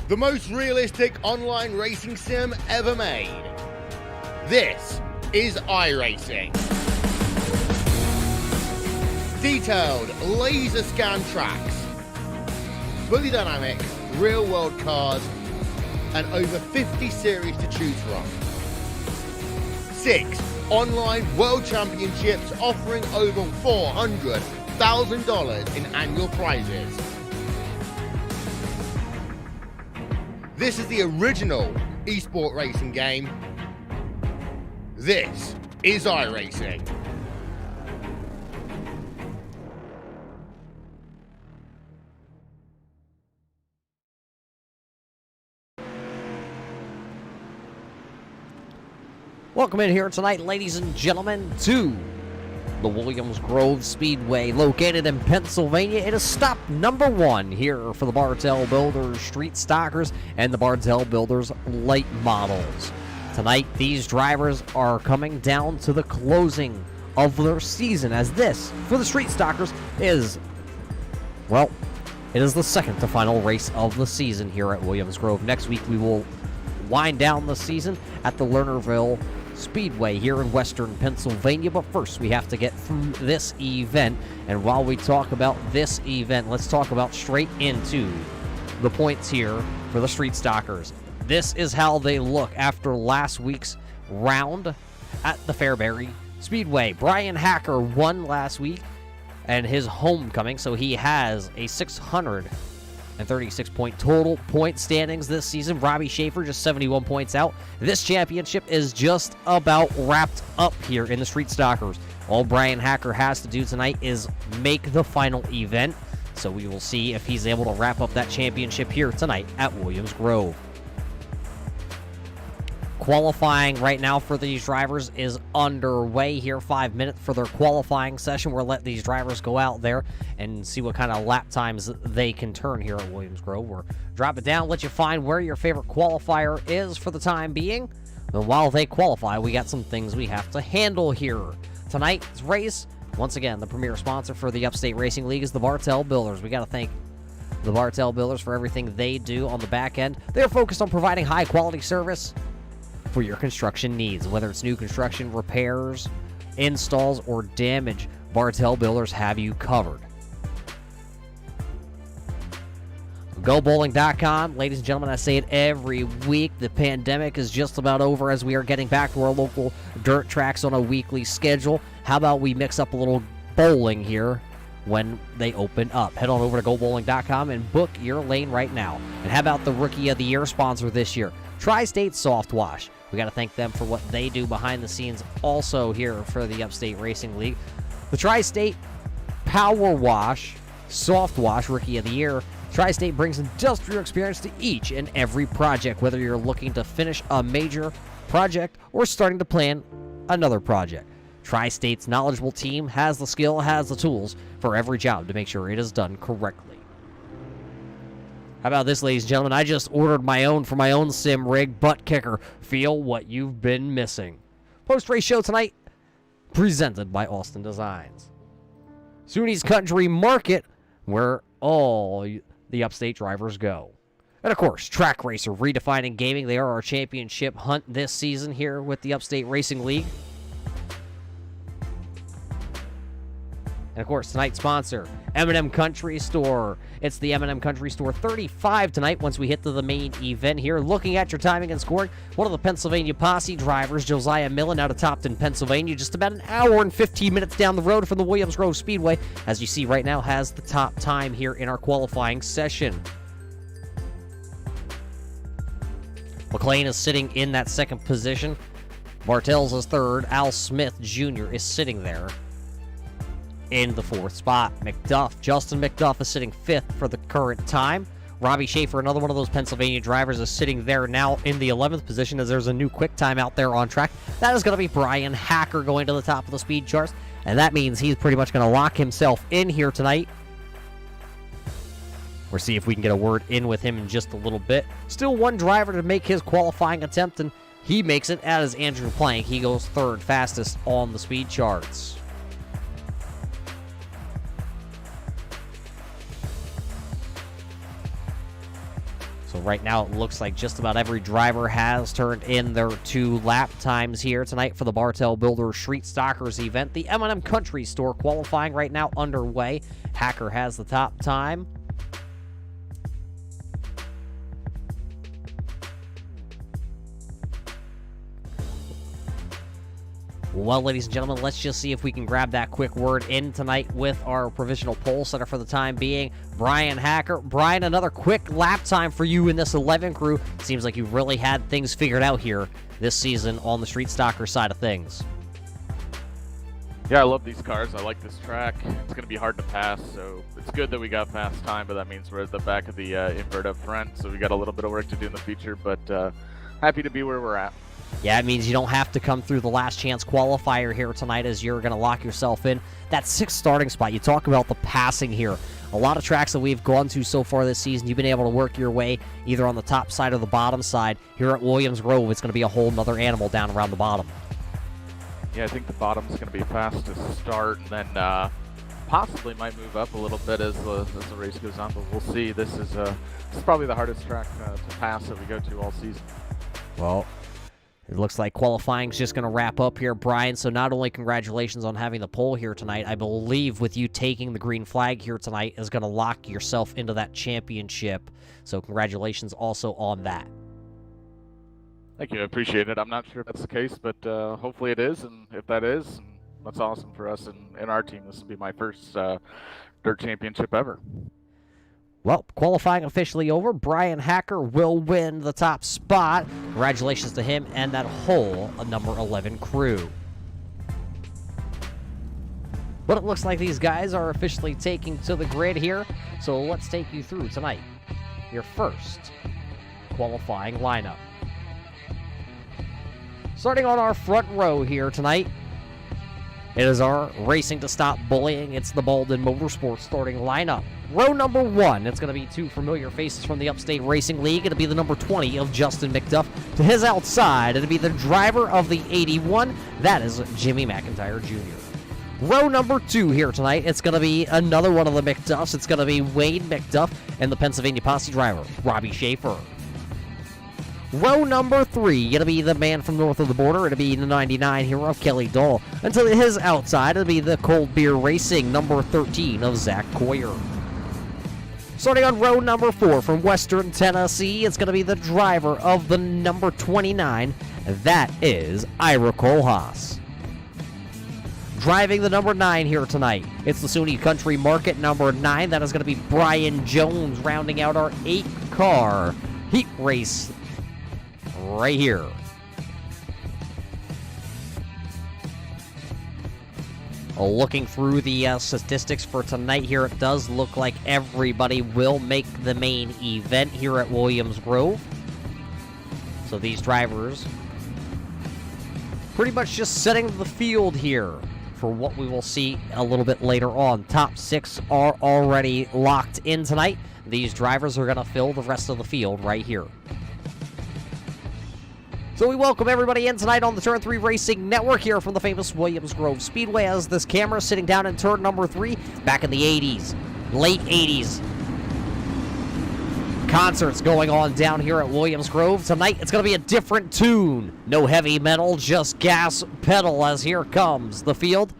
the most realistic online racing sim ever made. This is iRacing. Detailed laser scan tracks, fully dynamic real world cars, and over 50 series to choose from. 6 online world championships offering over $400,000 in annual prizes. This is the original esport racing game. This is iRacing. Welcome in here tonight, ladies and gentlemen, to the Williams Grove Speedway, located in Pennsylvania. It is stop number 1 here for the Bartel Builders Street Stockers and the Bartel Builders Light Models. Tonight, these drivers are coming down to the closing of their season, as this, for the Street Stockers, is, well, it is the second to final race of the season here at Williams Grove. Next week, we will wind down the season at the Lernerville Speedway here in western Pennsylvania. But first, we have to get through this event. And while we talk about this event, let's talk about straight into the points here for the Street Stockers. This is how they look after last week's round at the Fairbury Speedway. Brian Hacker won last week and his homecoming, so he has a 636-point total point standings this season. Robbie Schaefer just 71 points out. This championship is just about wrapped up here in the Street Stockers. All Brian Hacker has to do tonight is make the final event, so we will see if he's able to wrap up that championship here tonight at Williams Grove. Qualifying right now for these drivers is underway here. 5 minutes for their qualifying session. We'll let these drivers go out there and see what kind of lap times they can turn here at Williams Grove. We'll drop it down, let you find where your favorite qualifier is for the time being. And while they qualify, we got some things we have to handle here. Tonight's race, once again, the premier sponsor for the Upstate Racing League is the Bartel Builders. We got to thank the Bartel Builders for everything they do on the back end. They are focused on providing high-quality service for your construction needs, whether it's new construction, repairs, installs, or damage. Bartel Builders have you covered. GoBowling.com. Ladies and gentlemen, I say it every week. The pandemic is just about over as we are getting back to our local dirt tracks on a weekly schedule. How about we mix up a little bowling here when they open up? Head on over to GoBowling.com and book your lane right now. And how about the Rookie of the Year sponsor this year? Tri-State Soft Wash. We got to thank them for what they do behind the scenes also here for the Upstate Racing League. The Tri-State Power Wash, Soft Wash Rookie of the Year. Tri-State brings industrial experience to each and every project, whether you're looking to finish a major project or starting to plan another project. Tri-State's knowledgeable team has the skill, has the tools for every job to make sure it is done correctly. How about this, ladies and gentlemen? I just ordered my own for my own sim rig, Butt Kicker. Feel what you've been missing. Post-race show tonight, presented by Austin Designs. SUNY's Country Market, where all the upstate drivers go. And of course, Track Racer, redefining gaming. They are our championship hunt this season here with the Upstate Racing League. And of course, tonight's sponsor, M&M Country Store. It's the M&M Country Store 35 tonight once we hit to the main event here. Looking at your timing and scoring, one of the Pennsylvania Posse drivers, Josiah Millen, out of Topton, Pennsylvania, just about an hour and 15 minutes down the road from the Williams Grove Speedway, as you see right now, has the top time here in our qualifying session. McLean is sitting in that second position. Bartels is third. Al Smith Jr. is sitting there in the fourth spot. Justin McDuff is sitting fifth for the current time. Robbie Schaefer, another one of those Pennsylvania drivers, is sitting there now in the 11th position as there's a new quick time out there on track. That is going to be Brian Hacker going to the top of the speed charts, and that means he's pretty much going to lock himself in here tonight. We'll see if we can get a word in with him in just a little bit. Still one driver to make his qualifying attempt, and he makes it, as Andrew Plank. He goes third fastest on the speed charts. So So right now it looks like just about every driver has turned in their 2 lap times here tonight for the Bartel Builder Street Stockers event. The M&M Country Store qualifying right now underway. Hacker has the top time. Well, ladies and gentlemen, let's just see if we can grab that quick word in tonight with our provisional pole setter for the time being, Brian Hacker. Brian, another quick lap time for you in this 11 crew. Seems like you've really had things figured out here this season on the Street Stocker side of things. Yeah, I love these cars. I like this track. It's going to be hard to pass, so it's good that we got fast time, but that means we're at the back of the invert up front, so we got a little bit of work to do in the future, but happy to be where we're at. Yeah, it means you don't have to come through the last chance qualifier here tonight as you're going to lock yourself in. That 6th starting spot, you talk about the passing here. A lot of tracks that we've gone to so far this season, you've been able to work your way either on the top side or the bottom side. Here at Williams Grove, it's going to be a whole nother animal down around the bottom. Yeah, I think the bottom's going to be fast to start, and then possibly might move up a little bit as the race goes on, but we'll see. This is probably the hardest track to pass that we go to all season. Well, it looks like qualifying's just going to wrap up here, Brian. So not only congratulations on having the pole here tonight, I believe with you taking the green flag here tonight is going to lock yourself into that championship. So congratulations also on that. Thank you. I appreciate it. I'm not sure if that's the case, but hopefully it is. And if that is, that's awesome for us and our team. This will be my first dirt championship ever. Well, qualifying officially over. Brian Hacker will win the top spot. Congratulations to him and that whole number 11 crew. But it looks like these guys are officially taking to the grid here. So let's take you through tonight. Your first qualifying lineup. Starting on our front row here tonight, it is our Racing to Stop Bullying. It's the Bolden Motorsports starting lineup. Row number 1, it's going to be 2 familiar faces from the Upstate Racing League. It'll be the number 20 of Justin McDuff. To his outside, it'll be the driver of the 81. That is Jimmy McIntyre Jr. Row number 2 here tonight, it's going to be another one of the McDuffs. It's going to be Wayne McDuff and the Pennsylvania Posse driver, Robbie Schaefer. Row number 3, it'll be the man from north of the border. It'll be the 99 here of Kelly Dahl. Until his outside, it'll be the Cold Beer Racing, number 13 of Zach Coyer. Starting on row number 4 from Western Tennessee, it's going to be the driver of the number 29. That is Ira Kohlhaas. Driving the number 9 here tonight, it's the SUNY Country Market number 9. That is going to be Brian Jones rounding out our 8-car heat race right here. Looking through the statistics for tonight here, it does look like everybody will make the main event here at Williams Grove. So these drivers pretty much just setting the field here for what we will see a little bit later on. Top 6 are already locked in tonight. These drivers are going to fill the rest of the field right here. So we welcome everybody in tonight on the Turn 3 Racing Network here from the famous Williams Grove Speedway as this camera sitting down in turn number 3 back in the 80s, late 80s. Concerts going on down here at Williams Grove. Tonight it's going to be a different tune. No heavy metal, just gas pedal as here comes the field.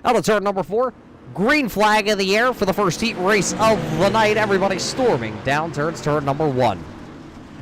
Out of turn number 4, green flag in the air for the first heat race of the night. Everybody storming down turns turn number 1.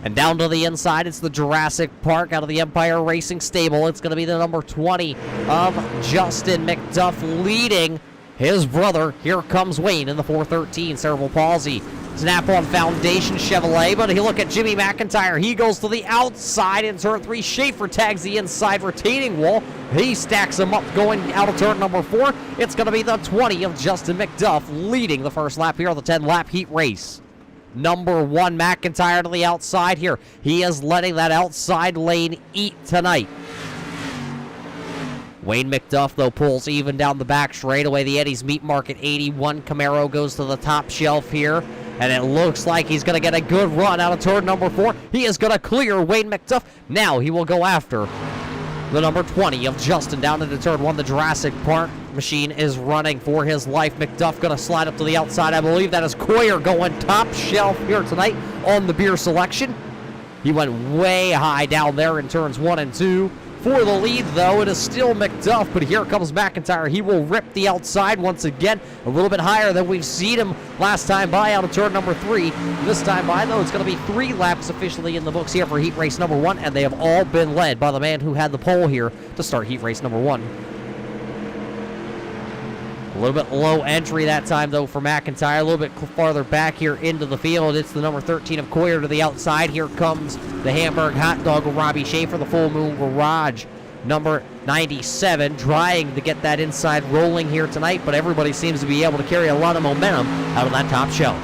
And down to the inside, it's the Jurassic Park out of the Empire Racing Stable. It's going to be the number 20 of Justin McDuff leading his brother. Here comes Wayne in the 413, cerebral palsy. Snap-on Foundation Chevrolet, but you look at Jimmy McIntyre. He goes to the outside in turn 3. Schaefer tags the inside retaining wall. He stacks him up going out of turn number 4. It's going to be the 20 of Justin McDuff leading the first lap here of the 10-lap heat race. Number 1, McIntyre to the outside here. He is letting that outside lane eat tonight. Wayne McDuff, though, pulls even down the back straightaway. The Eddie's Meat Market 81 Camaro goes to the top shelf here. And it looks like he's going to get a good run out of turn number 4. He is going to clear Wayne McDuff. Now he will go after The number 20 of Justin down into turn 1. The Jurassic Park machine is running for his life. McDuff going to slide up to the outside. I believe that is Coyer going top shelf here tonight on the beer selection. He went way high down there in turns 1 and 2. For the lead, though, it is still McDuff, but here comes McIntyre. He will rip the outside once again, a little bit higher than we've seen him last time by out of turn number 3. This time by, though, it's going to be 3 laps officially in the books here for heat race number 1, and they have all been led by the man who had the pole here to start heat race number 1. A little bit low entry that time, though, for McIntyre. A little bit farther back here into the field. It's the number 13 of Coyer to the outside. Here comes the Hamburg Hot Dog of Robbie Schaefer, the Full Moon Garage. Number 97, trying to get that inside rolling here tonight, but everybody seems to be able to carry a lot of momentum out of that top shelf.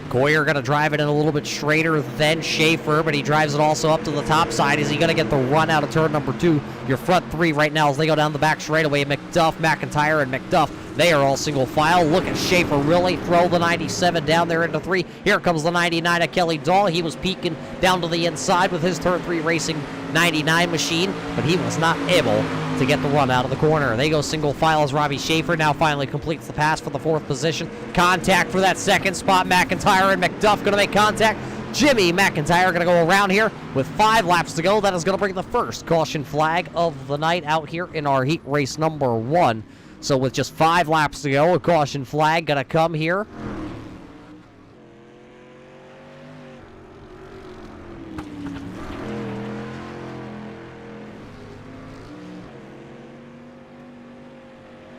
Coyer going to drive it in a little bit straighter than Schaefer, but he drives it also up to the top side. Is he going to get the run out of turn number 2? Your front 3 right now as they go down the back straightaway. McDuff, McIntyre, and McDuff. They are all single file. Look at Schaefer really throw the 97 down there into 3. Here comes the 99 of Kelly Dahl. He was peeking down to the inside with his turn 3 racing 99 machine, but he was not able to get the run out of the corner. They go single file as Robbie Schaefer now finally completes the pass for the 4th position. Contact for that 2nd spot. McIntyre and McDuff going to make contact. Jimmy McIntyre going to go around here with 5 laps to go. That is going to bring the first caution flag of the night out here in our heat race number 1. So with just 5 laps to go, a caution flag going to come here.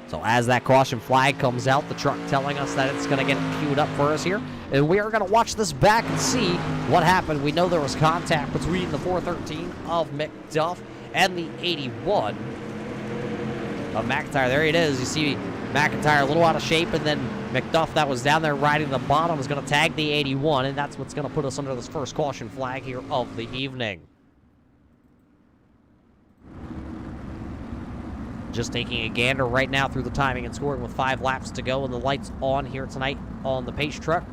So as that caution flag comes out, the truck telling us that it's going to get queued up for us here. And we are going to watch this back and see what happened. We know there was contact between the 413 of McDuff and the 81 of McIntyre. There it is. You see McIntyre a little out of shape, and then McDuff that was down there riding the bottom is going to tag the 81, and that's what's going to put us under this first caution flag here of the evening. Just taking a gander right now through the timing and scoring with 5 laps to go, and the lights on here tonight on the pace truck.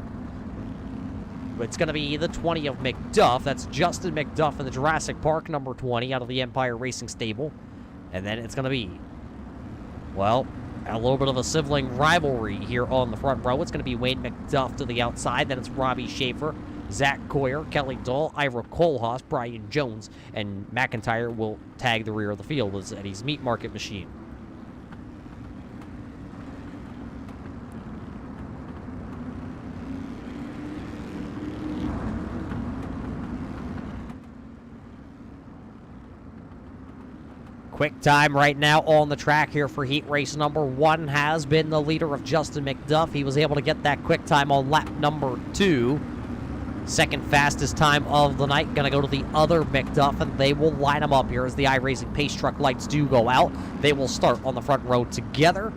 It's going to be the 20 of McDuff. That's Justin McDuff in the Jurassic Park, number 20, out of the Empire Racing Stable. And then it's going to be, well, a little bit of a sibling rivalry here on the front row. It's going to be Wayne McDuff to the outside. Then it's Robbie Schaefer, Zach Coyer, Kelly Dahl, Ira Kohlhaas, Brian Jones, and McIntyre will tag the rear of the field with Eddie's Meat Market machine. Quick time right now on the track here for heat race number 1 has been the leader of Justin McDuff. He was able to get that quick time on lap number 2. Second fastest time of the night going to go to the other McDuff, and they will line them up here as the iRacing pace truck lights do go out. They will start on the front row together.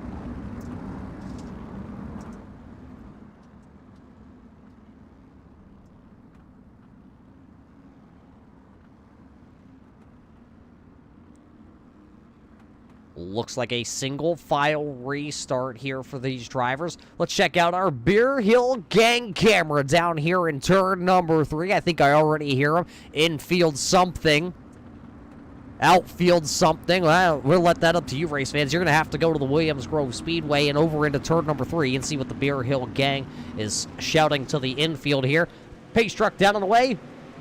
Looks like a single file restart here for these drivers. Let's check out our Beer Hill Gang camera down here in turn number 3. I think I already hear them. Infield something. Outfield something. Well, we'll let that up to you, race fans. You're going to have to go to the Williams Grove Speedway and over into turn number 3 and see what the Beer Hill Gang is shouting to the infield here. Pace truck down and away.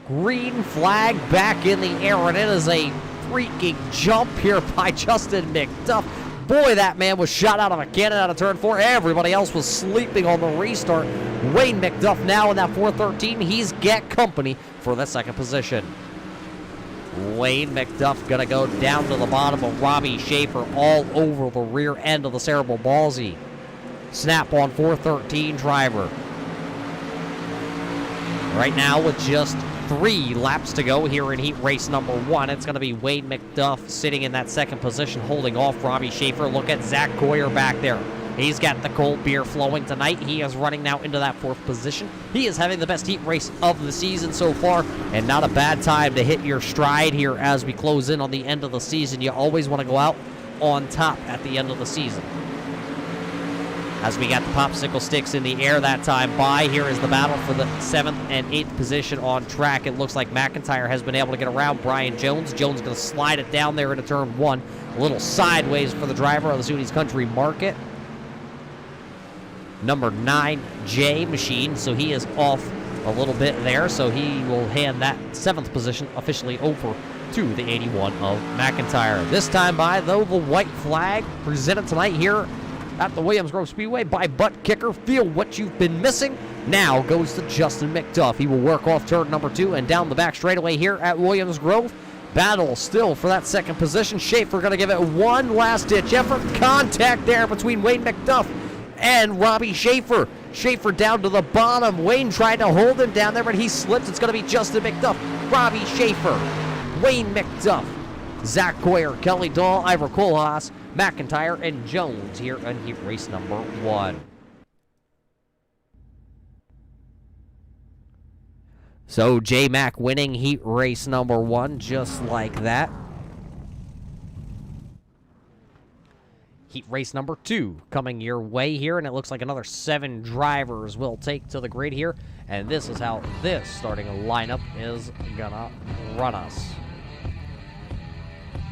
Green flag back in the air, and it is a freaking jump here by Justin McDuff. Boy, that man was shot out of a cannon out of turn 4. Everybody else was sleeping on the restart. Wayne McDuff now in that 413. He's get company for the 2nd position. Wayne McDuff going to go down to the bottom of Robbie Schaefer all over the rear end of the Cerebral Ballsy. Snap on 413 driver. Right now with just 3 laps to go here in heat race number 1. It's going to be Wayne McDuff sitting in that 2nd position, holding off Robbie Schaefer. Look at Zach Coyer back there. He's got the cold beer flowing tonight. He is running now into that 4th position. He is having the best heat race of the season so far, and not a bad time to hit your stride here as we close in on the end of the season. You always want to go out on top at the end of the season. as we got the popsicle sticks in the air that time by. Here is the battle for the 7th and 8th position on track. It looks like McIntyre has been able to get around Brian Jones. Jones going to slide it down there into turn 1. A little sideways for the driver of the Zuni's Country Market. Number 9, J Machine, so he is off a little bit there, so he will hand that 7th position officially over to the 81 of McIntyre. This time by, though, the white flag presented tonight here at the Williams Grove Speedway by Butt Kicker. Feel what you've been missing. Now goes to Justin McDuff. He will work off turn number 2 and down the back straightaway here at Williams Grove. Battle still for that 2nd position. Schaefer going to give it one last-ditch effort. Contact there between Wayne McDuff and Robbie Schaefer. Schaefer down to the bottom. Wayne tried to hold him down there, but he slips. It's going to be Justin McDuff, Robbie Schaefer, Wayne McDuff, Zach Coyer, Kelly Dahl, Ivor Kohlhaas, McIntyre, and Jones here in heat race number 1. So J-Mac winning heat race number 1 just like that. Heat race number 2 coming your way here, and it looks like another 7 drivers will take to the grid here, and this is how this starting lineup is gonna run us.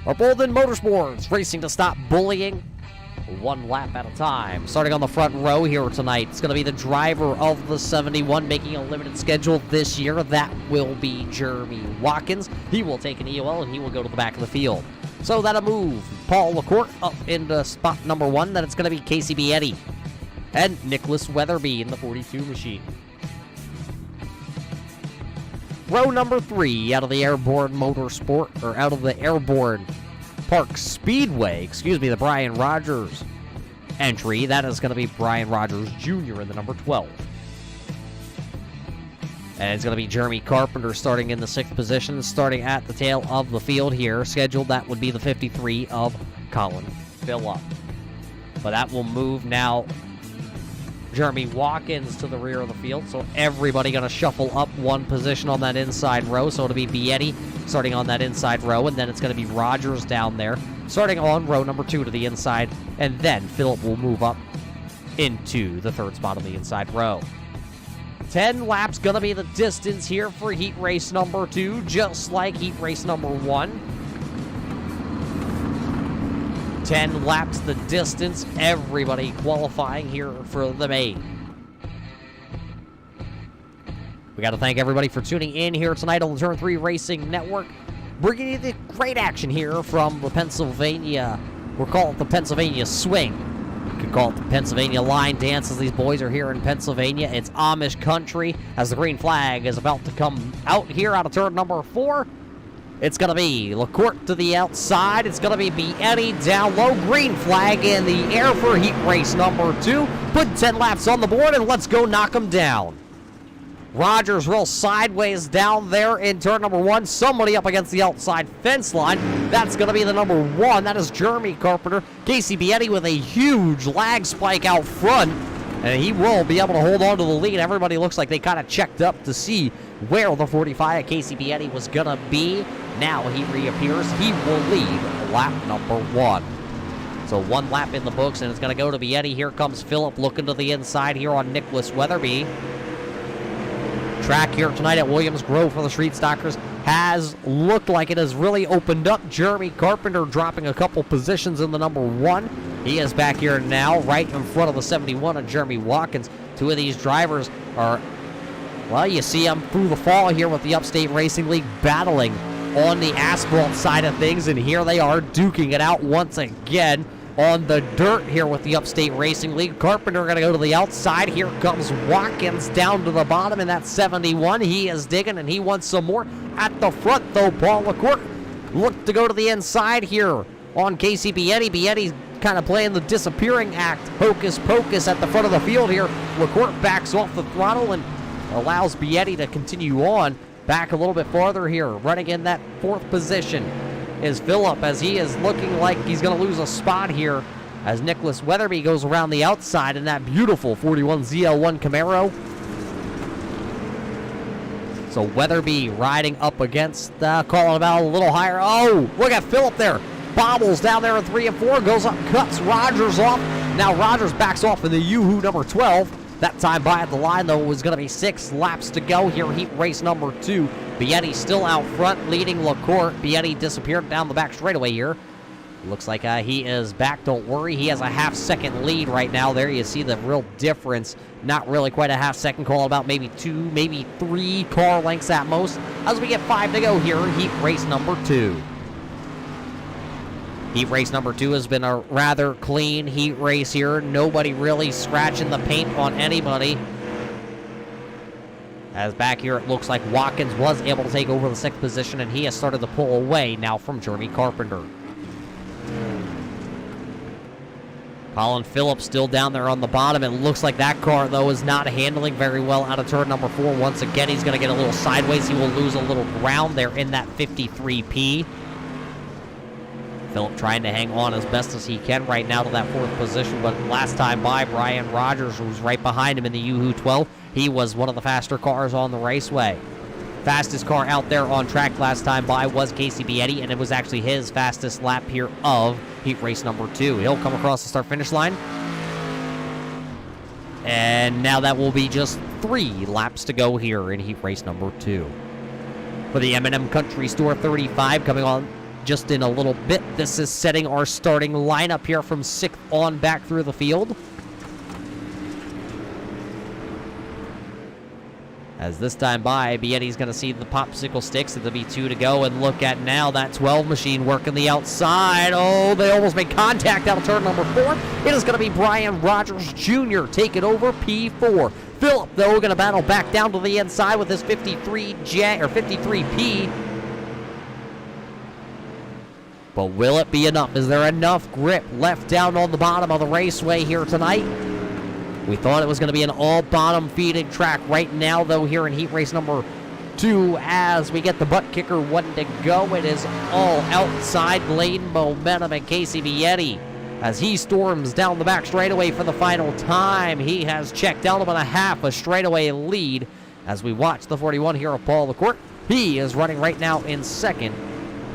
Our Bolden Motorsports racing to stop bullying 1 lap at a time. Starting on the front row here tonight, it's going to be the driver of the 71 making a limited schedule this year. That will be Jeremy Watkins. He will take an EOL and he will go to the back of the field. So that'll move Paul LaCourte up into spot number 1. Then it's going to be Casey Bietti and Nicholas Weatherby in the 42 machine. Row number 3 out of the Airborne Motorsport, or out of the Airborne Park Speedway, the Brian Rogers entry. That is going to be Brian Rogers Jr. in the number 12. And it's going to be Jeremy Carpenter starting in the 6th position, starting at the tail of the field here. Scheduled, that would be the 53 of Colin Phillip. But that will move now Jeremy Watkins to the rear of the field, so everybody going to shuffle up 1 position on that inside row. So it'll be Bietti starting on that inside row, and then it's going to be Rogers down there starting on row number 2 to the inside, and then Phillip will move up into the 3rd spot on the inside row. 10 laps going to be the distance here for heat race number 2, just like heat race number 1. 10 laps the distance, everybody qualifying here for the main. We got to thank everybody for tuning in here tonight on the Turn 3 Racing Network, bringing you the great action here from the Pennsylvania, we'll call it the Pennsylvania Swing. You could call it the Pennsylvania Line Dance, as these boys are here in Pennsylvania. It's Amish country as the green flag is about to come out here out of turn number 4. It's going to be LaCourte to the outside. It's going to be Bietti down low. Green flag in the air for heat race number 2. Put 10 laps on the board, and let's go knock them down. Rogers rolls sideways down there in turn number 1. Somebody up against the outside fence line. That's going to be the number 1. That is Jeremy Carpenter. Casey Bietti with a huge lag spike out front, and he will be able to hold on to the lead. Everybody looks like they kind of checked up to see where the 45 of Casey Bietti was going to be. Now he reappears. He will lead lap number 1. So 1 lap in the books, and it's going to go to Bietti. Here comes Phillip looking to the inside here on Nicholas Weatherby. Track here tonight at Williams Grove for the Street Stockers has looked like it has really opened up. Jeremy Carpenter dropping a couple positions in the number 1. He is back here now right in front of the 71 of Jeremy Watkins. 2 of these drivers are, well, you see them through the fall here with the Upstate Racing League battling on the asphalt side of things, and here they are duking it out once again on the dirt here with the Upstate Racing League. Carpenter going to go to the outside. Here comes Watkins down to the bottom in that 71. He is digging, and he wants some more. At the front, though, Paul LaCourte looked to go to the inside here on Casey Bietti. Bietti's kind of playing the disappearing act, hocus pocus at the front of the field here. LaCourte backs off the throttle and allows Bietti to continue on. Back a little bit farther here, running in that 4th position is Phillip, as he is looking like he's going to lose a spot here as Nicholas Weatherby goes around the outside in that beautiful 41 ZL1 Camaro. So Weatherby riding up against, calling about a little higher. Oh, look at Phillip there. Bobbles down there in 3 and 4, goes up, cuts Rogers off. Now Rogers backs off in the Yoo-Hoo number 12. That time by at the line, though, was going to be 6 laps to go here. Heat race number 2. Bietti still out front, leading LaCourte. Bietti disappeared down the back straightaway here. Looks like he is back. Don't worry. He has a half-second lead right now. There you see the real difference. Not really quite a half-second call, about maybe 2, maybe 3 car lengths at most. As we get 5 to go here in heat race number 2. Heat race number 2 has been a rather clean heat race here. Nobody really scratching the paint on anybody. As back here, it looks like Watkins was able to take over the 6th position, and he has started to pull away now from Jeremy Carpenter. Colin Phillips still down there on the bottom. It looks like that car, though, is not handling very well out of turn number 4. Once again, he's going to get a little sideways. He will lose a little ground there in that 53P. Phillip trying to hang on as best as he can right now to that 4th position, but last time by, Brian Rogers was right behind him in the Yoo-Hoo 12. He was one of the faster cars on the raceway. Fastest car out there on track last time by was Casey Bietti, and it was actually his fastest lap here of heat race number 2. He'll come across the start-finish line. And now that will be just 3 laps to go here in heat race number 2. For the M&M Country Store 35 coming on just in a little bit. This is setting our starting lineup here from 6th on back through the field. As this time by, Bietti's going to see the popsicle sticks. It'll be 2 to go, and look at now that 12 machine working the outside. Oh, they almost made contact out of turn number 4. It is going to be Brian Rogers Jr. taking over P4. Phillip, though, going to battle back down to the inside with his 53P. But will it be enough? Is there enough grip left down on the bottom of the raceway here tonight? We thought it was going to be an all-bottom feeding track right now, though, here in heat race number 2. As we get the butt kicker 1 to go, it is all outside lane momentum, and Casey Bietti, as he storms down the back straightaway for the final time. He has checked down about a straightaway lead as we watch the 41 here of Paul LaCourte. He is running right now in 2nd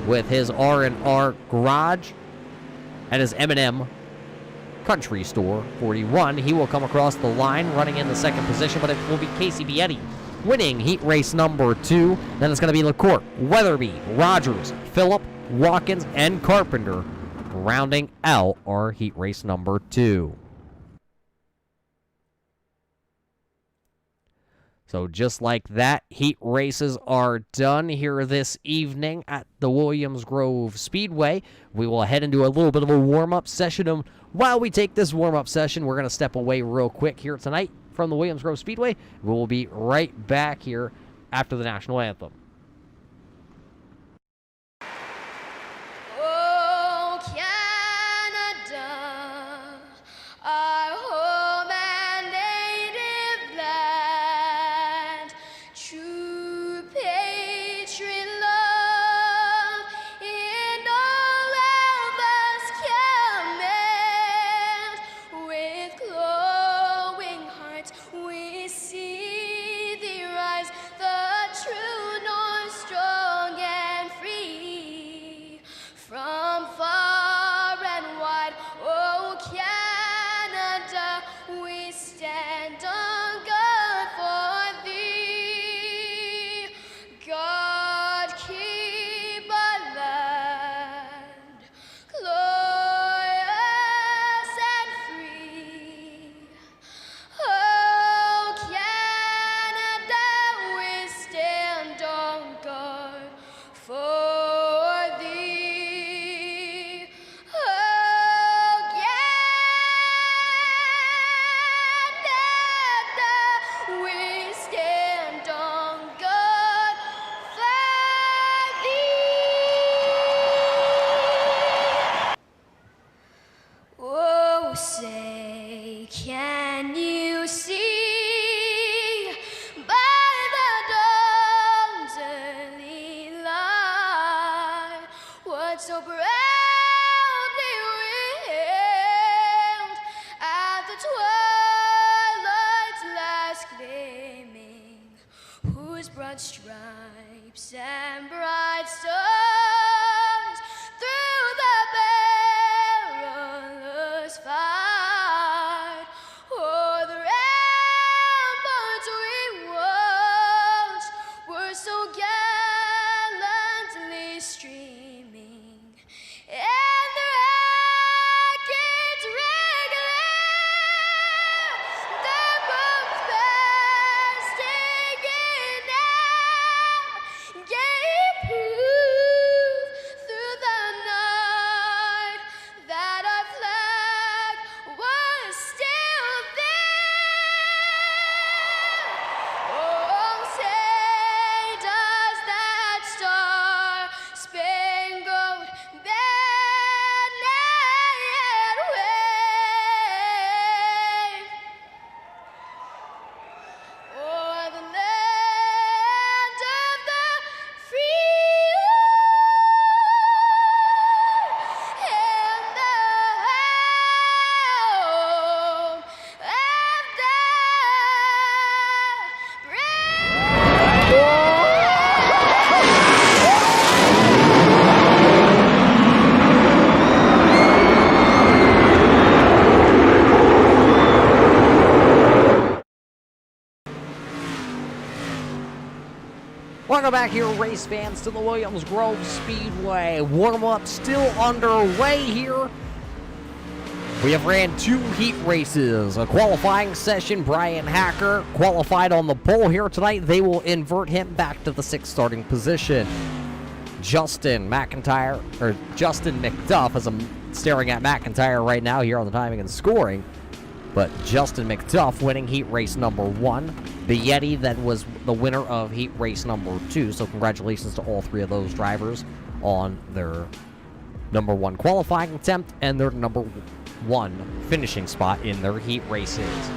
with his R&R Garage and his M&M Country Store 41. He will come across the line running in the 2nd position, but it will be Casey Bietti winning heat race number 2. Then it's going to be LaCourte, Weatherby, Rogers, Phillip, Watkins, and Carpenter rounding out our heat race number 2. So just like that, heat races are done here this evening at the Williams Grove Speedway. We will head into a little bit of a warm-up session. And while we take this warm-up session, we're going to step away real quick here tonight from the Williams Grove Speedway. We will be right back here after the national anthem. Say, can you see by the dawn's early light what so proudly we hailed at the twilight's last gleaming, whose broad stripes and bright stars through the perilous fight Welcome back here, race fans, to the Williams Grove Speedway. Warm-up still underway here. We have ran 2 heat races. A qualifying session, Brian Hacker qualified on the pole here tonight. They will invert him back to the 6th starting position. Justin McIntyre, or Justin McDuff, as I'm staring at McIntyre right now here on the timing and scoring. But Justin McDuff winning heat race number 1. Bietti that was the winner of heat race number 2. So congratulations to all 3 of those drivers on their number 1 qualifying attempt and their number 1 finishing spot in their heat races.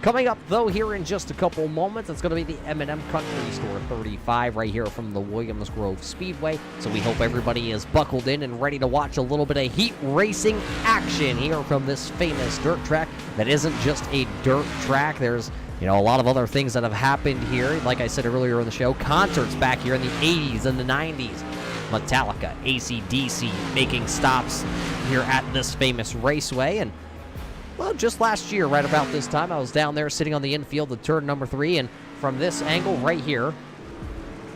Coming up, though, here in just a couple moments, it's going to be the M&M Country Store 35 right here from the Williams Grove Speedway. So we hope everybody is buckled in and ready to watch a little bit of heat racing action here from this famous dirt track that isn't just a dirt track. There's, a lot of other things that have happened here. Like I said earlier in the show, concerts back here in the 80s and the 90s. Metallica, AC/DC making stops here at this famous raceway. And well, just last year, right about this time, I was down there sitting on the infield at turn number 3, and from this angle right here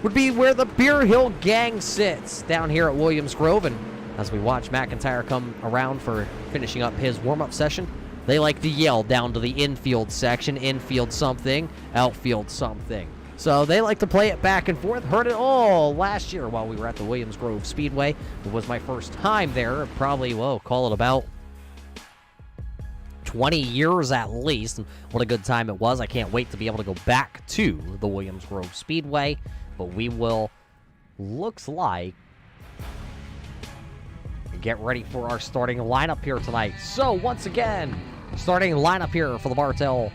would be where the Beer Hill Gang sits, down here at Williams Grove. And as we watch McIntyre come around for finishing up his warm-up session, they like to yell down to the infield section, infield something, outfield something. So they like to play it back and forth. Heard it all last year while we were at the Williams Grove Speedway. It was my first time there, probably, call it about 20 years at least, and what a good time it was. I can't wait to be able to go back to the Williams Grove Speedway, but we will, looks like, get ready for our starting lineup here tonight. So once again, starting lineup here for the Bartel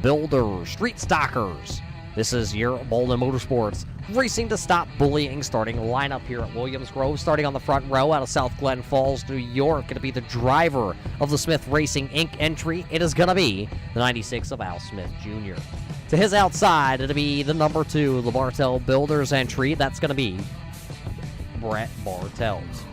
Builder Street Stockers. This is your Bolden Motorsports Racing to Stop Bullying starting lineup here at Williams Grove. Starting on the front row out of South Glen Falls, New York. Going to be the driver of the Smith Racing Inc. entry. It is going to be the 96 of Al Smith Jr. To his outside, it'll be the number 2, the Bartel Builders entry. That's going to be Brett Bartels.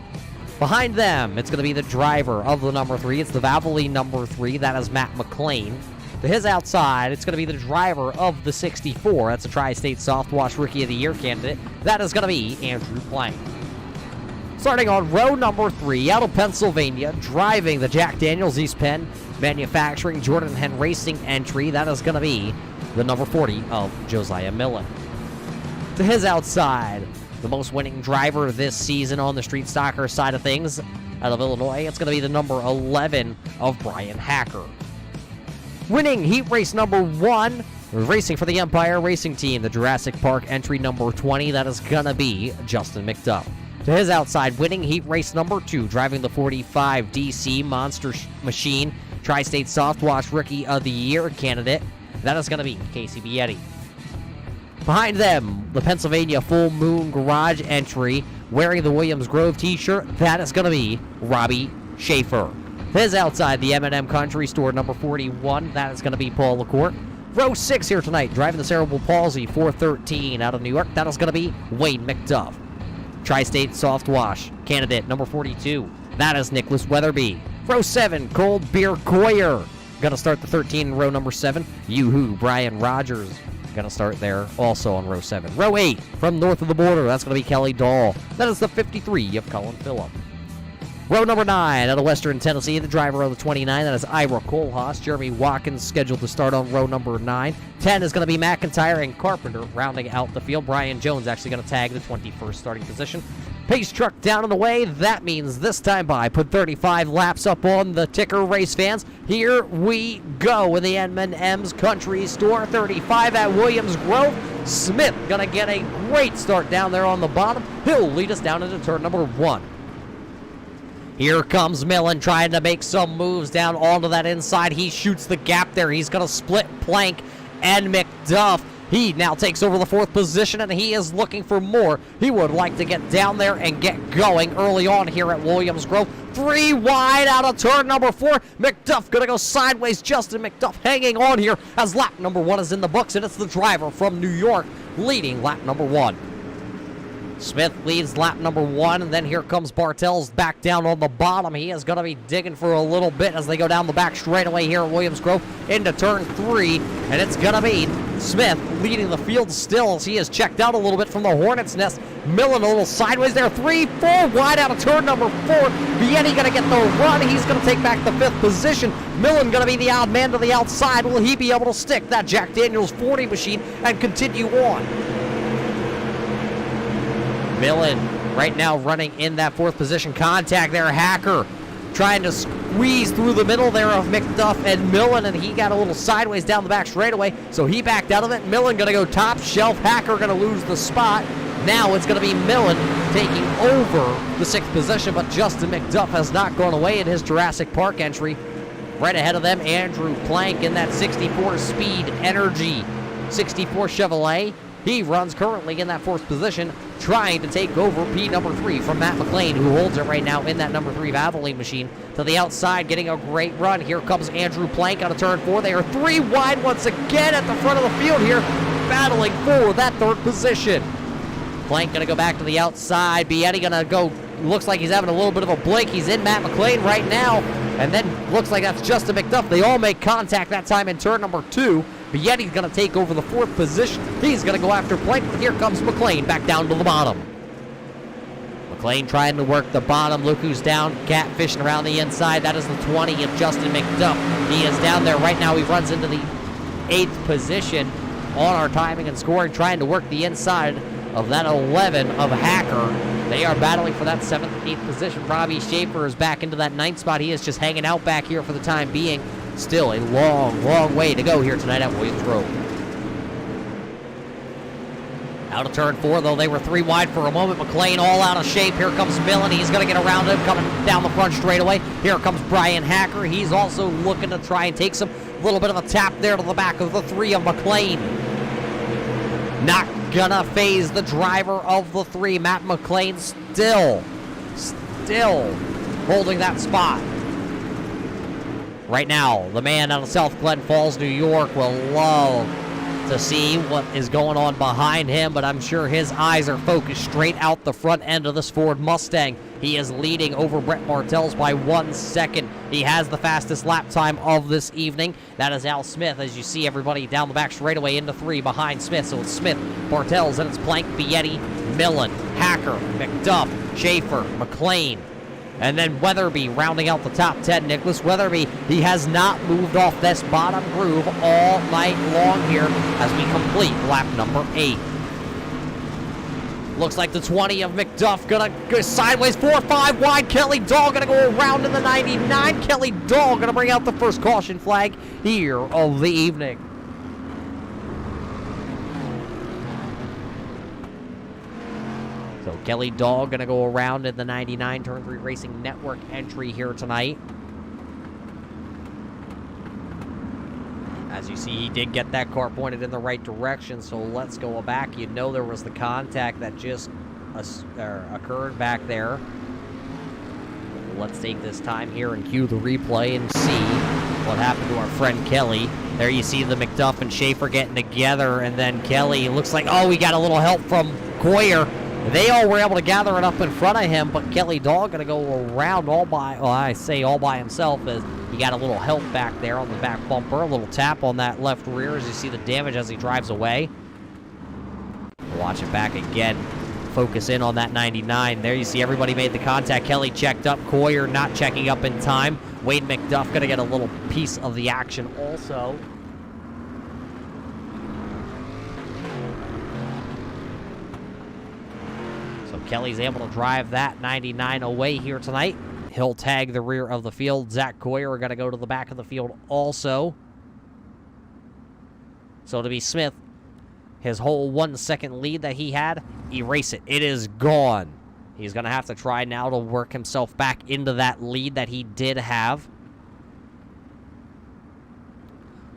Behind them, it's going to be the driver of the number 3. It's the Valvoline number 3. That is Matt McLean. To his outside, it's going to be the driver of the 64. That's a Tri-State Softwash Rookie of the Year candidate. That is going to be Andrew Plank. Starting on row number 3, out of Pennsylvania, driving the Jack Daniels East Penn Manufacturing Jordan Hen Racing entry. That is going to be the number 40 of Josiah Millen. To his outside, the most winning driver this season on the Street Stocker side of things out of Illinois, it's going to be the number 11 of Brian Hacker. Winning heat race number 1, racing for the Empire Racing Team, the Jurassic Park entry number 20, that is going to be Justin McDuff. To his outside, winning heat race number 2, driving the 45 DC Monster Machine Tri-State Softwash Rookie of the Year candidate, that is going to be Casey Bietti. Behind them, the Pennsylvania Full Moon Garage entry, wearing the Williams Grove t-shirt, that is going to be Robbie Schaefer. His outside, the M&M Country Store, number 41. That is going to be Paul LaCour. Row 6 here tonight, driving the Cerebral Palsy, 413 out of New York. That is going to be Wayne McDuff. Tri-State Soft Wash candidate, number 42. That is Nicholas Weatherby. Row 7, Cold Beer Coyer. Going to start the 13 in row number 7. Yoo-hoo, Brian Rogers. Going to start there also on row 7. Row 8, from north of the border. That's going to be Kelly Dahl. That is the 53 of Colin Phillip. Row number 9, out of Western Tennessee, the driver of the 29, that is Ira Kohlhaas. Jeremy Watkins scheduled to start on row number 9. 10 is going to be McIntyre and Carpenter rounding out the field. Brian Jones actually going to tag the 21st starting position. Pace truck down and away. That means this time by, put 35 laps up on the ticker, race fans. Here we go in the M&M's Country Store 35 at Williams Grove. Smith going to get a great start down there on the bottom. He'll lead us down into turn number 1. Here comes Millen trying to make some moves down onto that inside. He shoots the gap there. He's going to split Plank and McDuff. He now takes over the 4th position, and he is looking for more. He would like to get down there and get going early on here at Williams Grove. 3 wide out of turn number 4. McDuff going to go sideways. Justin McDuff hanging on here as lap number 1 is in the books, and it's the driver from New York leading lap number 1. Smith leads lap number 1, and then here comes Bartel's back down on the bottom. He is going to be digging for a little bit as they go down the back straightaway here at Williams Grove into turn 3, and it's going to be Smith leading the field still as he has checked out a little bit from the Hornet's Nest. Millen a little sideways there, 3, 4 wide out of turn number 4. Vietti going to get the run. He's going to take back the 5th position. Millen going to be the odd man to the outside. Will he be able to stick that Jack Daniels 40 machine and continue on? Millen right now running in that 4th position. Contact there, Hacker trying to squeeze through the middle there of McDuff and Millen, and he got a little sideways down the back straightaway, so he backed out of it. Millen going to go top shelf. Hacker going to lose the spot. Now it's going to be Millen taking over the 6th position, but Justin McDuff has not gone away in his Jurassic Park entry. Right ahead of them, Andrew Plank in that 64 Speed Energy 64 Chevrolet. He runs currently in that 4th position, trying to take over P number 3 from Matt McLean, who holds it right now in that number 3 Valvoline machine. To the outside, getting a great run. Here comes Andrew Plank out of turn 4. They are 3 wide once again at the front of the field here, battling for that 3rd position. Plank going to go back to the outside. Vietti going to go, looks like he's having a little bit of a blink. He's in Matt McLean right now, and then looks like that's Justin McDuff. They all make contact that time in turn number 2. Vietti's going to take over the 4th position. He's going to go after Plank, but here comes McLean back down to the bottom. McLean trying to work the bottom. Look who's down, catfishing around the inside. That is the 20 of Justin McDuff. He is down there right now. He runs into the 8th position on our timing and scoring, trying to work the inside of that 11 of Hacker. They are battling for that 7th, 8th position. Robbie Schaefer is back into that 9th spot. He is just hanging out back here for the time being. Still a long, long way to go here tonight at Williams Grove. Out of turn 4, though, they were 3 wide for a moment. McLean all out of shape. Here comes Millen. He's going to get around him, coming down the front straightaway. Here comes Brian Hacker. He's also looking to try and take some little bit of a tap there to the back of the 3 of McLean. Not gonna phase the driver of the 3. Matt McLean still holding that spot. Right now, the man out of South Glen Falls, New York, will love to see what is going on behind him, but I'm sure his eyes are focused straight out the front end of this Ford Mustang. He is leading over Brett Bartels by 1 second. He has the fastest lap time of this evening. That is Al Smith, as you see everybody down the back straightaway into 3 behind Smith. So it's Smith, Bartels, and it's Plank, Vietti, Millen, Hacker, McDuff, Schaefer, McLean, and then Weatherby rounding out the top 10. Nicholas Weatherby, he has not moved off this bottom groove all night long here as we complete lap number 8. Looks like the 20 of McDuff gonna go sideways, 4, 5 wide. Kelly Dahl gonna go around in the 99. Kelly Dahl gonna bring out the first caution flag here of the evening. So Kelly Dahl gonna go around in the 99, Turn 3 Racing Network entry here tonight. As you see, he did get that car pointed in the right direction, so let's go back. You know there was the contact that just occurred back there. Let's take this time here and cue the replay and see what happened to our friend Kelly. There you see the McDuff and Schaefer getting together, and then Kelly, looks like, oh, we got a little help from Coyer. They all were able to gather it up in front of him, but Kelly Dahl going to go around all by, well, I say all by himself, as he got a little help back there on the back bumper, a little tap on that left rear as you see the damage as he drives away. Watch it back again. Focus in on that 99. There you see everybody made the contact. Kelly checked up. Coyer not checking up in time. Wade McDuff going to get a little piece of the action also. So Kelly's able to drive that 99 away here tonight. He'll tag the rear of the field. Zach Coyer are going to go to the back of the field also. So to be Smith, his whole 1 second lead that he had, erase it. It is gone. He's going to have to try now to work himself back into that lead that he did have.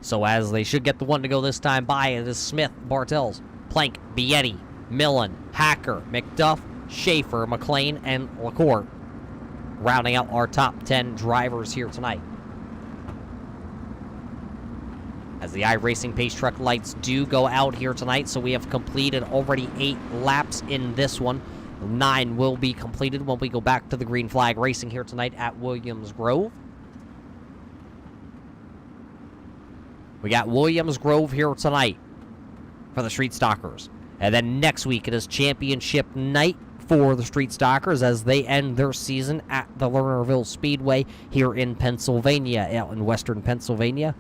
So as they should get the one to go this time by, it is Smith, Bartels, Plank, Vietti, Millen, Hacker, McDuff, Schaefer, McLean, and LaCour, rounding out our top 10 drivers here tonight. As the iRacing Pace Truck lights do go out here tonight, so we have completed already 8 laps in this one. 9 will be completed when we go back to the green flag racing here tonight at Williams Grove. We got Williams Grove here tonight for the Street Stalkers. And then next week it is championship night for the Street Stalkers as they end their season at the Lernerville Speedway here in Pennsylvania, out in western Pennsylvania.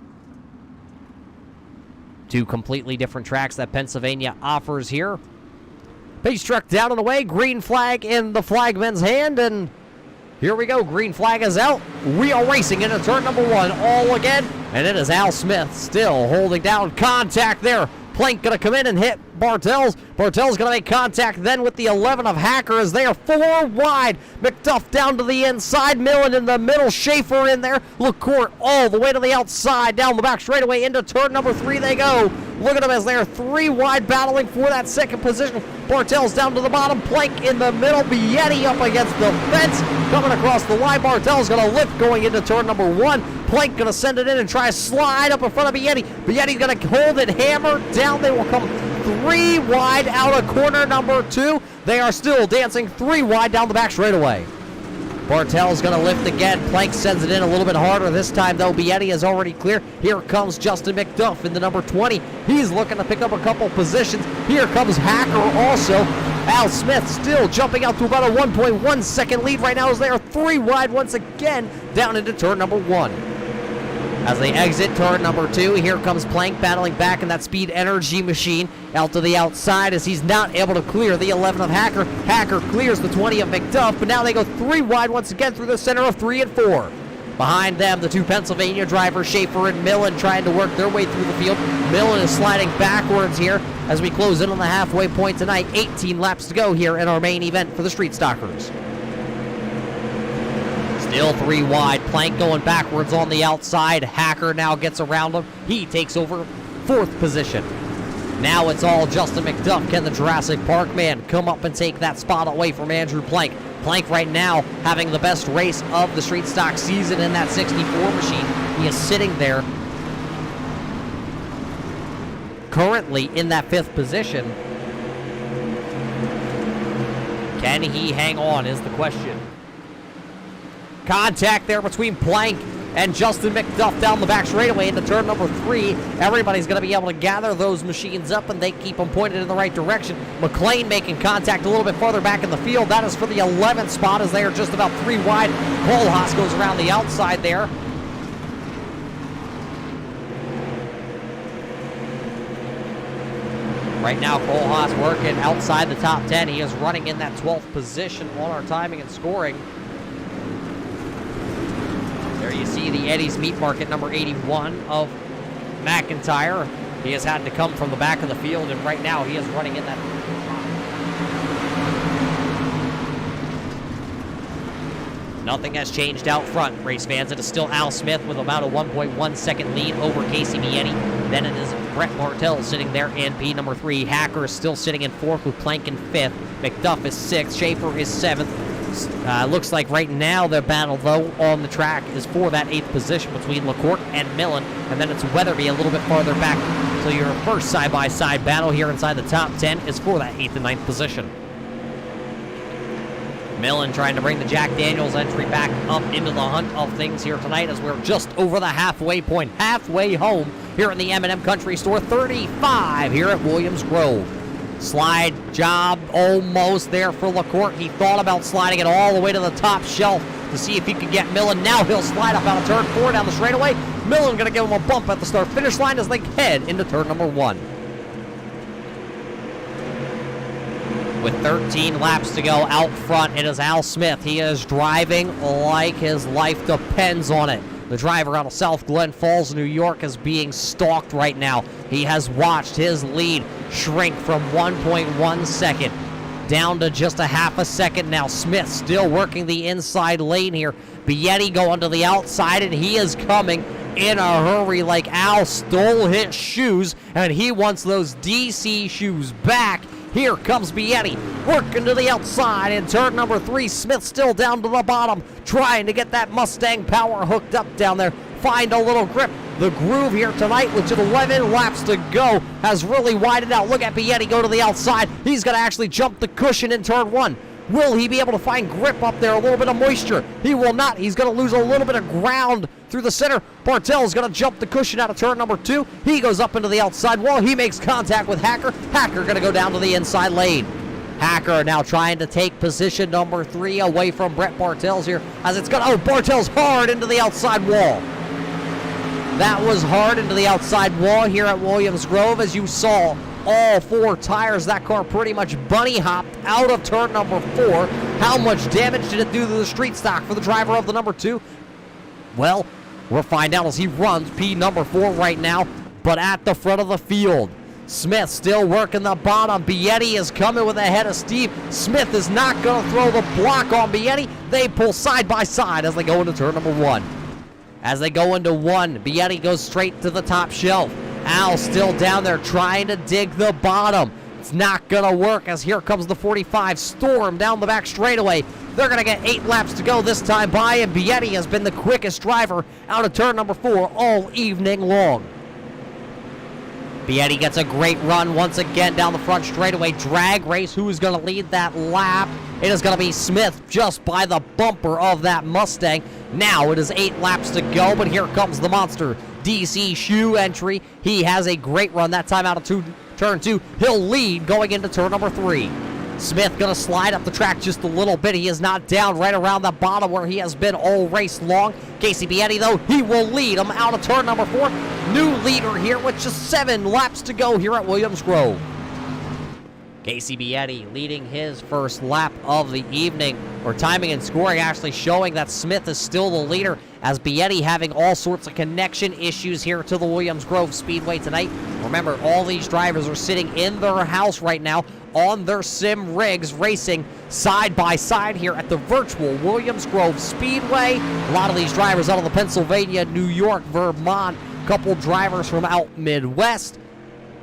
2 completely different tracks that Pennsylvania offers here. Pace truck down and away, green flag in the flagman's hand, and here we go. Green flag is out. We are racing into turn number 1 all again, and it is Al Smith still holding down contact there. Plank going to come in and hit Bartel's. Bartel's going to make contact then with the 11 of Hacker as they are 4 wide. McDuff down to the inside. Millen in the middle. Schaefer in there. LaCourte all the way to the outside. Down the back straightaway into turn number 3 they go. Look at them as they are 3 wide battling for that second position. Bartel's down to the bottom. Plank in the middle. Bietti up against the fence. Coming across the line. Bartel's going to lift going into turn number 1. Plank going to send it in and try to slide up in front of Bietti. Bietti's going to hold it, hammer down. They will come 3 wide out of corner number 2. They are still dancing 3 wide down the back straightaway. Bartel's going to lift again. Plank sends it in a little bit harder this time, though. Bietti is already clear. Here comes Justin McDuff in the number 20. He's looking to pick up a couple positions. Here comes Hacker also. Al Smith still jumping out to about a 1.1 second lead right now as they are 3 wide once again down into turn number 1. As they exit turn number 2, here comes Plank battling back in that Speed Energy machine out to the outside as he's not able to clear the 11 of Hacker. Hacker clears the 20 of McDuff, but now they go 3 wide once again through the center of 3 and 4. Behind them, the 2 Pennsylvania drivers, Schaefer and Millen, trying to work their way through the field. Millen is sliding backwards here as we close in on the halfway point tonight. 18 laps to go here in our main event for the Street Stalkers. Still 3 wide. Plank going backwards on the outside. Hacker now gets around him. He takes over 4th position. Now it's all Justin McDuff. Can the Jurassic Park man come up and take that spot away from Andrew Plank? Plank right now having the best race of the Street Stock season in that 64 machine. He is sitting there currently in that 5th position. Can he hang on is the question. Contact there between Plank and Justin McDuff down the back straightaway into turn number 3. Everybody's going to be able to gather those machines up and they keep them pointed in the right direction. McLean making contact a little bit farther back in the field. That is for the 11th spot as they are just about 3 wide. Kohlhaas goes around the outside there. Right now, Kohlhaas working outside the top 10. He is running in that 12th position on our timing and scoring. There you see the Eddie's Meat Market number 81 of McIntyre. He has had to come from the back of the field, and right now he is running in that. Nothing has changed out front, race fans. It is still Al Smith with about a 1.1 second lead over Casey Bietti. Then it is Brett Bartel sitting there in P number 3. Hacker is still sitting in 4th with Plank in 5th. McDuff is 6th. Schaefer is 7th. Looks like right now the battle, though, on the track is for that 8th position between LaCourte and Millen, and then it's Weatherby a little bit farther back. So your first side-by-side battle here inside the top 10 is for that 8th and 9th position. Millen trying to bring the Jack Daniels entry back up into the hunt of things here tonight as we're just over the halfway point, halfway home here in the M&M Country Store. 35 here at Williams Grove. Slide job almost there for LaCourte. He thought about sliding it all the way to the top shelf to see if he could get Millen. Now he'll slide up out of turn 4 down the straightaway. Millen going to give him a bump at the start-finish line as they head into turn number 1. With 13 laps to go out front, it is Al Smith. He is driving like his life depends on it. The driver out of South Glen Falls, New York, is being stalked right now. He has watched his lead shrink from 1.1 second down to just a half a second now. Smith still working the inside lane here. Bietti going to the outside, and he is coming in a hurry like Al stole his shoes, and he wants those DC shoes back. Here comes Bietti, working to the outside in turn number 3. Smith still down to the bottom, trying to get that Mustang power hooked up down there. Find a little grip. The groove here tonight with just 11 laps to go has really widened out. Look at Bietti go to the outside. He's going to actually jump the cushion in turn 1. Will he be able to find grip up there? A little bit of moisture. He will not. He's going to lose a little bit of ground through the center. Bartel's going to jump the cushion out of turn number 2. He goes up into the outside wall. He makes contact with Hacker. Hacker going to go down to the inside lane. Hacker now trying to take position number 3 away from Brett Bartels here as it's going to, Bartels hard into the outside wall. That was hard into the outside wall here at Williams Grove. As you saw, all 4 tires, that car pretty much bunny hopped out of turn number 4. How much damage did it do to the street stock for the driver of the number 2? Well, we'll find out as he runs P number 4 right now, but at the front of the field. Smith still working the bottom. Bietti is coming with a head of steam. Smith is not going to throw the block on Bietti. They pull side by side as they go into turn number 1. As they go into 1, Bietti goes straight to the top shelf. Al still down there trying to dig the bottom. It's not going to work as here comes the 45. Storm down the back straightaway. They're going to get 8 laps to go this time by, and Bietti has been the quickest driver out of turn number 4 all evening long. Bietti gets a great run once again down the front straightaway. Drag race. Who is going to lead that lap? It is going to be Smith just by the bumper of that Mustang. Now it is 8 laps to go, but here comes the monster. DC Shoe entry. He has a great run that time out of turn 2. He'll lead going into turn number 3. Smith going to slide up the track just a little bit. He is not down right around the bottom where he has been all race long. Casey Bietti, though, he will lead him out of turn number 4. New leader here with just 7 laps to go here at Williams Grove. Casey Bietti leading his first lap of the evening, or timing and scoring actually showing that Smith is still the leader, as Bietti having all sorts of connection issues here to the Williams Grove Speedway tonight. Remember, all these drivers are sitting in their house right now on their sim rigs, racing side by side here at the virtual Williams Grove Speedway. A lot of these drivers out of the Pennsylvania, New York, Vermont, couple drivers from out Midwest.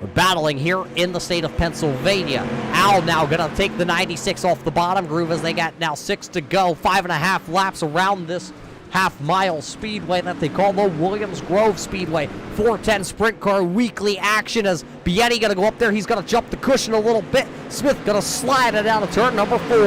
We're battling here in the state of Pennsylvania. Al now going to take the 96 off the bottom groove as they got now 6 to go. 5.5 laps around this half-mile speedway that they call the Williams Grove Speedway. 410 Sprint Car weekly action as Bietti going to go up there. He's going to jump the cushion a little bit. Smith going to slide it down to turn number 4.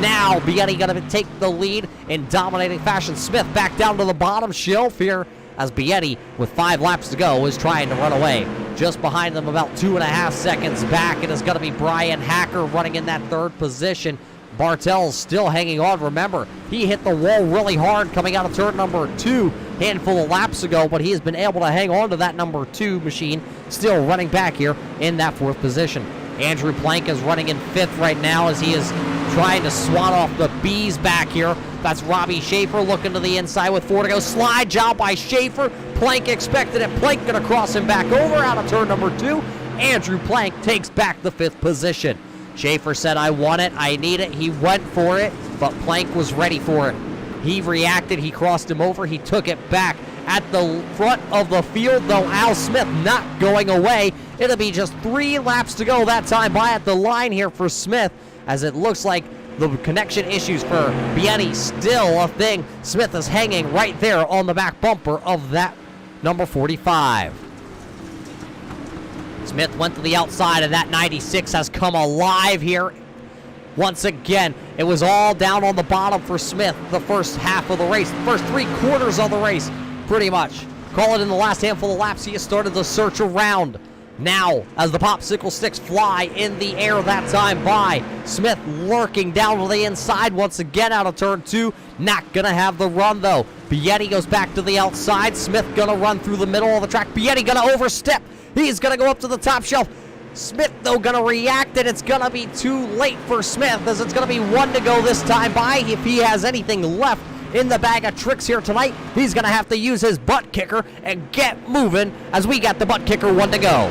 Now Bietti going to take the lead in dominating fashion. Smith back down to the bottom shelf here as Bietti, with 5 laps to go, is trying to run away. Just behind them, about 2.5 seconds back, it is going to be Brian Hacker running in that 3rd position. Bartel's still hanging on. Remember, he hit the wall really hard coming out of turn number 2 handful of laps ago, but he has been able to hang on to that number 2 machine, still running back here in that 4th position. Andrew Plank is running in 5th right now as he is trying to swat off the bees back here. That's Robbie Schaefer looking to the inside with 4 to go. Slide job by Schaefer. Plank expected it. Plank going to cross him back over out of turn number 2. Andrew Plank takes back the 5th position. Schaefer said, I want it, I need it. He went for it, but Plank was ready for it. He reacted, he crossed him over, he took it back. At the front of the field, though, Al Smith not going away. It'll be just 3 laps to go that time by at the line here for Smith, as it looks like the connection issues for Bietti still a thing. Smith is hanging right there on the back bumper of that number 45. Smith went to the outside, and that 96 has come alive here. Once again, it was all down on the bottom for Smith the first half of the race, the first 3/4 of the race, pretty much. Call it in the last handful of laps, he has started the search around. Now, as the popsicle sticks fly in the air that time by, Smith lurking down to the inside once again out of turn 2. Not going to have the run, though. Bietti goes back to the outside. Smith going to run through the middle of the track. Bietti going to overstep. He's going to go up to the top shelf. Smith, though, going to react, and it's going to be too late for Smith, as it's going to be 1 to go this time by. If he has anything left in the bag of tricks here tonight, he's going to have to use his butt kicker and get moving, as we got the butt kicker 1 to go.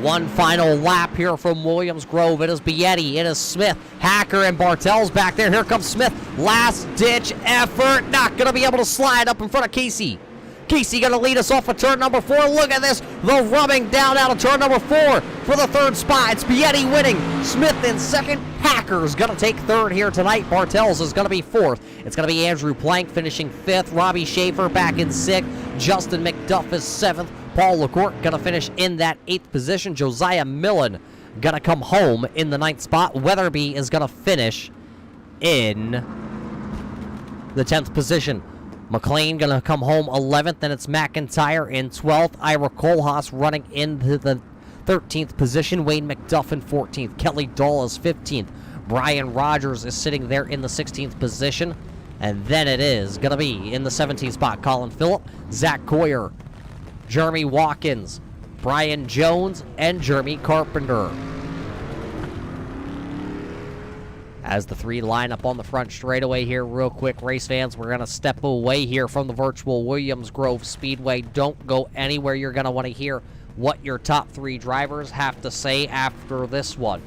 One final lap here from Williams Grove. It is Bietti, it is Smith, Hacker, and Bartel's back there. Here comes Smith, last-ditch effort, not going to be able to slide up in front of Casey. Casey going to lead us off of turn number 4. Look at this, the rubbing down out of turn number 4 for the 3rd spot. It's Bietti winning, Smith in 2nd. Hacker's going to take 3rd here tonight. Bartels is going to be 4th. It's going to be Andrew Plank finishing 5th. Robbie Schaefer back in 6th. Justin McDuff is 7th. Paul LaCourte going to finish in that 8th position. Josiah Millen going to come home in the 9th spot. Weatherby is going to finish in the 10th position. McLean going to come home 11th, and it's McIntyre in 12th. Ira Kohlhaas running into the 13th position. Wayne McDuffin 14th. Kelly Dahl is 15th. Brian Rogers is sitting there in the 16th position. And then it is going to be in the 17th spot, Colin Phillip, Zach Coyer, Jeremy Watkins, Brian Jones, and Jeremy Carpenter. As the three line up on the front straightaway here, real quick, race fans, we're going to step away here from the virtual Williams Grove Speedway. Don't go anywhere. You're going to want to hear what your top three drivers have to say after this one.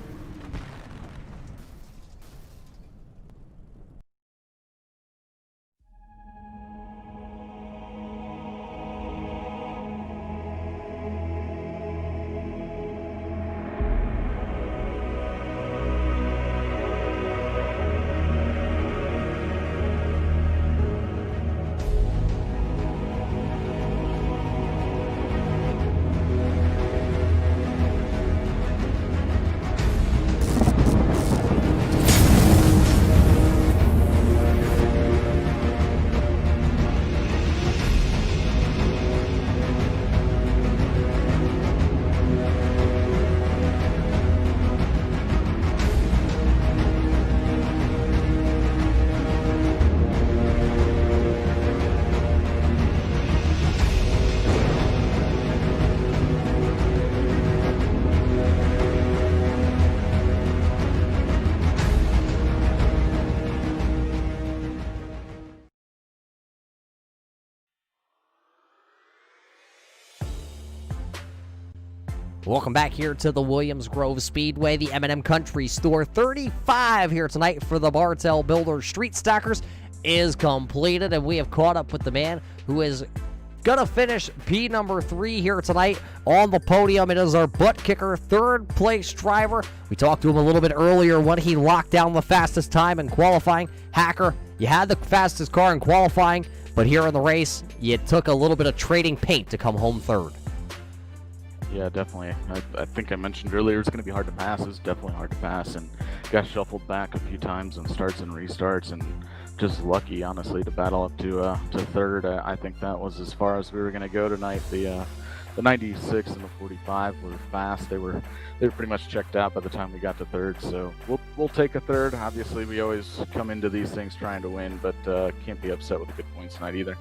Welcome back here to the Williams Grove Speedway, the M&M Country Store. 35 here tonight for the Bartel Builders Street Stockers is completed, and we have caught up with the man who is going to finish P number 3 here tonight on the podium. It is our butt kicker, third place driver. We talked to him a little bit earlier when he locked down the fastest time in qualifying. Hacker, you had the fastest car in qualifying, but here in the race, you took a little bit of trading paint to come home third. Yeah, definitely. I think I mentioned earlier it's going to be hard to pass. It's definitely hard to pass, and got shuffled back a few times and starts and restarts, and just lucky, honestly, to battle up to third. I think that was as far as we were going to go tonight. The 96 and the 45 were fast. They were pretty much checked out by the time we got to third. So we'll take a third. Obviously, we always come into these things trying to win, but can't be upset with the good points tonight either.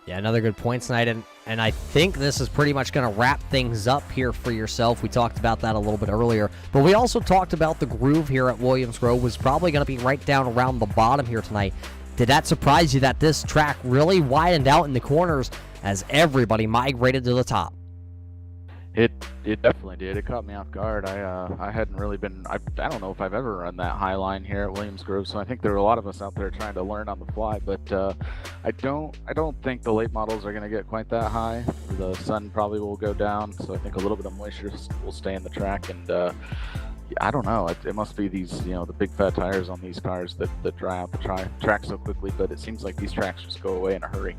Yeah, another good points night, and I think this is pretty much going to wrap things up here for yourself. We talked about that a little bit earlier, but we also talked about the groove here at Williams Grove was probably going to be right down around the bottom here tonight. Did that surprise you that this track really widened out in the corners as everybody migrated to the top? It definitely did. It caught me off guard. I hadn't really been. I don't know if I've ever run that high line here at Williams Grove. So I think there were a lot of us out there trying to learn on the fly. But I don't think the late models are going to get quite that high. The sun probably will go down. So I think a little bit of moisture will stay in the track. And I don't know. It must be these, the big fat tires on these cars that dry out the track so quickly. But it seems like these tracks just go away in a hurry.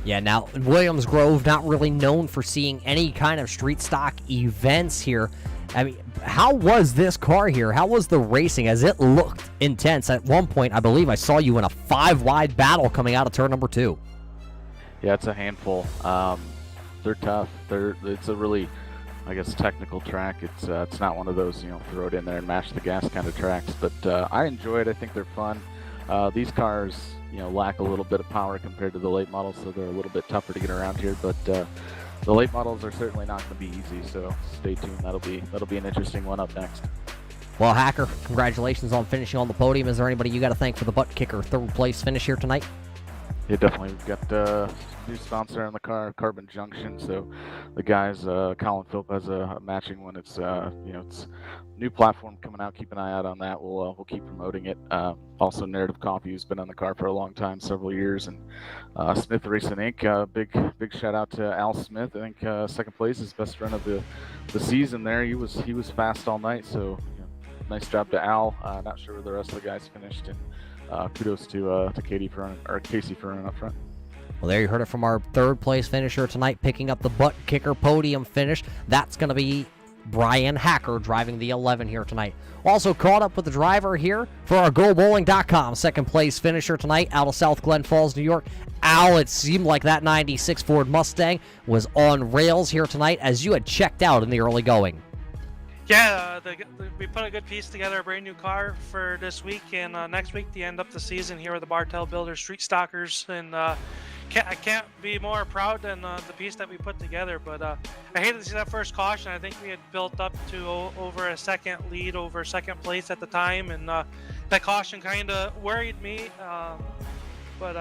Yeah, now, Williams Grove, not really known for seeing any kind of street stock events here. I mean, how was this car here? How was the racing as it looked intense? At one point, I believe I saw you in a 5-wide battle coming out of turn number 2. Yeah, it's a handful. They're tough. It's a really, I guess, technical track. It's not one of those, throw it in there and mash the gas kind of tracks. But I enjoy it. I think they're fun. These cars, lack a little bit of power compared to the late models, so they're a little bit tougher to get around here. But the late models are certainly not going to be easy, so stay tuned. That'll be an interesting one up next. Well, Hacker, congratulations on finishing on the podium. Is there anybody you got to thank for the butt kicker third place finish here tonight? Yeah, definitely. We've got a new sponsor on the car, Carbon Junction. So the guys, Colin Phillip has a matching one. It's it's a new platform coming out. Keep an eye out on that. We'll keep promoting it. Also, Narrative Coffee, who's been on the car for a long time, several years, and Smith Racing Inc. Big shout out to Al Smith. I think second place, his best run of the season. There, he was fast all night. So nice job to Al. Not sure where the rest of the guys finished, and kudos to Casey for running up front. Well, there you heard it from our third place finisher tonight, picking up the butt kicker podium finish. That's going to be Brian Hacker driving the 11 here tonight. Also caught up with the driver here for our GoBowling.com second place finisher tonight out of South Glen Falls, New York. Al, it seemed like that 96 Ford Mustang was on rails here tonight as you had checked out in the early going. Yeah, we put a good piece together, a brand new car for this week, and next week to end up the season here with the Bartel Builders Street Stalkers, and I can't be more proud than the piece that we put together. But I hated to see that first caution. I think we had built up to over a second lead over second place at the time, and that caution kind of worried me. But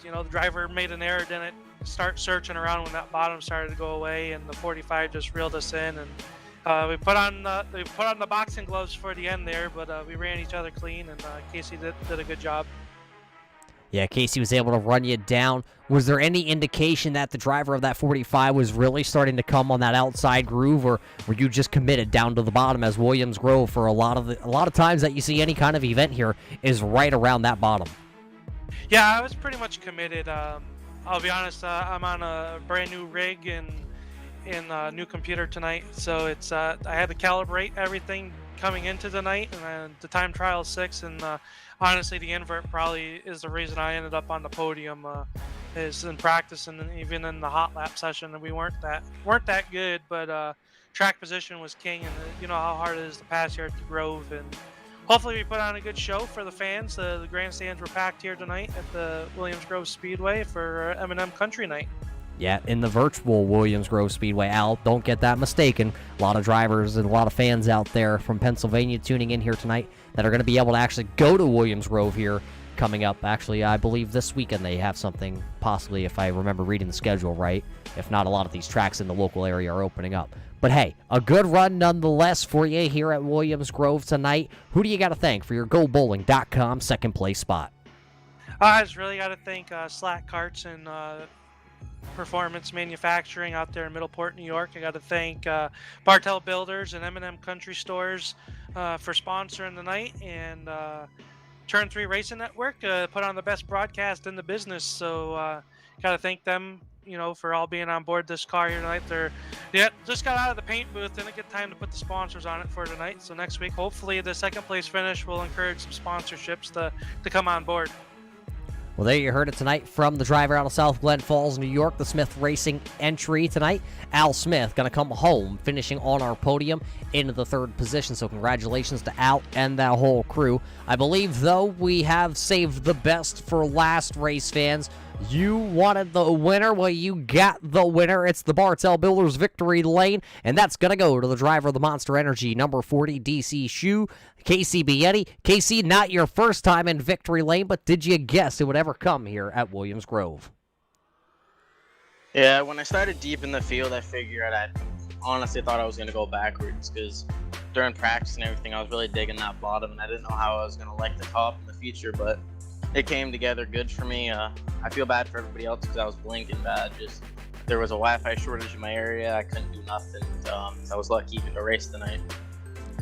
the driver made an error, didn't start searching around when that bottom started to go away, and the 45 just reeled us in, and we put on the boxing gloves for the end there, but we ran each other clean, and Casey did a good job. Yeah, Casey was able to run you down. Was there any indication that the driver of that 45 was really starting to come on that outside groove, or were you just committed down to the bottom as Williams Grove for a lot of times that you see any kind of event here is right around that bottom? Yeah, I was pretty much committed. I'll be honest, I'm on a brand new rig and in a new computer tonight, so it's I had to calibrate everything coming into the night, and the time trial is 6, and honestly the invert probably is the reason I ended up on the podium. Is in practice and even in the hot lap session, and we weren't that good, but track position was king, and you know how hard it is to pass here at the Grove, and hopefully we put on a good show for the fans. The grandstands were packed here tonight at the Williams Grove Speedway for M&M Country Night. Yeah, in the virtual Williams Grove Speedway. Al, don't get that mistaken. A lot of drivers and a lot of fans out there from Pennsylvania tuning in here tonight that are going to be able to actually go to Williams Grove here coming up. Actually, I believe this weekend they have something, possibly, if I remember reading the schedule right. If not, a lot of these tracks in the local area are opening up. But hey, a good run nonetheless for you here at Williams Grove tonight. Who do you got to thank for your GoBowling.com second place spot? I just really got to thank Slack Carts and Performance Manufacturing out there in Middleport, New York. I got to thank Bartel Builders and M&M Country Stores for sponsoring the night, and Turn 3 Racing Network put on the best broadcast in the business. So got to thank them, for all being on board this car here tonight. Just got out of the paint booth, didn't get time to put the sponsors on it for tonight. So next week, hopefully the second place finish will encourage some sponsorships to come on board. Well, there you heard it tonight from the driver out of South Glen Falls, New York, the Smith Racing entry tonight. Al Smith going to come home, finishing on our podium in the third position. So congratulations to Al and that whole crew. I believe, though, we have saved the best for last, race fans. You wanted the winner. Well, you got the winner. It's the Bartel Builders Victory Lane, and that's going to go to the driver of the Monster Energy, number 40 DC Shoe, Casey Bietti. Casey, not your first time in Victory Lane, but did you guess it would ever come here at Williams Grove? Yeah, when I started deep in the field, I figured I honestly thought I was going to go backwards, because during practice and everything, I was really digging that bottom, and I didn't know how I was going to like the top in the future, but it came together good for me. I feel bad for everybody else because I was blinking bad. Just there was a Wi-Fi shortage in my area. I couldn't do nothing. I was lucky to race tonight.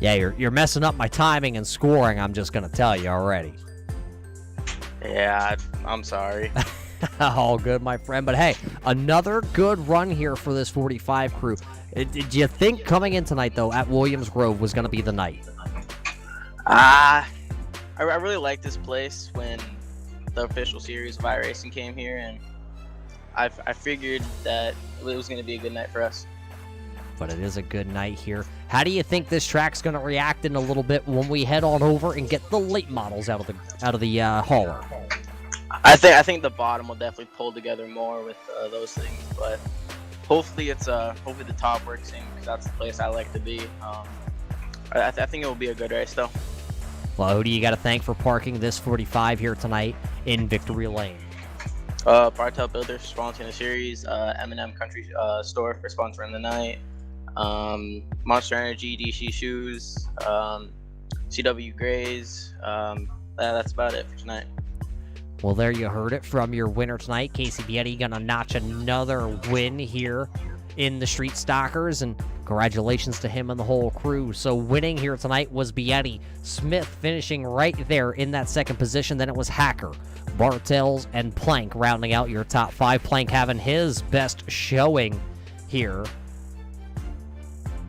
Yeah, you're messing up my timing and scoring, I'm just going to tell you already. Yeah, I'm sorry. All good, my friend. But hey, another good run here for this 45 crew. Did you think coming in tonight, though, at Williams Grove was going to be the night? I really liked this place when the official series of iRacing came here, and I figured that it was going to be a good night for us. But it is a good night here. How do you think this track's going to react in a little bit when we head on over and get the late models out of the hauler? I think the bottom will definitely pull together more with those things, but hopefully hopefully the top works in, because that's the place I like to be. I think it will be a good race though. Well, who do you got to thank for parking this 45 here tonight in Victory Lane? Bartel Builders for sponsoring the series, M&M Country Store for sponsoring the night, Monster Energy, DC Shoes, CW Grays. That's about it for tonight. Well, there you heard it from your winner tonight. Casey Bietti gonna notch another win here in the Street Stalkers, and congratulations to him and the whole crew. So winning here tonight was Bietti. Smith finishing right there in that second position. Then it was Hacker, Bartels, and Plank rounding out your top five. Plank having his best showing here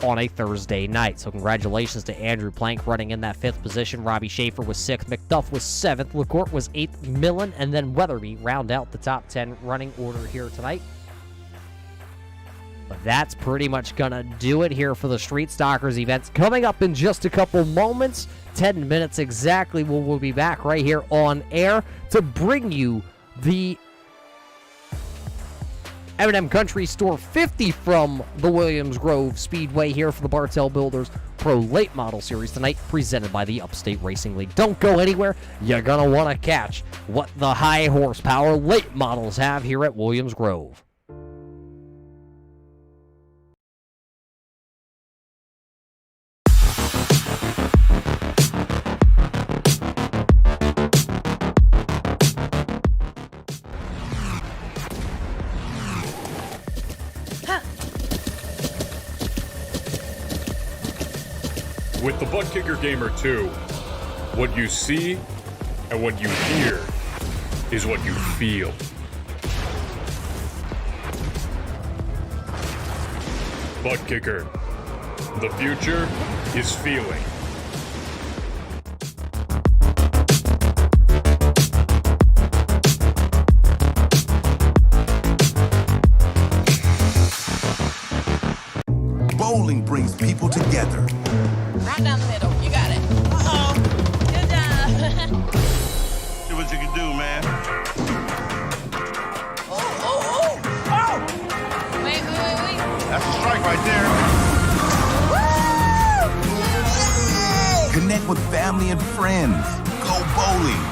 on a Thursday night. So congratulations to Andrew Plank running in that 5th position. Robbie Schaefer was 6th. McDuff was 7th. LaCourte was 8th. Millen and then Weatherby round out the top 10 running order here tonight. But that's pretty much going to do it here for the Street Stalkers events. Coming up in just a couple moments, 10 minutes exactly, we'll be back right here on air to bring you the M&M Country Store 50 from the Williams Grove Speedway here for the Bartel Builders Pro Late Model Series tonight, presented by the Upstate Racing League. Don't go anywhere. You're going to want to catch what the high horsepower late models have here at Williams Grove. With the Butt Kicker Gamer 2, what you see and what you hear is what you feel. Butt Kicker. The future is feeling. Bowling brings people together. Right down the middle. You got it. Uh-oh. Good job. See what you can do, man. Oh. Wait. That's a strike right there. Woo! Connect with family and friends. Go bowling.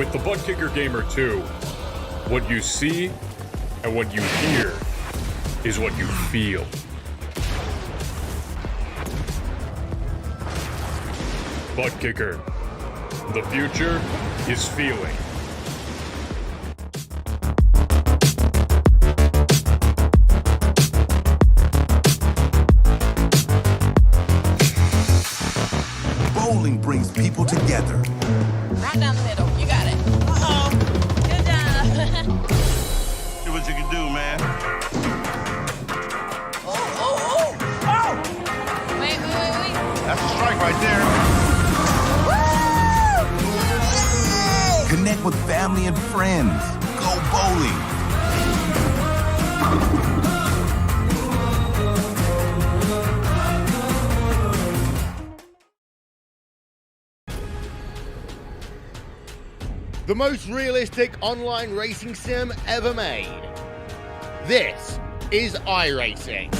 With the Butt Kicker Gamer 2, what you see and what you hear is what you feel. Butt Kicker. The future is feeling. Bowling brings people together. Right down the middle. You got it. Uh-oh. Good job. See what you can do, man. Wait. That's a strike right there. Connect with family and friends. Go bowling. The most realistic online racing sim ever made. This is iRacing.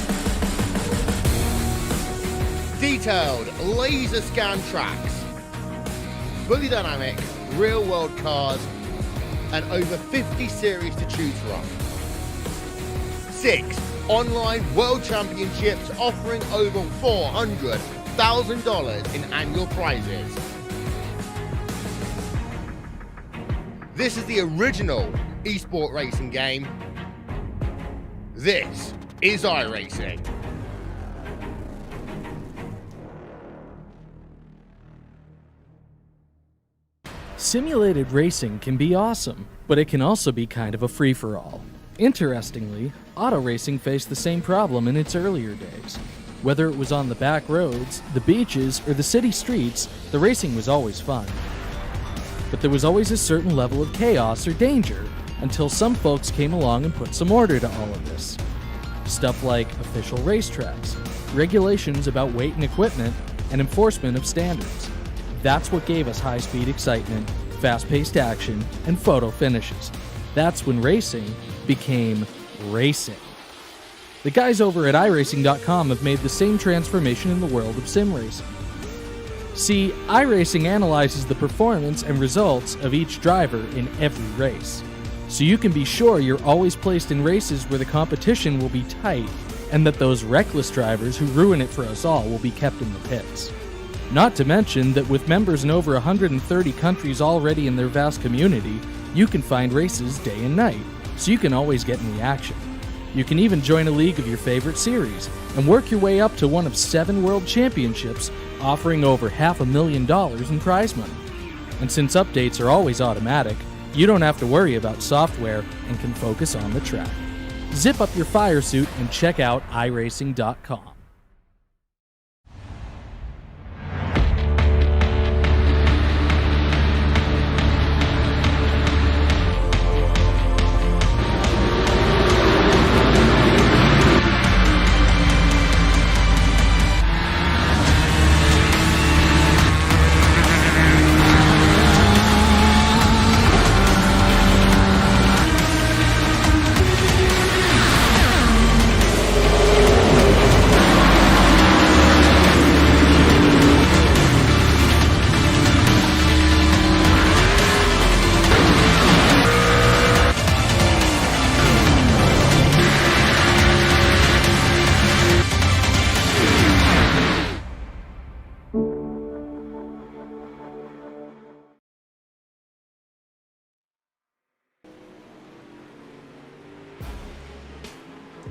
Detailed laser scan tracks, fully dynamic real world cars, and over 50 series to choose from. 6 online world championships offering over $400,000 in annual prizes. This is the original esport racing game. This is iRacing. Simulated racing can be awesome, but it can also be kind of a free-for-all. Interestingly, auto racing faced the same problem in its earlier days. Whether it was on the back roads, the beaches, or the city streets, the racing was always fun. But there was always a certain level of chaos or danger until some folks came along and put some order to all of this. Stuff like official racetracks, regulations about weight and equipment, and enforcement of standards. That's what gave us high-speed excitement, fast-paced action, and photo finishes. That's when racing became racing. The guys over at iRacing.com have made the same transformation in the world of sim racing. See, iRacing analyzes the performance and results of each driver in every race, so you can be sure you're always placed in races where the competition will be tight and that those reckless drivers who ruin it for us all will be kept in the pits. Not to mention that with members in over 130 countries already in their vast community, you can find races day and night, so you can always get in the action. You can even join a league of your favorite series and work your way up to one of 7 world championships, offering over $500,000 in prize money. And since updates are always automatic, you don't have to worry about software and can focus on the track. Zip up your fire suit and check out iRacing.com.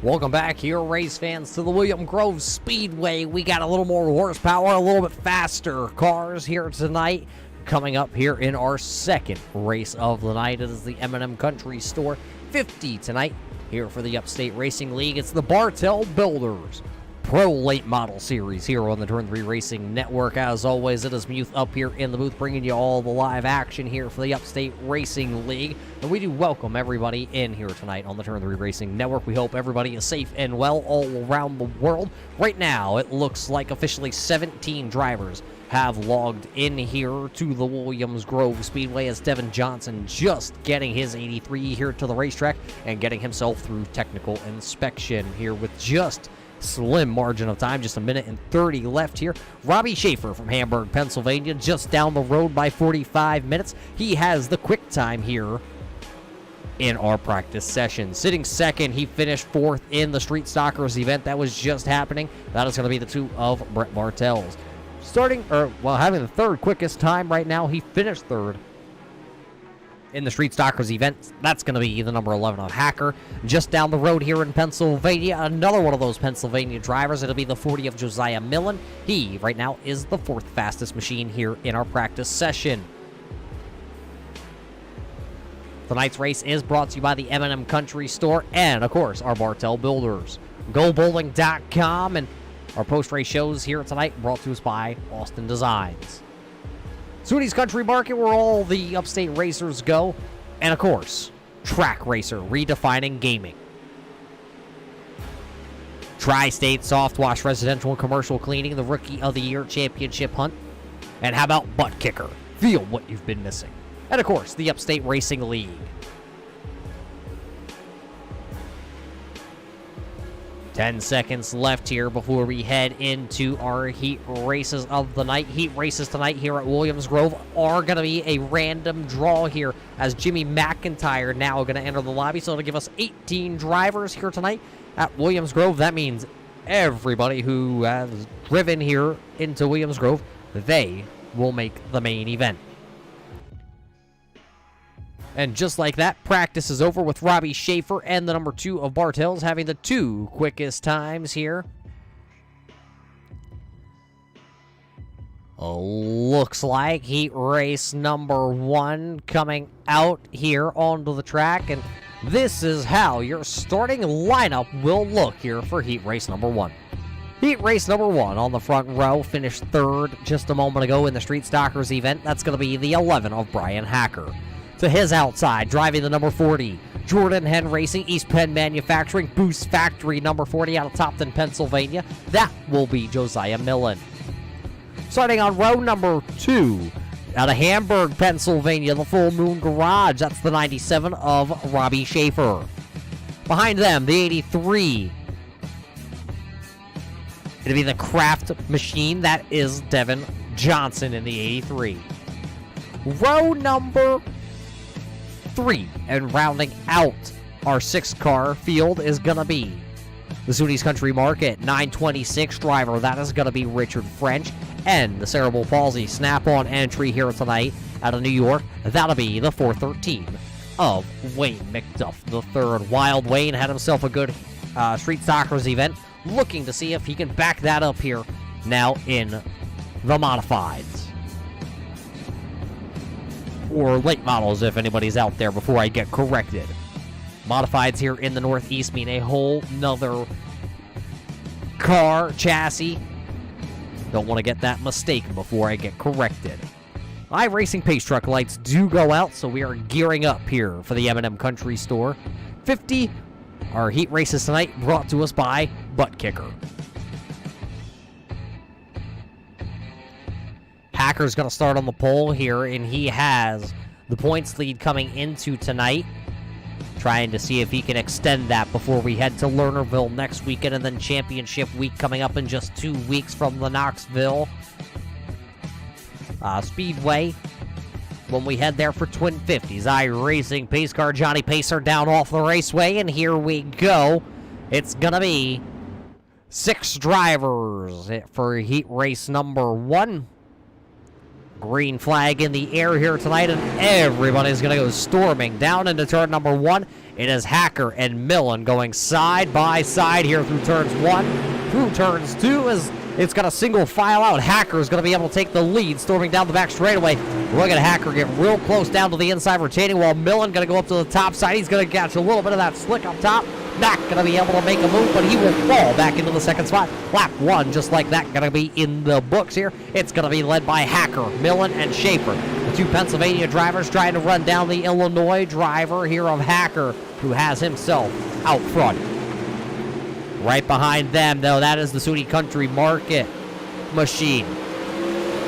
Welcome back here, race fans, to the William Grove Speedway. We got a little more horsepower, a little bit faster cars here tonight. Coming up here in our second race of the night, it is the M&M Country Store 50 tonight. Here for the Upstate Racing League, it's the Bartel Builders Pro Late Model Series here on the Turn 3 Racing Network. As always, it is Muth up here in the booth bringing you all the live action here for the Upstate Racing League. And we do welcome everybody in here tonight on the Turn 3 Racing Network. We hope everybody is safe and well all around the world. Right now, it looks like officially 17 drivers have logged in here to the Williams Grove Speedway as Devin Johnson just getting his 83 here to the racetrack and getting himself through technical inspection here with just slim margin of time, just a minute and 30 left here. Robbie Schaefer from Hamburg, Pennsylvania, just down the road by 45 minutes. He has the quick time here in our practice session. Sitting second, he finished fourth in the Street Stalkers event that was just happening. That is going to be the two of Brett Bartels. Having the third quickest time right now, he finished third in the Street Stalkers event. That's going to be the number 11 of Hacker. Just down the road here in Pennsylvania, another one of those Pennsylvania drivers. It'll be the 40 of Josiah Millen. He, right now, is the fourth fastest machine here in our practice session. Tonight's race is brought to you by the M&M Country Store and, of course, our Bartel Builders. GoBowling.com, and our post-race shows here tonight brought to us by Austin Designs. Sweeney's Country Market, where all the upstate racers go. And, of course, Track Racer, redefining gaming. Tri-State Soft Wash Residential and Commercial Cleaning, the Rookie of the Year Championship Hunt. And how about Butt Kicker? Feel what you've been missing. And, of course, the Upstate Racing League. 10 seconds left here before we head into our heat races of the night. Heat races tonight here at Williams Grove are going to be a random draw here, as Jimmy McIntyre now going to enter the lobby. So it'll give us 18 drivers here tonight at Williams Grove. That means everybody who has driven here into Williams Grove, they will make the main event. And just like that, practice is over with Robbie Schaefer and the number 2 of Bartels having the 2 quickest times here. Looks like heat race number 1 coming out here onto the track. And this is how your starting lineup will look here for heat race number 1. Heat race number 1 on the front row, finished third just a moment ago in the Street Stalkers event. That's going to be the 11 of Brian Hacker. To his outside, driving the number 40, Jordan Hen Racing, East Penn Manufacturing, Boost Factory, number 40 out of Topton, Pennsylvania. That will be Josiah Millen. Starting on row number 2, out of Hamburg, Pennsylvania, the Full Moon Garage. That's the 97 of Robbie Schaefer. Behind them, the 83. It'll be the Kraft Machine. That is Devin Johnson in the 83. Row number 3, and rounding out our 6-car field is going to be the Sweeney's Country Market 926 driver. That is going to be Richard French. And the cerebral palsy snap-on entry here tonight out of New York, that'll be the 413 of Wayne McDuff III. Wild Wayne had himself a good Street Stalkers event, looking to see if he can back that up here now in the modifieds. Or late models, if anybody's out there, before I get corrected. Modifieds here in the Northeast mean a whole nother car chassis. Don't want to get that mistaken before I get corrected. iRacing Pace Truck lights do go out, so we are gearing up here for the M&M Country Store. 50 are heat races tonight, brought to us by Butt Kicker. Hacker's going to start on the pole here, and he has the points lead coming into tonight. Trying to see if he can extend that before we head to Lernerville next weekend, and then Championship Week coming up in just 2 weeks from the Knoxville Speedway. When we head there for Twin 50s, iRacing Pace Car Johnny Pacer down off the raceway, and here we go. It's going to be 6 drivers for heat race number 1. Green flag in the air here tonight, and everybody's going to go storming down into turn number 1. It is Hacker and Millen going side by side here through turns 1. Through turns 2 as it's got a single file out. Hacker is going to be able to take the lead, storming down the back straightaway. Look at Hacker get real close down to the inside retaining wall. Millen going to go up to the top side. He's going to catch a little bit of that slick up top. Not going to be able to make a move, but he will fall back into the second spot. Lap 1, just like that, going to be in the books here. It's going to be led by Hacker, Millen, and Schaefer. The 2 Pennsylvania drivers trying to run down the Illinois driver here of Hacker, who has himself out front. Right behind them, though, that is the Sweeney Country Market machine.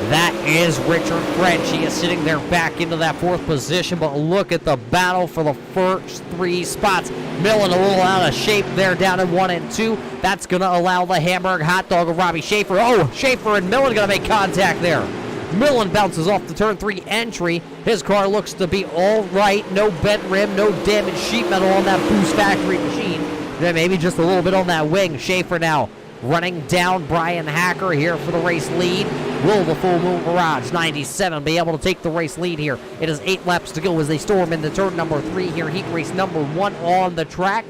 That is Richard French. He is sitting there back into that 4th position, but look at the battle for the first 3 spots. Millen a little out of shape there down in 1 and 2. That's going to allow the Hamburg hot dog of Robbie Schaefer. Oh, Schaefer and Millen going to make contact there. Millen bounces off the turn 3 entry. His car looks to be all right. No bent rim, no damaged sheet metal on that Boost Factory machine. Then maybe just a little bit on that wing. Schaefer now running down Brian Hacker here for the race lead. Will the Full Moon Garage 97 be able to take the race lead here? It is 8 laps to go as they storm into turn number 3 here. Heat race number 1 on the track.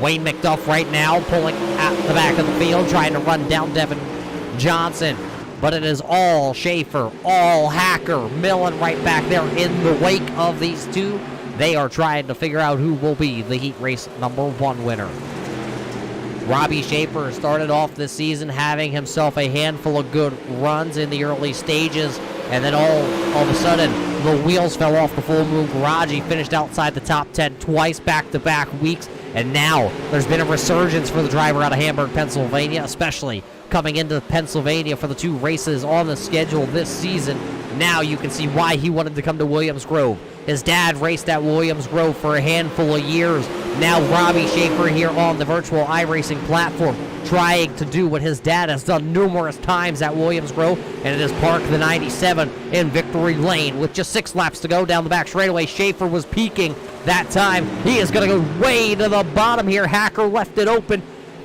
Wayne McDuff right now pulling at the back of the field, trying to run down Devin Johnson. But it is all Schaefer, all Hacker, Millen right back there in the wake of these two. They are trying to figure out who will be the heat race number 1 winner. Robbie Schaefer started off this season having himself a handful of good runs in the early stages, and then all of a sudden the wheels fell off the Full Moon Garage. He finished outside the top 10 twice back-to-back weeks, and now there's been a resurgence for the driver out of Hamburg, Pennsylvania, especially coming into Pennsylvania for the 2 races on the schedule this season. Now you can see why he wanted to come to Williams Grove. His dad raced at Williams Grove for a handful of years. Now Robbie Schaefer here on the virtual iRacing platform, trying to do what his dad has done numerous times at Williams Grove, and it is park the 97 in Victory Lane. With just 6 laps to go down the back straightaway, Schaefer was peaking that time. He is going to go way to the bottom here. Hacker left it open.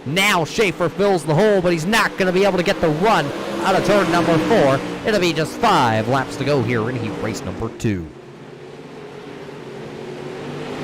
Now Schaefer fills the hole, but he's not going to be able to get the run out of turn number 4. It'll be just 5 laps to go here in heat race number 2.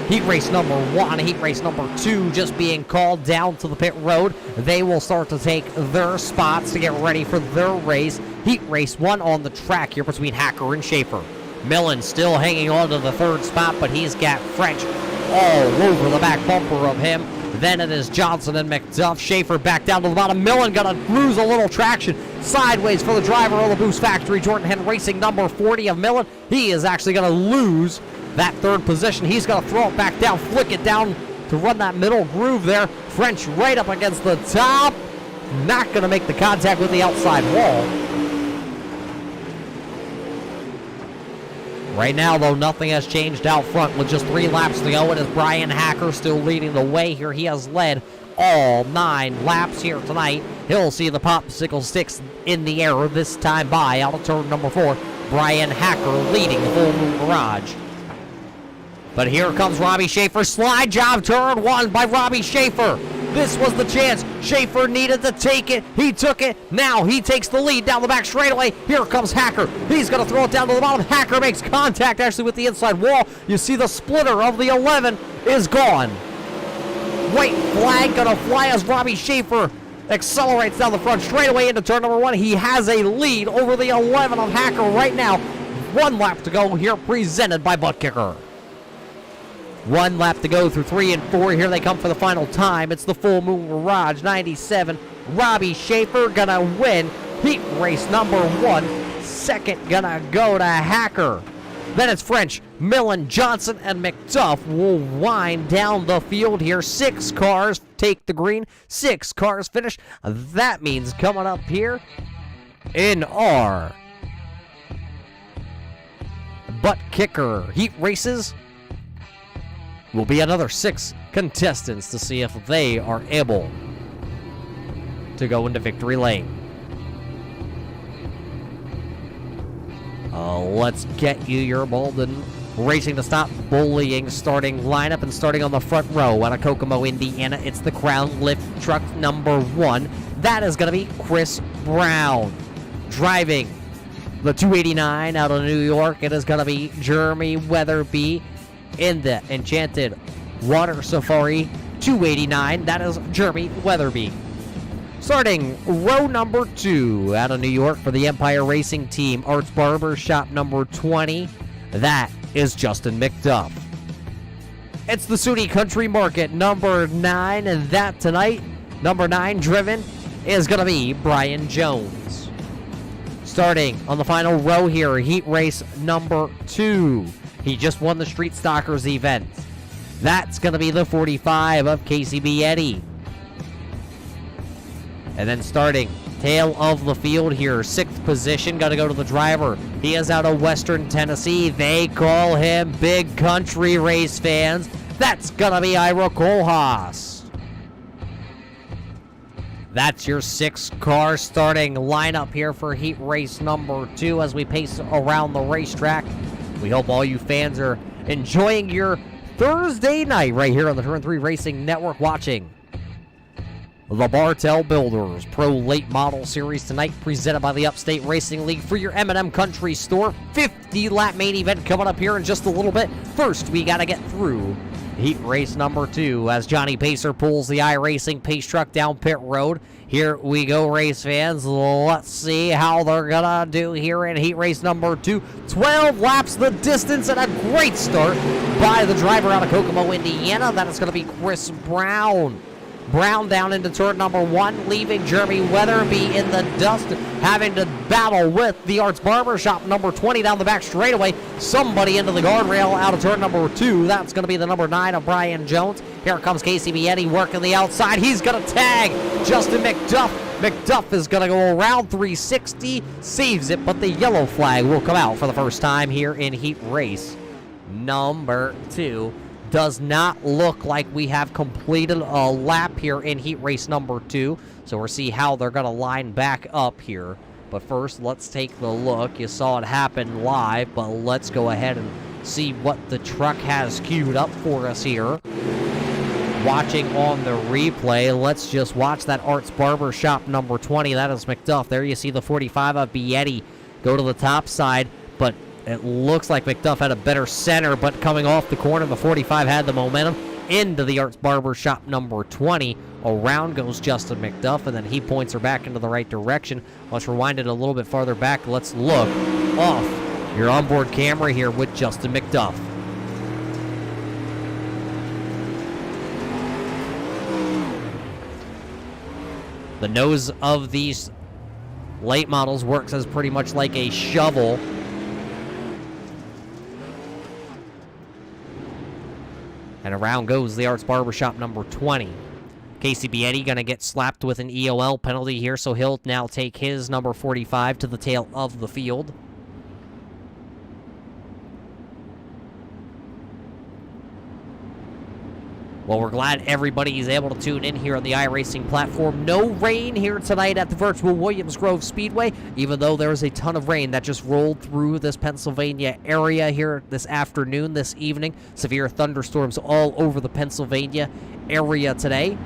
Heat race number 1, heat race number 2 just being called down to the pit road. They will start to take their spots to get ready for their race. Heat race 1 on the track here between Hacker and Schaefer. Millen still hanging on to the 3rd spot, but he's got French all over the back bumper of him. Then it is Johnson and McDuff. Schaefer back down to the bottom. Millen gonna lose a little traction sideways for the driver of the Boost Factory, Jordan Henn Racing, number 40 of Millen. He is actually gonna lose that 3rd position. He's gonna throw it back down, flick it down to run that middle groove there. French right up against the top. Not gonna make the contact with the outside wall. Right now, though, nothing has changed out front with just 3 laps to go. It is Brian Hacker still leading the way here. He has led all 9 laps here tonight. He'll see the popsicle sticks in the air this time by out of turn number 4. Brian Hacker leading the Full Moon Garage. But here comes Robbie Schaefer. Slide job, turn 1 by Robbie Schaefer. This was the chance. Schaefer needed to take it. He took it. Now he takes the lead down the back straightaway. Here comes Hacker. He's going to throw it down to the bottom. Hacker makes contact actually with the inside wall. You see the splitter of the 11 is gone. White flag going to fly as Robbie Schaefer accelerates down the front straightaway into turn number 1. He has a lead over the 11 of Hacker right now. 1 lap to go here, presented by Butt Kicker. 1 lap to go through 3 and 4. Here they come for the final time. It's the Full Moon Garage 97. Robbie Schaefer gonna win heat race number 1. 2nd gonna go to Hacker. Then it's French, Millen, Johnson, and McDuff will wind down the field here. 6 cars take the green. 6 cars finish. That means coming up here in our Butt Kicker heat races will be another 6 contestants to see if they are able to go into victory lane. Let's get you your Bolden Racing to Stop Bullying starting lineup, and starting on the front row out of Kokomo, Indiana, it's the Crown Lift truck number 1. That is going to be Chris Brown. Driving the 289 out of New York, it is going to be Jeremy Weatherby. In the Enchanted Water Safari 289, that is Jeremy Weatherby. Starting row number 2 out of New York for the Empire Racing Team, Arts Barber Shop number 20, that is Justin McDuff. It's the SUNY Country Market number 9, and that tonight, number 9 driven, is going to be Brian Jones. Starting on the final row here, heat race number 2. He just won the Street Stalkers event. That's going to be the 45 of Casey Bietti. And then starting tail of the field here, 6th position, got to go to the driver. He is out of Western Tennessee. They call him Big Country Race fans. That's going to be Ira Kohlhaas. That's your 6-car starting lineup here for heat race number 2 as we pace around the racetrack. We hope all you fans are enjoying your Thursday night right here on the Turn 3 Racing Network, watching the Bartel Builders Pro Late Model Series tonight, presented by the Upstate Racing League for your M&M Country Store. 50-lap main event coming up here in just a little bit. First, we got to get through heat race number 2 as Johnny Pacer pulls the iRacing pace truck down pit road. Here we go, race fans. Let's see how they're gonna do here in heat race number 2. 12 laps the distance, and a great start by the driver out of Kokomo, Indiana. That is gonna be Chris Brown. Brown down into turn number 1, leaving Jeremy Weatherby in the dust, having to battle with the Arts Barbershop number 20 down the back straightaway. Somebody into the guardrail out of turn number 2. That's going to be the number 9 of Brian Jones. Here comes Casey Bietti working the outside. He's going to tag Justin McDuff. McDuff is going to go around 360, saves it, but the yellow flag will come out for the first time here in heat race number 2. Does not look like we have completed a lap here in heat race number 2. So we'll see how they're going to line back up here. But first, let's take the look. You saw it happen live, but let's go ahead and see what the truck has queued up for us here. Watching on the replay, let's just watch that Arts Barbershop number 20. That is McDuff. There you see the 45 of Bietti go to the top side, but it looks like McDuff had a better center, but coming off the corner, the 45 had the momentum into the Arts Barbershop number 20. Around goes Justin McDuff, and then he points her back into the right direction. Let's rewind it a little bit farther back. Let's look off your onboard camera here with Justin McDuff. The nose of these late models works as pretty much like a shovel. And around goes the Arts Barbershop number 20. Casey Bietti going to get slapped with an EOL penalty here, so he'll now take his number 45 to the tail of the field. Well, we're glad everybody is able to tune in here on the iRacing platform. No rain here tonight at the virtual Williams Grove Speedway, even though there is a ton of rain that just rolled through this Pennsylvania area here this afternoon, this evening. Severe thunderstorms all over the Pennsylvania area today.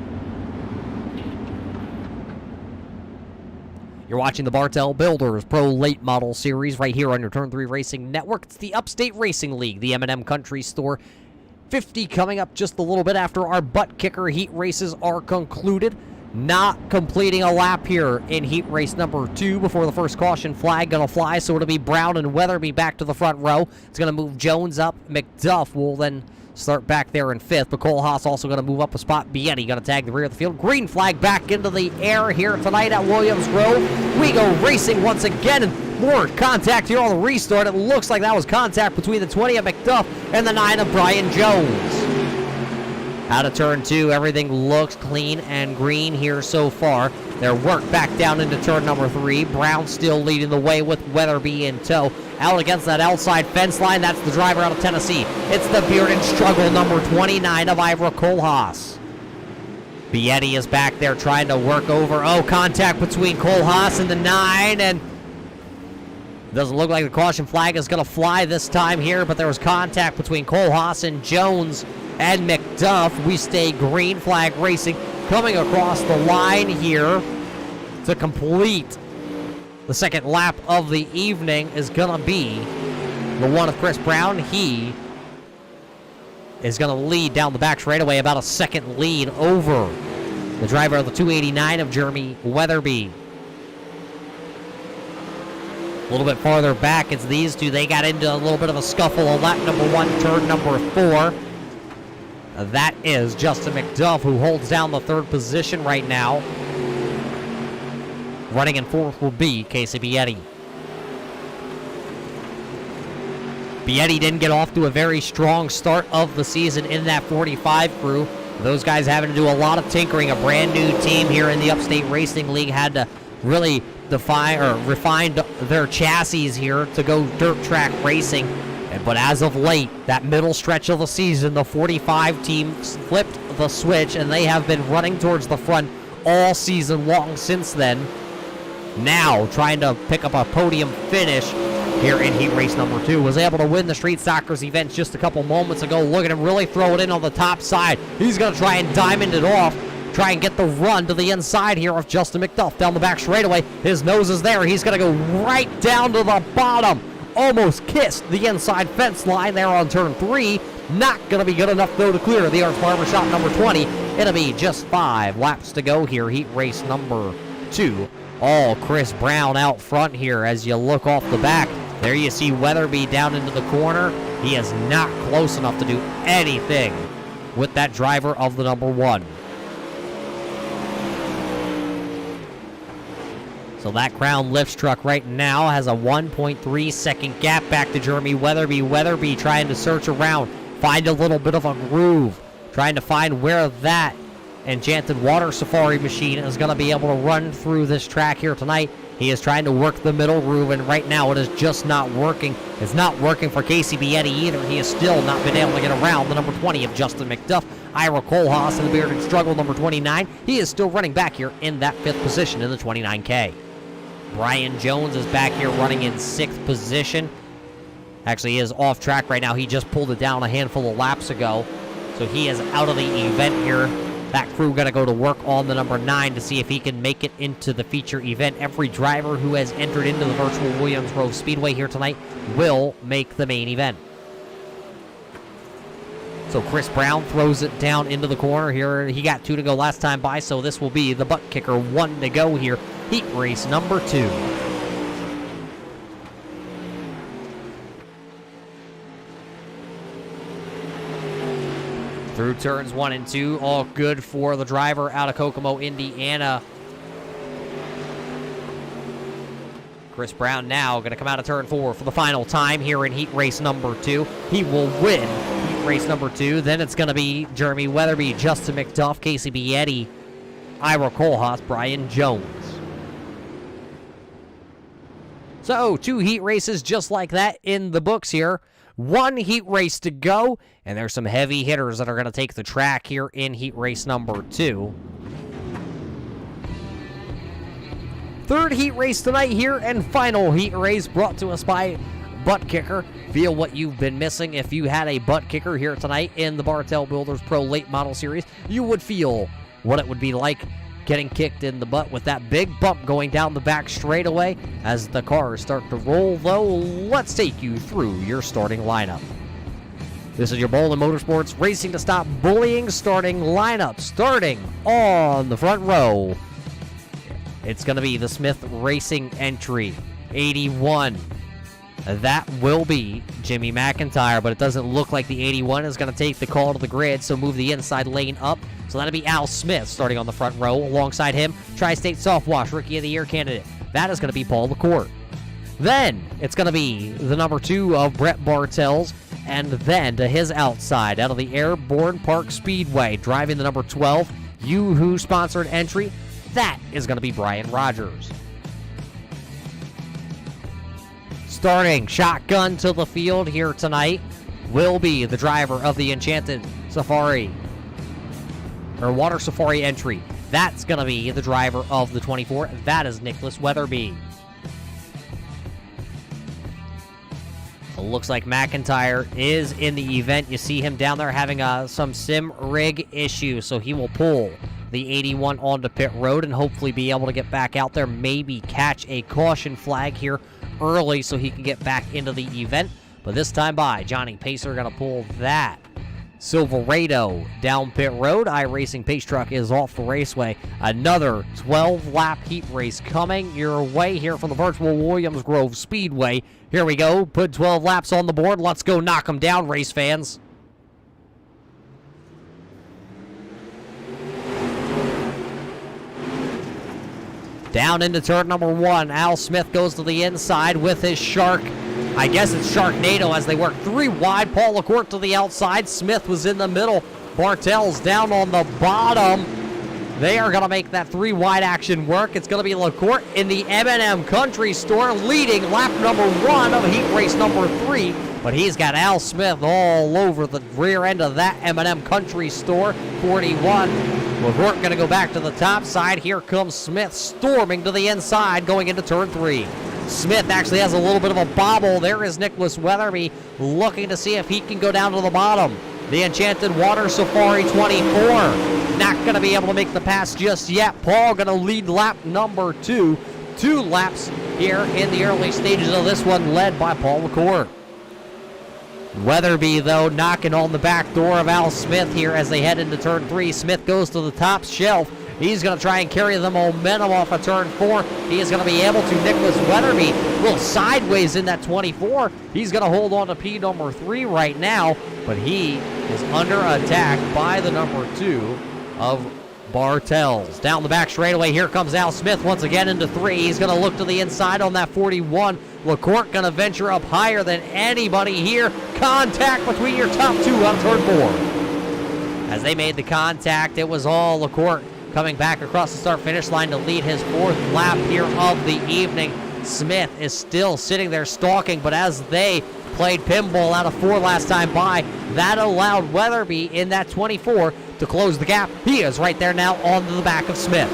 You're watching the Bartel Builders Pro Late Model Series right here on your Turn 3 Racing Network. It's the Upstate Racing League, the M&M Country Store. 50 coming up just a little bit after our butt kicker heat races are concluded. Not completing a lap here in heat race number 2 before the first caution flag gonna fly, so it'll be Brown and Weatherby back to the front row. It's gonna move Jones up. McDuff will then start back there in 5th, but Kohlhaas also gonna move up a spot. Bietti gonna tag the rear of the field. Green flag back into the air here tonight at Williams Grove. We go racing once again, and more contact here on the restart. It looks like that was contact between the 20 of McDuff and the 9 of Brian Jones. Out of turn 2, everything looks clean and green here so far. Their work back down into turn number 3. Brown still leading the way with Weatherby in tow. Out against that outside fence line, that's the driver out of Tennessee. It's the bearded struggle number 29 of Ira Kohlhaas. Bietti is back there trying to work over. Oh, contact between Kohlhaas and the 9, and doesn't look like the caution flag is going to fly this time here, but there was contact between Kohlhaas and Jones and McDuff. We stay green flag racing. Coming across the line here to complete the second lap of the evening is going to be the one of Chris Brown. He is going to lead down the back straightaway, about a second lead over the driver of the 289 of Jeremy Weatherby. A little bit farther back, it's these two. They got into a little bit of a scuffle on lap number 1, turn number 4. That is Justin McDuff, who holds down the 3rd position right now. Running in 4th will be Casey Bietti. Bietti didn't get off to a very strong start of the season in that 45 crew. Those guys having to do a lot of tinkering. A brand new team here in the Upstate Racing League had to really refine their chassis here to go dirt track racing. But as of late, that middle stretch of the season, the 45 team flipped the switch, and they have been running towards the front all season long since then. Now trying to pick up a podium finish here in heat race number 2. Was able to win the Street Stockers event just a couple moments ago. Look at him really throw it in on the top side. He's going to try and diamond it off. Try and get the run to the inside here of Justin McDuff down the back straightaway. His nose is there. He's going to go right down to the bottom. Almost kissed the inside fence line there on turn 3. Not going to be good enough, though, to clear the Arts Barbershop number 20. It'll be just 5 laps to go here, heat race number 2. Oh, Chris Brown out front here as you look off the back. There you see Weatherby down into the corner. He is not close enough to do anything with that driver of the number 1. So that Crown Lifts truck right now has a 1.3 second gap back to Jeremy Weatherby. Weatherby trying to search around, find a little bit of a groove, trying to find where that Enchanted Water Safari machine is going to be able to run through this track here tonight. He is trying to work the middle groove, and right now it is just not working. It's not working for Casey Bietti either. He has still not been able to get around the number 20 of Justin McDuff. Ira Kohlhaas in the Bearded Struggle, number 29. He is still running back here in that 5th position in the 29K. Brian Jones is back here running in 6th position. Actually, he is off track right now. He just pulled it down a handful of laps ago. So he is out of the event here. That crew going to go to work on the number 9 to see if he can make it into the feature event. Every driver who has entered into the virtual Williams Grove Speedway here tonight will make the main event. So Chris Brown throws it down into the corner here. He got 2 to go last time by, so this will be the butt kicker 1 to go here. Heat race number 2. Through turns 1 and 2, all good for the driver out of Kokomo, Indiana. Chris Brown now going to come out of turn 4 for the final time here in heat race number 2. He will win heat race number 2. Then it's going to be Jeremy Weatherby, Justin McDuff, Casey Bietti, Ira Kohlhaas, Brian Jones. So 2 heat races just like that in the books here. 1 heat race to go, and there's some heavy hitters that are going to take the track here in heat race number 2. 3rd heat race tonight here, and final heat race brought to us by Butt Kicker. Feel what you've been missing. If you had a butt kicker here tonight in the Bartel Builders Pro Late Model Series, you would feel what it would be like getting kicked in the butt with that big bump going down the back straightaway. As the cars start to roll, though, let's take you through your starting lineup. This is your Bowlin Motorsports Racing to Stop Bullying starting lineup. Starting on the front row, it's going to be the Smith Racing entry, 81. That will be Jimmy McIntyre, but it doesn't look like the 81 is going to take the call to the grid, so move the inside lane up. So that'll be Al Smith starting on the front row. Alongside him, Tri-State Softwash Rookie of the Year candidate. That is going to be Paul LaCourte. Then it's going to be the number 2 of Brett Bartels, and then to his outside, out of the Airborne Park Speedway, driving the number 12 Yoo-Hoo sponsored entry, that is going to be Brian Rogers. Starting shotgun to the field here tonight will be the driver of the Enchanted Safari, or Water Safari entry. That's going to be the driver of the 24. That is Nicholas Weatherby. It looks like McIntyre is in the event. You see him down there having some sim rig issues, so he will pull the 81 onto pit road and hopefully be able to get back out there, maybe catch a caution flag here early so he can get back into the event. But this time by, Johnny Pacer going to pull that Silverado down pit road. iRacing Pace Truck is off the raceway. Another 12-lap heat race coming your way here from the virtual Williams Grove Speedway. Here we go. Put 12 laps on the board. Let's go knock them down, race fans. Down into turn number 1. Al Smith goes to the inside with his Shark. I guess it's Sharknado as they work 3 wide. Paul LaCourte to the outside. Smith was in the middle. Bartel's down on the bottom. They are going to make that 3 wide action work. It's going to be LaCourte in the M&M Country Store leading lap number 1 of heat race number 3. But he's got Al Smith all over the rear end of that M&M Country Store. 41. LaCourte going to go back to the top side. Here comes Smith storming to the inside going into turn 3. Smith actually has a little bit of a bobble. There is Nicholas Weatherby looking to see if he can go down to the bottom. The Enchanted Water Safari 24. Not going to be able to make the pass just yet. Paul going to lead lap number 2. 2 laps here in the early stages of this one, led by Paul LaCourte. Weatherby, though, knocking on the back door of Al Smith here as they head into turn 3. Smith goes to the top shelf. He's going to try and carry the momentum off of turn 4. He is going to be able to. Nicholas Weatherby a little sideways in that 24. He's going to hold on to P number 3 right now, but he is under attack by the number 2 of Bartels. Down the back straightaway, here comes Al Smith once again into 3. He's going to look to the inside on that 41. LaCourte going to venture up higher than anybody here. Contact between your top 2 on turn 4. As they made the contact, it was all LaCourte coming back across the start-finish line to lead his 4th lap here of the evening. Smith is still sitting there stalking, but as they played pinball out of 4 last time by, that allowed Weatherby in that 24 to close the gap. He is right there now on the back of Smith.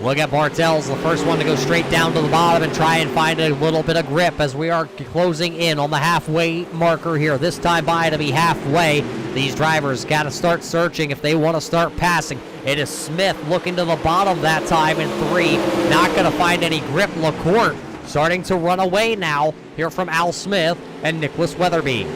Look at Bartel's the first one to go straight down to the bottom and try and find a little bit of grip as we are closing in on the halfway marker here. This time by to be halfway. These drivers got to start searching if they want to start passing. It is Smith looking to the bottom that time in 3. Not going to find any grip. LaCourte starting to run away now here from Al Smith and Nicholas Weatherby.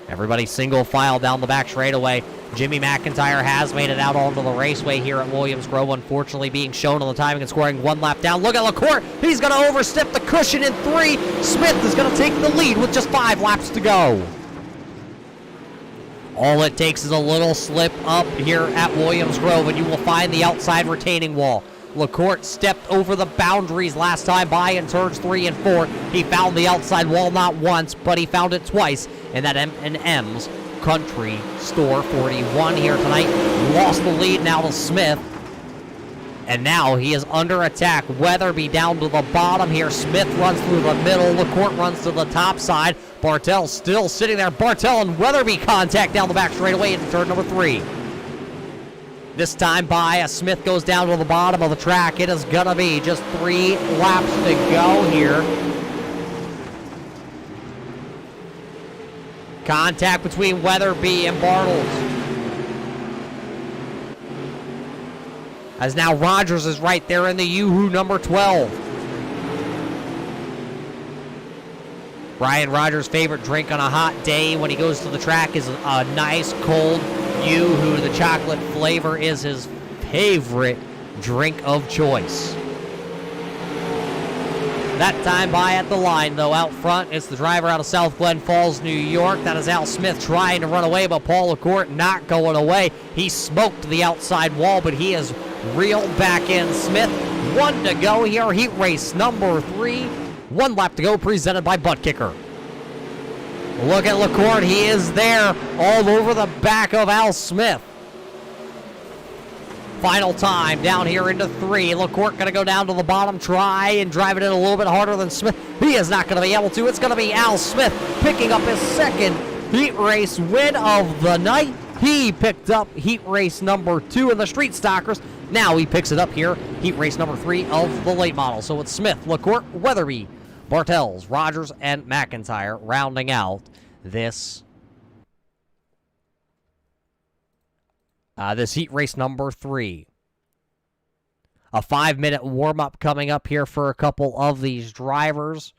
Everybody single file down the back straightaway. Jimmy McIntyre has made it out onto the raceway here at Williams Grove, unfortunately being shown on the timing and scoring 1 lap down. Look at LaCourte. He's going to overstep the cushion in 3. Smith is going to take the lead with just 5 laps to go. All it takes is a little slip up here at Williams Grove, and you will find the outside retaining wall. LaCourte stepped over the boundaries last time by in turns 3 and 4. He found the outside wall not once, but he found it twice in that M&M's Country Store 41 here tonight. Lost the lead now to Smith. And now he is under attack. Weatherby down to the bottom here. Smith runs through the middle. LaCourte runs to the top side. Bartel still sitting there. Bartel and Weatherby contact down the back straightaway into turn number 3. This time by, as Smith goes down to the bottom of the track. It is going to be just 3 laps to go here. Contact between Weatherby and Bartels. As now Rogers is right there in the Yoo-Hoo number 12. Brian Rogers' favorite drink on a hot day when he goes to the track is a nice cold Yoo-Hoo. The chocolate flavor is his favorite drink of choice. That time by at the line, though, out front, it's the driver out of South Glen Falls, New York. That is Al Smith trying to run away, but Paul LaCourte not going away. He smoked the outside wall, but he is reeled back in. Smith, 1 to go here. Heat race number 3. 1 lap to go, presented by Butt Kicker. Look at LaCourte. He is there all over the back of Al Smith. Final time down here into 3. LaCourte going to go down to the bottom, try and drive it in a little bit harder than Smith. He is not going to be able to. It's going to be Al Smith picking up his 2nd heat race win of the night. He picked up heat race number 2 in the Street Stockers. Now he picks it up here, heat race number 3 of the late model. So it's Smith, LaCourte, Weatherby, Bartels, Rogers, and McIntyre rounding out this heat race number 3. A 5-minute warm-up coming up here for a couple of these drivers.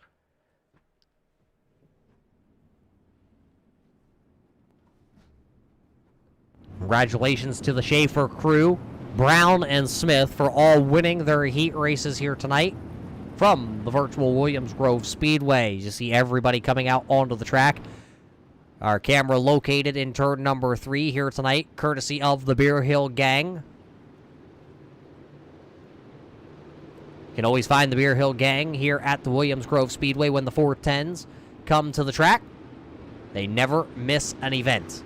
Congratulations to the Schaefer crew, Brown and Smith, for all winning their heat races here tonight from the virtual Williams Grove Speedway. You see everybody coming out onto the track. Our camera located in turn number 3 here tonight, courtesy of the Beer Hill Gang. Can always find the Beer Hill Gang here at the Williams Grove Speedway when the 410s come to the track. They never miss an event.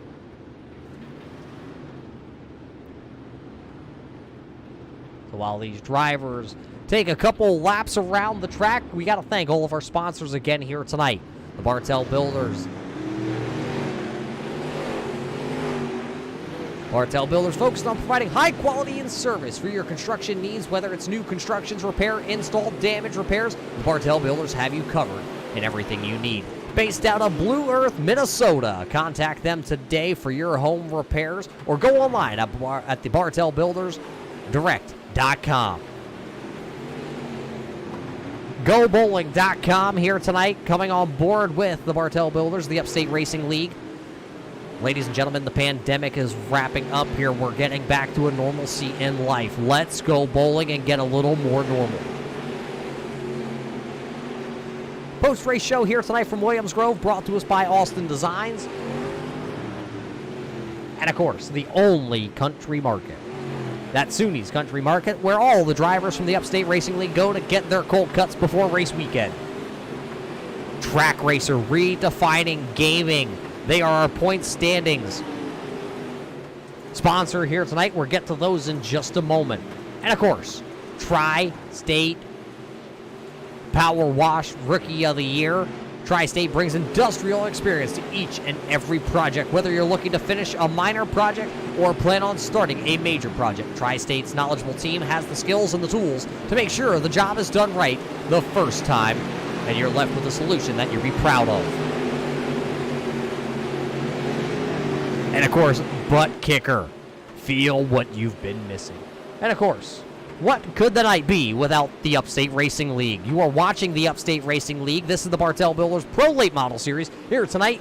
So while these drivers take a couple laps around the track, we got to thank all of our sponsors again here tonight. The Bartel Builders. Bartel Builders focused on providing high quality and service for your construction needs, whether it's new constructions, repair, install, damage repairs. The Bartel Builders have you covered in everything you need. Based out of Blue Earth, Minnesota. Contact them today for your home repairs or go online at the BartelBuildersDirect.com. GoBowling.com here tonight, coming on board with the Bartel Builders, the Upstate Racing League. Ladies and gentlemen, the pandemic is wrapping up here. We're getting back to a normalcy in life. Let's go bowling and get a little more normal. Post-race show here tonight from Williams Grove, brought to us by Austin Designs. And, of course, the only country market. That's SUNY's Country Market, where all the drivers from the Upstate Racing League go to get their cold cuts before race weekend. Track Racer, redefining gaming. They are our point standings. Sponsor here tonight. We'll get to those in just a moment. And, of course, Tri-State Power Wash Rookie of the Year. Tri-State brings industrial experience to each and every project. Whether you're looking to finish a minor project or plan on starting a major project, Tri-State's knowledgeable team has the skills and the tools to make sure the job is done right the first time, and you're left with a solution that you'll be proud of. And, of course, Butt Kicker. Feel what you've been missing. And, of course, what could the night be without the Upstate Racing League? You are watching the Upstate Racing League. This is the Bartel Builders Pro Late Model Series here tonight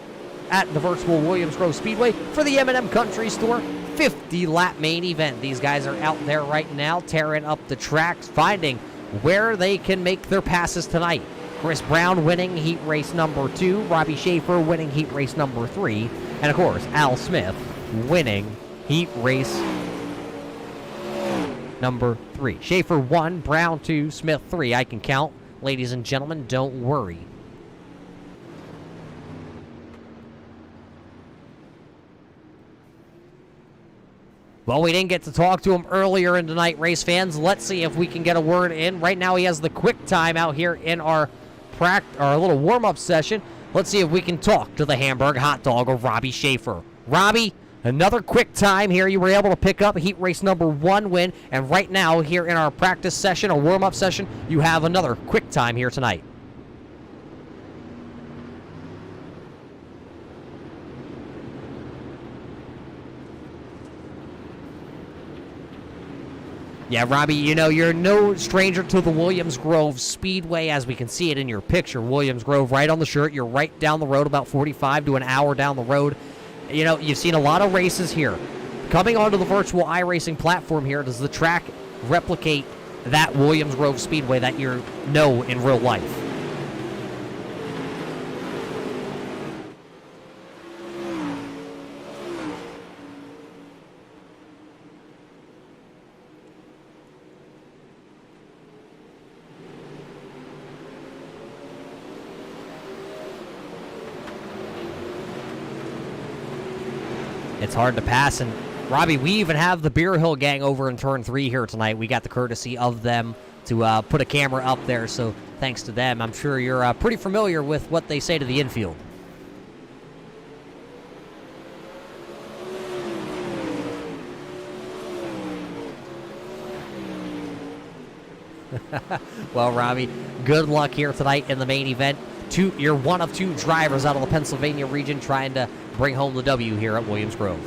at the virtual Williams Grove Speedway for the M&M Country Store 50-lap main event. These guys are out there right now tearing up the tracks, finding where they can make their passes tonight. Chris Brown winning heat race number 2, Robbie Schaefer winning heat race number 3, and of course, Al Smith winning heat race number 3. Schaefer 1, Brown 2, Smith 3. I can count. Ladies and gentlemen, don't worry. Well, we didn't get to talk to him earlier in tonight, race fans. Let's see if we can get a word in. Right now, he has the quick time out here in our little warm-up session. Let's see if we can talk to the Hamburg hot dog of Robbie Schaefer. Robbie, another quick time here. You were able to pick up heat race number 1 win, and right now here in our practice session, a warm-up session, you have another quick time here tonight. Yeah, Robbie, you know, you're no stranger to the Williams Grove Speedway, as we can see it in your picture. Williams Grove right on the shirt. You're right down the road, about 45 to an hour down the road. You know, you've seen a lot of races here. Coming onto the virtual iRacing platform here, does the track replicate that Williams Grove Speedway that you know in real life? It's hard to pass, and Robbie, we even have the Beer Hill Gang over in turn 3 here tonight. We got the courtesy of them to put a camera up there, so thanks to them. I'm sure you're pretty familiar with what they say to the infield. Well, Robbie, good luck here tonight in the main event. You're one of 2 drivers out of the Pennsylvania region trying to bring home the W here at Williams Grove.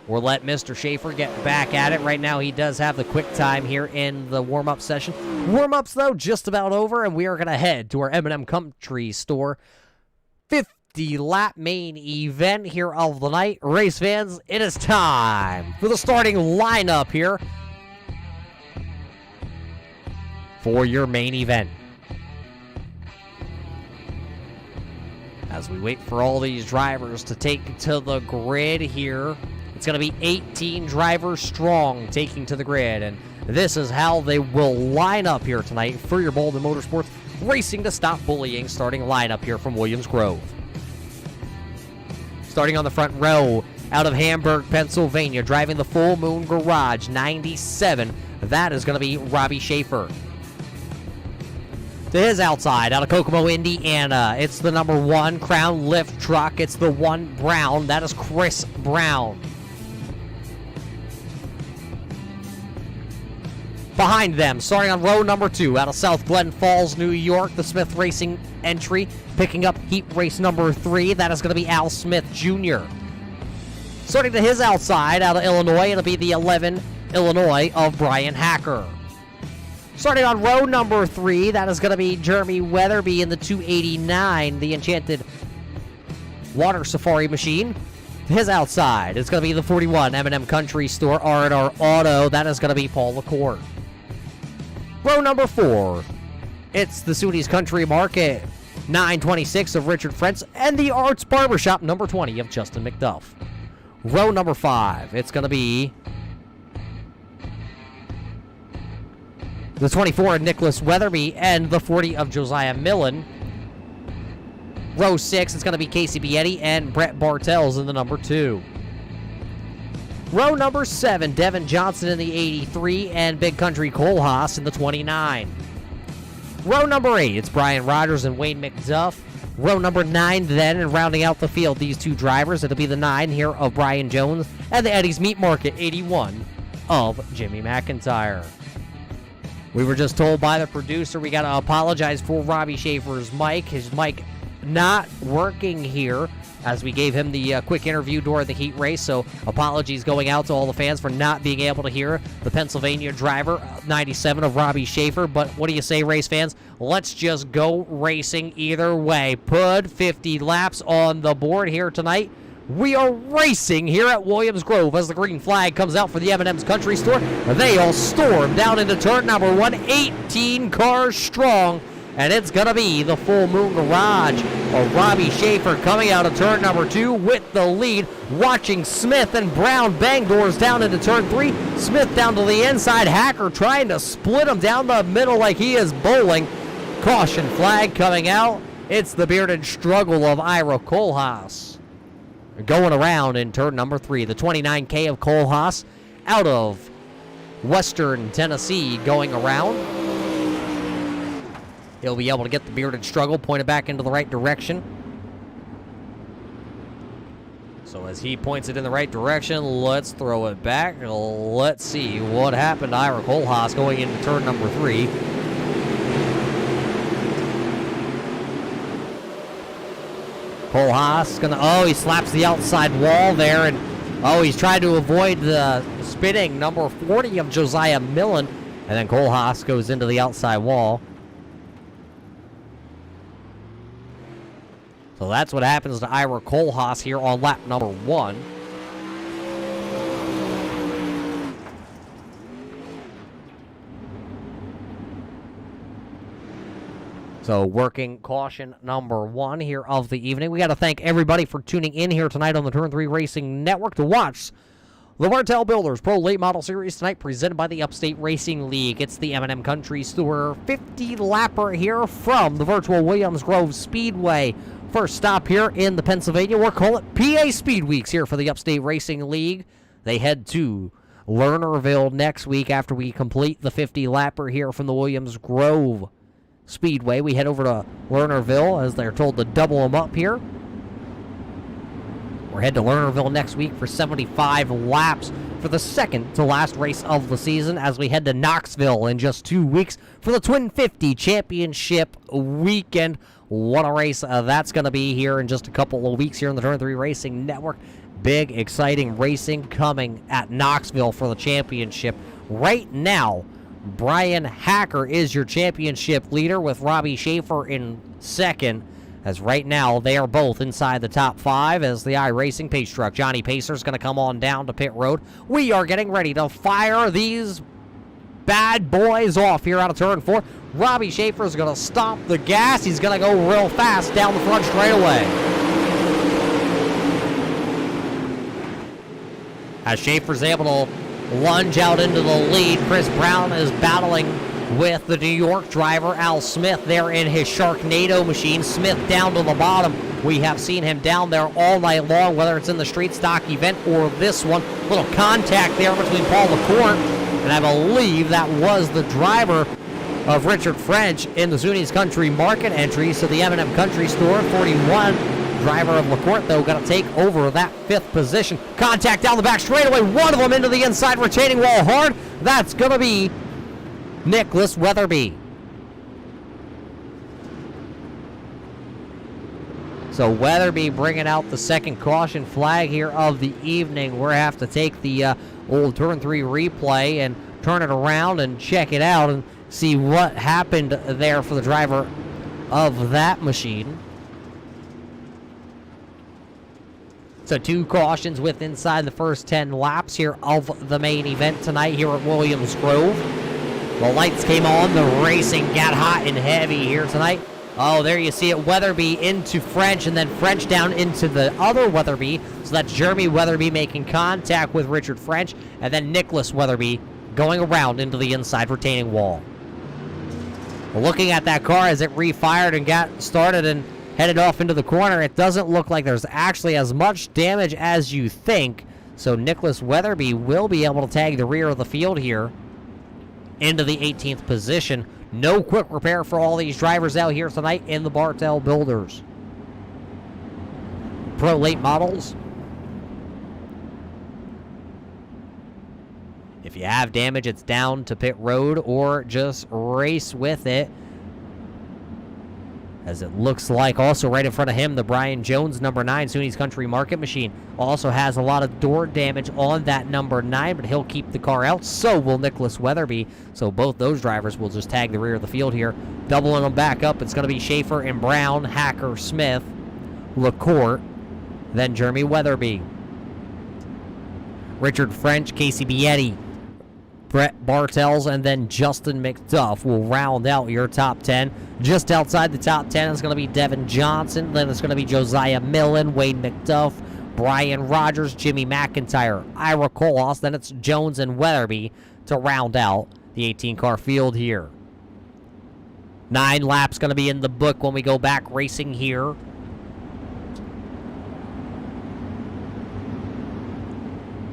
We'll let Mr. Schaefer get back at it. Right now, he does have the quick time here in the warm-up session. Warm-ups, though, just about over, and we are going to head to our M&M Country Store 50-lap main event here of the night. Race fans, it is time for the starting lineup here for your main event. As we wait for all these drivers to take to the grid here It's going to be 18 drivers strong taking to the grid, and this is how they will line up here tonight for your Bolden Motorsports Racing to Stop Bullying starting lineup here from Williams Grove. Starting on the front row, out of Hamburg, Pennsylvania, driving the Full Moon Garage 97, that is going to be Robbie Schaefer. To his outside, out of Kokomo, Indiana, it's the number 1 Crown Lift truck. It's the 1 Brown. That is Chris Brown. Behind them, starting on row number 2, out of South Glen Falls, New York, the Smith Racing entry, picking up heat race number 3. That is going to be Al Smith Jr. Starting to his outside, out of Illinois, it'll be the 11 Illinois of Brian Hacker. Starting on row number 3, that is going to be Jeremy Weatherby in the 289, the Enchanted Water Safari machine. His outside, it's going to be the 41 M&M Country Store R&R Auto. That is going to be Paul LaCour. Row number 4, it's the SUNY's Country Market 926 of Richard Frentz and the Arts Barbershop number 20 of Justin McDuff. Row number 5, it's going to be the 24 of Nicholas Weatherby and the 40 of Josiah Millen. Row 6, it's going to be Casey Bietti and Brett Bartels in the number 2. Row number 7, Devin Johnson in the 83 and Big Country Cole Haas in the 29. Row number 8, it's Brian Rogers and Wayne McDuff. Row number 9 then, and rounding out the field, these 2 drivers, it'll be the 9 here of Brian Jones and the Eddie's Meat Market 81 of Jimmy McIntyre. We were just told by the producer we got to apologize for Robbie Schaefer's mic. His mic not working here as we gave him the quick interview during the heat race, so apologies going out to all the fans for not being able to hear the Pennsylvania driver, 97 of Robbie Schaefer. But what do you say, race fans? Let's just go racing either way. Put 50 laps on the board here tonight. We are racing here at Williams Grove as the green flag comes out for the M&M's Country Store. They all storm down into turn number 1, 18 cars strong, and it's going to be the Full Moon Garage of Robbie Schaefer coming out of turn number 2 with the lead, watching Smith and Brown bang doors down into turn 3. Smith down to the inside, Hacker trying to split him down the middle like he is bowling. Caution flag coming out. It's the bearded struggle of Ira Kohlhaas going around in turn number 3. The 29K of Kohlhaas out of Western Tennessee going around. He'll be able to get the bearded struggle pointed back into the right direction. So as he points it in the right direction, let's throw it back. Let's see what happened to Ira Kohlhaas going into turn number 3. Kohlhaas he slaps the outside wall there, and he's trying to avoid the spinning number 40 of Josiah Millen, and then Kohlhaas goes into the outside wall. So that's what happens to Ira Kohlhaas here on lap number 1. So working caution number 1 here of the evening. We got to thank everybody for tuning in here tonight on the Turn 3 Racing Network to watch the Bartel Builders Pro Late Model Series tonight, presented by the Upstate Racing League. It's the M&M Country Store 50-lapper here from the virtual Williams Grove Speedway. First stop here in the Pennsylvania, we'll call it PA Speed Weeks here for the Upstate Racing League. They head to Lernerville next week after we complete the 50-lapper here from the Williams Grove Speedway. We head over to Lernerville as they're told to double them up here. We're heading to Lernerville next week for 75 laps for the second to last race of the season as we head to Knoxville in just 2 weeks for the Twin 50 Championship weekend. What a race that's going to be here in just a couple of weeks here on the Turn 3 Racing Network. Big, exciting racing coming at Knoxville for the championship. Right now, Brian Hacker is your championship leader with Robbie Schaefer in second. As right now, they are both inside the top 5 as the iRacing pace truck. Johnny Pacer's going to come on down to pit road. We are getting ready to fire these bad boys off here out of turn 4. Robbie Schaefer is going to stomp the gas. He's going to go real fast down the front straightaway. As Schaefer's able to lunge out into the lead, Chris Brown is battling with the New York driver, Al Smith, there in his Sharknado machine. Smith down to the bottom. We have seen him down there all night long, whether it's in the street stock event or this one. Little contact there between Paul LaCourte, and I believe that was the driver of Richard French in the Zuni's Country Market entry. So the M&M Country Store, 41, driver of LaCourte, though, going to take over that 5th position. Contact down the back straightaway. One of them into the inside retaining wall hard. That's going to be Nicholas Weatherby. So Weatherby bringing out the second caution flag here of the evening. We're going to have to take the old turn 3 replay and turn it around and check it out and see what happened there for the driver of that machine. So 2 cautions with inside the first 10 laps here of the main event tonight here at Williams Grove. The lights came on, the racing got hot and heavy here tonight. Oh, there you see it, Weatherby into French, and then French down into the other Weatherby. So that's Jeremy Weatherby making contact with Richard French, and then Nicholas Weatherby going around into the inside retaining wall. Looking at that car as it refired and got started and headed off into the corner, it doesn't look like there's actually as much damage as you think. So Nicholas Weatherby will be able to tag the rear of the field here into the 18th position. No quick repair for all these drivers out here tonight in the Bartel Builders. Pro late models. If you have damage, it's down to pit road or just race with it. As it looks like also right in front of him, the Brian Jones number 9 Zuni's Country Market machine also has a lot of door damage on that number 9, but he'll keep the car out. So will Nicholas Weatherby. So both those drivers will just tag the rear of the field here. Doubling them back up, it's going to be Schaefer and Brown, Hacker, Smith, LaCourte, then Jeremy Weatherby. Richard French, Casey Bietti, Brett Bartels, and then Justin McDuff will round out your top 10. Just outside the top 10 is going to be Devin Johnson. Then it's going to be Josiah Millen, Wade McDuff, Brian Rogers, Jimmy McIntyre, Ira Kolos. Then it's Jones and Weatherby to round out the 18-car field here. 9 laps going to be in the book when we go back racing here.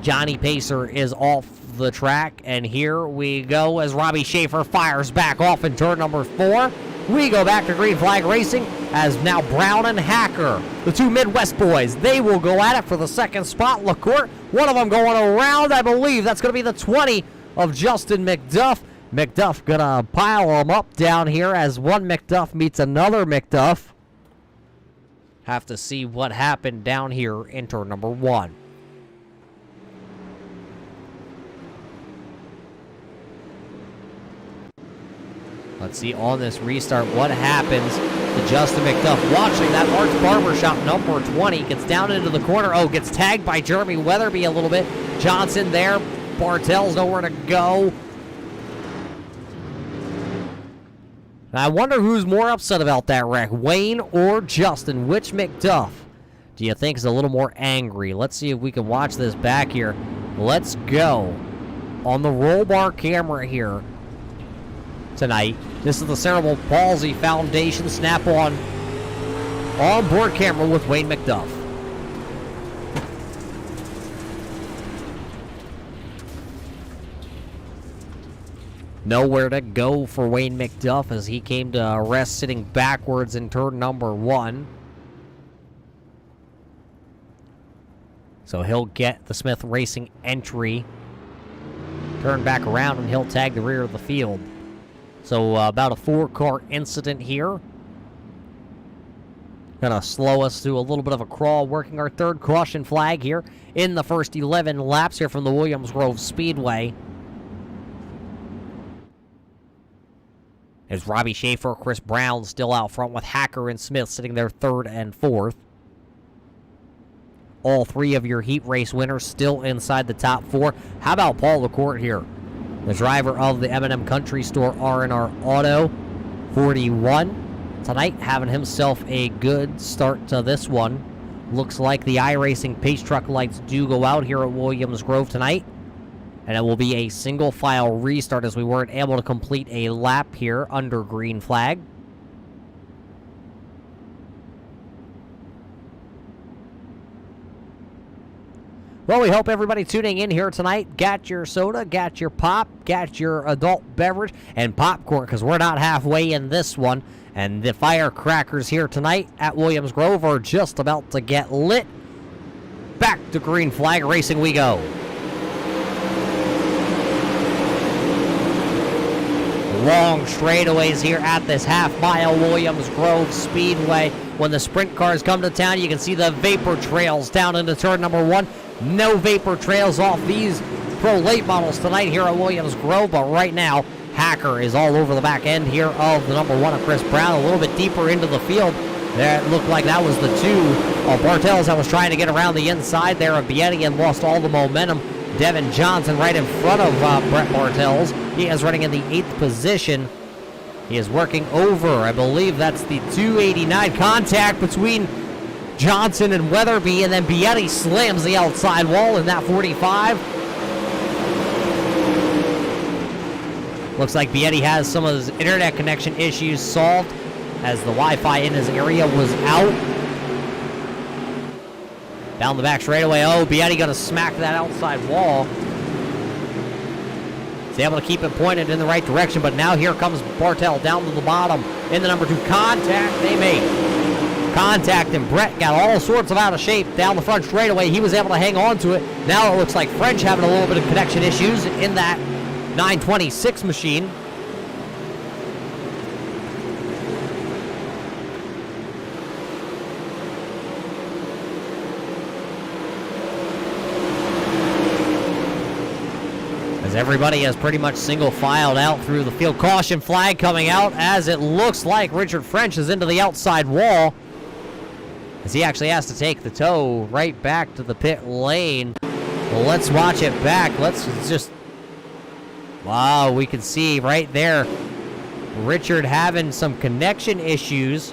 Johnny Pacer is off the track, and here we go as Robbie Schaefer fires back off in turn number 4. We go back to green flag racing as now Brown and Hacker, the 2 Midwest boys, they will go at it for the second spot. LaCourte, one of them going around, I believe that's going to be the 20 of Justin McDuff. McDuff gonna pile them up down here as one McDuff meets another McDuff. Have to see what happened down here in turn number 1. Let's see on this restart what happens to Justin McDuff. Watching that Arts Barbershop number 20. Gets down into the corner. Oh, gets tagged by Jeremy Weatherby a little bit. Johnson there. Bartel's nowhere to go. I wonder who's more upset about that wreck, Wayne or Justin. Which McDuff do you think is a little more angry? Let's see if we can watch this back here. Let's go on the roll bar camera here tonight. This is the Cerebral Palsy Foundation Snap-on on-board camera with Wayne McDuff. Nowhere to go for Wayne McDuff as he came to rest sitting backwards in turn number 1. So he'll get the Smith Racing entry. Turn back around and he'll tag the rear of the field. So about a 4-car incident here. Gonna slow us to a little bit of a crawl, working our 3rd caution flag here in the first 11 laps here from the Williams Grove Speedway. There's Robbie Schaefer, Chris Brown still out front with Hacker and Smith sitting there 3rd and 4th. All 3 of your heat race winners still inside the top 4. How about Paul LaCourte here? The driver of the M&M Country Store R&R Auto, 41. Tonight, having himself a good start to this one. Looks like the iRacing Pace Truck lights do go out here at Williams Grove tonight. And it will be a single file restart as we weren't able to complete a lap here under green flag. Well, we hope everybody tuning in here tonight got your soda, got your pop, got your adult beverage, and popcorn, because we're not halfway in this one. And the firecrackers here tonight at Williams Grove are just about to get lit. Back to green flag racing we go. Long straightaways here at this half-mile Williams Grove Speedway. When the sprint cars come to town, you can see the vapor trails down into turn number 1. No vapor trails off these Pro late models tonight here at Williams Grove, but right now, Hacker is all over the back end here of the number 1 of Chris Brown, a little bit deeper into the field. That looked like that was the 2 Bartels that was trying to get around the inside there of Bietti and lost all the momentum. Devin Johnson right in front of Brett Bartels. He is running in the 8th position. He is working over, I believe that's the 289 contact between Johnson and Weatherby, and then Bietti slams the outside wall in that 45. Looks like Bietti has some of his internet connection issues solved as the Wi-Fi in his area was out. Down the back straightaway. Oh, Bietti going to smack that outside wall. He's able to keep it pointed in the right direction, but now here comes Bartel down to the bottom in the number 2 contact. They made contact, and Brett got all sorts of out of shape down the front straightaway. He was able to hang on to it. Now it looks like French having a little bit of connection issues in that 926 machine. As everybody has pretty much single filed out through the field. Caution flag coming out as it looks like Richard French is into the outside wall, as he actually has to take the tow right back to the pit lane. Well, let's watch it back. Let's just... Wow, we can see right there Richard having some connection issues.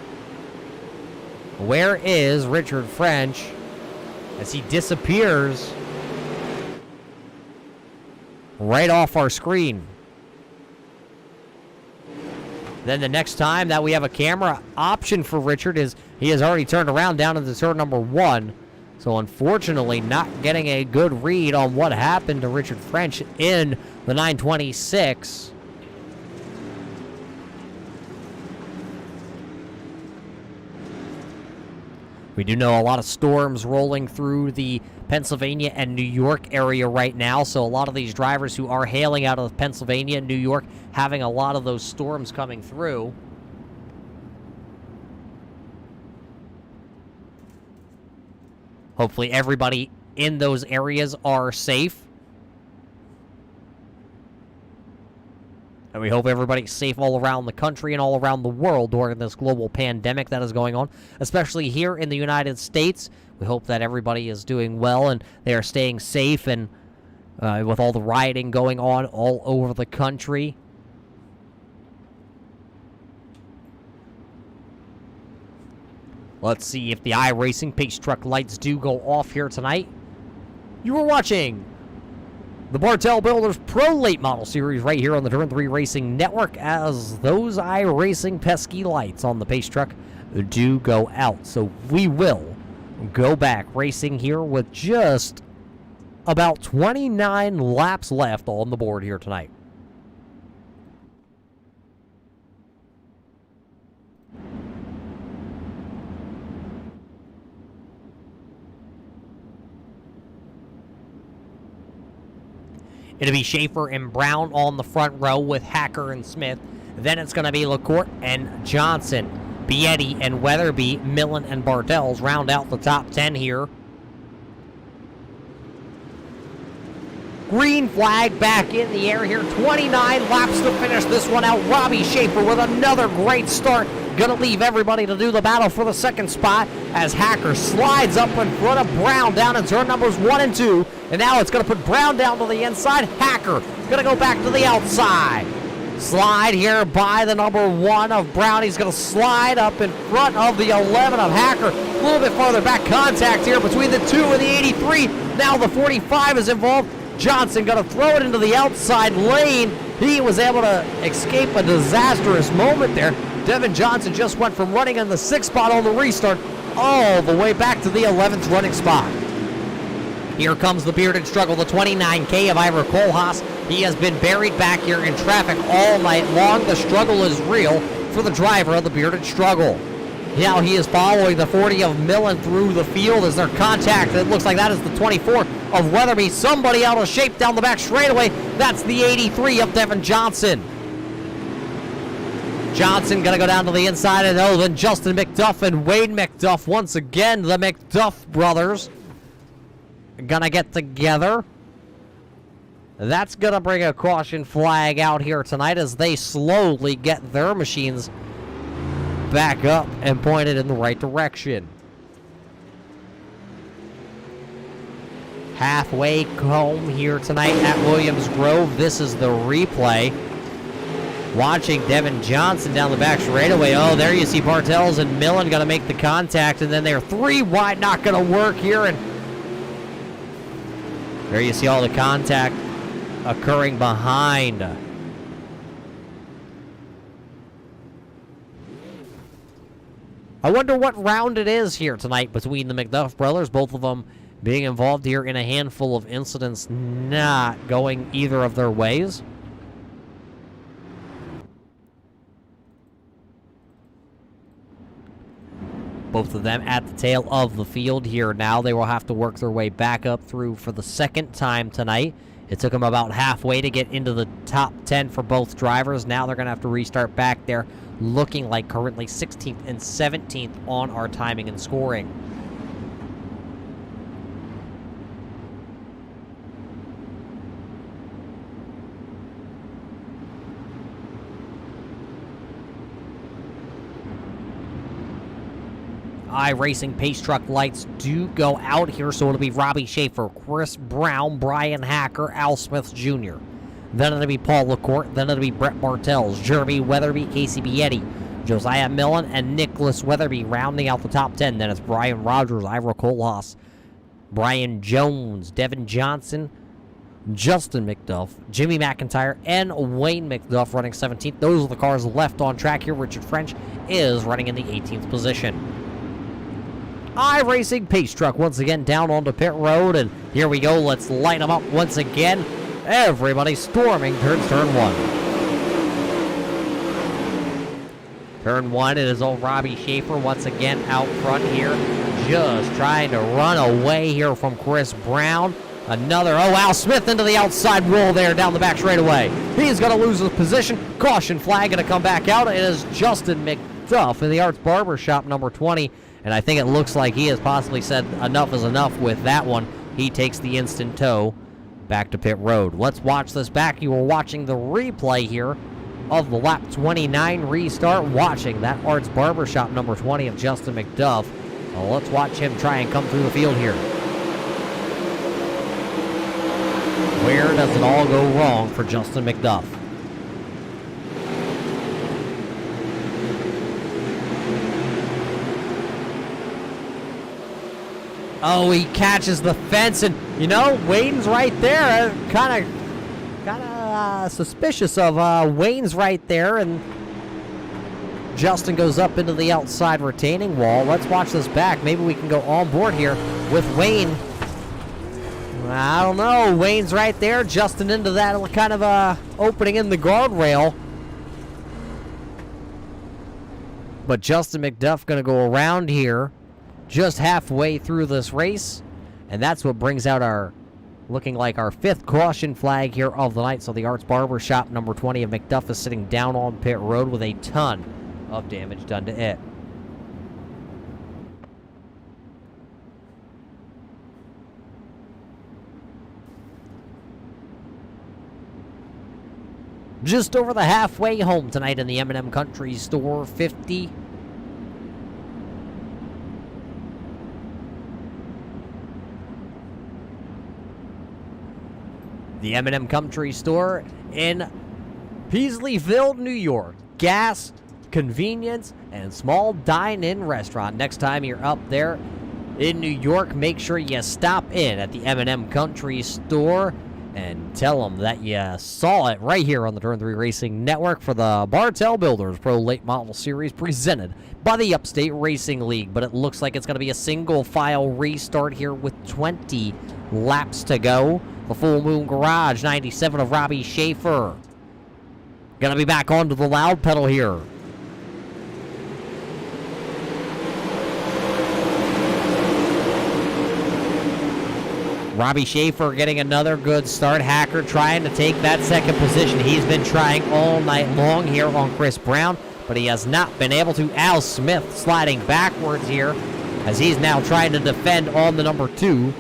Where is Richard French as he disappears right off our screen? Then the next time that we have a camera option for Richard is he has already turned around down into turn number 1. So unfortunately not getting a good read on what happened to Richard French in the 926. We do know a lot of storms rolling through the Pennsylvania and New York area right now, so a lot of these drivers who are hailing out of Pennsylvania and New York having a lot of those storms coming through. Hopefully everybody in those areas are safe. And we hope everybody's safe all around the country and all around the world during this global pandemic that is going on, especially here in the United States. We hope that everybody is doing well and they are staying safe, and with all the rioting going on all over the country. Let's see if the iRacing Pace Truck lights do go off here tonight. You were watching the Bartel Builders Pro Late Model Series right here on the Turn 3 Racing Network, as those iRacing pesky lights on the Pace Truck do go out. So we will go back racing here with just about 29 laps left on the board here tonight. It'll be Schaefer and Brown on the front row with Hacker and Smith. Then it's going to be LaCourte and Johnson. Bietti and Weatherby, Millen and Bartels round out the top 10 here. Green flag back in the air here. 29 laps to finish this one out. Robbie Schaefer with another great start. Gonna leave everybody to do the battle for the second spot as Hacker slides up in front of Brown down in turn numbers 1 and 2. And now it's gonna put Brown down to the inside. Hacker gonna go back to the outside. Slide here by the number 1 of Brown. He's going to slide up in front of the 11 of Hacker. A little bit farther back. Contact here between the 2 and the 83. Now the 45 is involved. Johnson going to throw it into the outside lane. He was able to escape a disastrous moment there. Devin Johnson just went from running in the 6th spot on the restart all the way back to the 11th running spot. Here comes the Bearded Struggle, the 29K of Ira Kohlhaas. He has been buried back here in traffic all night long. The struggle is real for the driver of the Bearded Struggle. Now he is following the 40 of Millen through the field as their contact. It looks like that is the 24 of Weatherby. Somebody out of shape down the back straightaway. That's the 83 of Devin Johnson. Johnson going to go down to the inside, and then Justin McDuff and Wade McDuff once again. The McDuff brothers going to get together. That's going to bring a caution flag out here tonight as they slowly get their machines back up and pointed in the right direction. Halfway home here tonight at Williams Grove. This is the replay. Watching Devin Johnson down the back straightaway. Oh, there you see Bartels and Millen going to make the contact, and then they're 3 wide, not going to work here. And there you see all the contact occurring behind. I wonder what round it is here tonight between the McDuff brothers, both of them being involved here in a handful of incidents not going either of their ways. Both of them at the tail of the field here now. They will have to work their way back up through for the second time tonight. It took them about halfway to get into the top 10 for both drivers. Now they're going to have to restart back there, looking like currently 16th and 17th on our timing and scoring. iRacing pace truck lights do go out here, so it'll be Robbie Schaefer, Chris Brown, Brian Hacker, Al Smith Jr. Then it'll be Paul LaCourte. Then it'll be Brett Bartels, Jeremy Weatherby, Casey Bietti, Josiah Millen, and Nicholas Weatherby rounding out the top 10. Then it's Brian Rogers, Ira Kohlhaas, Brian Jones, Devin Johnson, Justin McDuff, Jimmy McIntyre, and Wayne McDuff running 17th. Those are the cars left on track here. Richard French is running in the 18th position. iRacing pace truck once again down onto pit road, and here we go. Let's light them up once again. Everybody storming turn 1. Turn 1, it is old Robbie Schaefer once again out front here, just trying to run away here from Chris Brown. Another, Al Smith into the outside roll there down the back straightaway. He's going to lose his position. Caution flag going to come back out. It is Justin McDuff in the Arts Barber Shop number 20. And I think it looks like he has possibly said enough is enough with that one. He takes the instant tow back to pit road. Let's watch this back. You are watching the replay here of the lap 29 restart, watching that Arts Barbershop number 20 of Justin McDuff. Well, let's watch him try and come through the field here. Where does it all go wrong for Justin McDuff? Oh, he catches the fence, and you know, Wayne's right there. Kind of suspicious of Wayne's right there, and Justin goes up into the outside retaining wall. Let's watch this back. Maybe we can go on board here with Wayne. I don't know. Wayne's right there. Justin into that kind of opening in the guardrail. But Justin McDuff going to go around here just halfway through this race, and that's what brings out our, looking like our 5th caution flag here of the night. So the Arts Barbershop number 20 of McDuff is sitting down on pit road with a ton of damage done to it. Just over the halfway home tonight in the M&M Country Store, 50. The M&M Country Store in Peasleyville, New York. Gas, convenience, and small dine-in restaurant. Next time you're up there in New York, make sure you stop in at the M&M Country Store and tell them that you saw it right here on the Turn 3 Racing Network for the Bartel Builders Pro Late Model Series presented by the Upstate Racing League. But it looks like it's going to be a single-file restart here with 20 laps to go. The Full Moon Garage 97 of Robbie Schaefer. Going to be back onto the loud pedal here. Robbie Schaefer getting another good start. Hacker trying to take that second position. He's been trying all night long here on Chris Brown, but he has not been able to. Al Smith sliding backwards here as he's now trying to defend on the number 2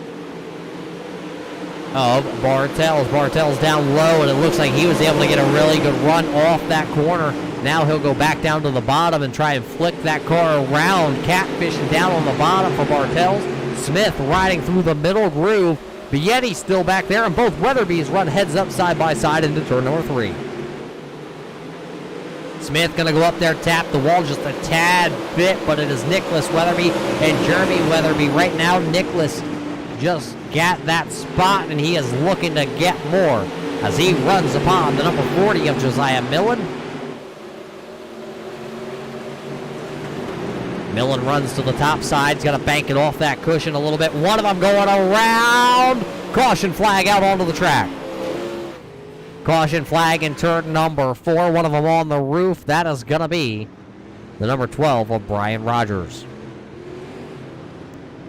of Bartel. Bartel's down low, and it looks like he was able to get a really good run off that corner. Now he'll go back down to the bottom and try and flick that car around. Catfishing down on the bottom for Bartels. Smith riding through the middle groove. Bietti still back there, and both Weatherbys run heads up side by side into turn number 3. Smith going to go up there, tap the wall just a tad bit, but it is Nicholas Weatherby and Jeremy Weatherby. Right now, Nicholas just got that spot, and he is looking to get more as he runs upon the number 40 of Josiah Millen. Millen runs to the top side. He's got to bank it off that cushion a little bit. One of them going around. Caution flag out onto the track. Caution flag in turn number 4. One of them on the roof. That is going to be the number 12 of Brian Rogers.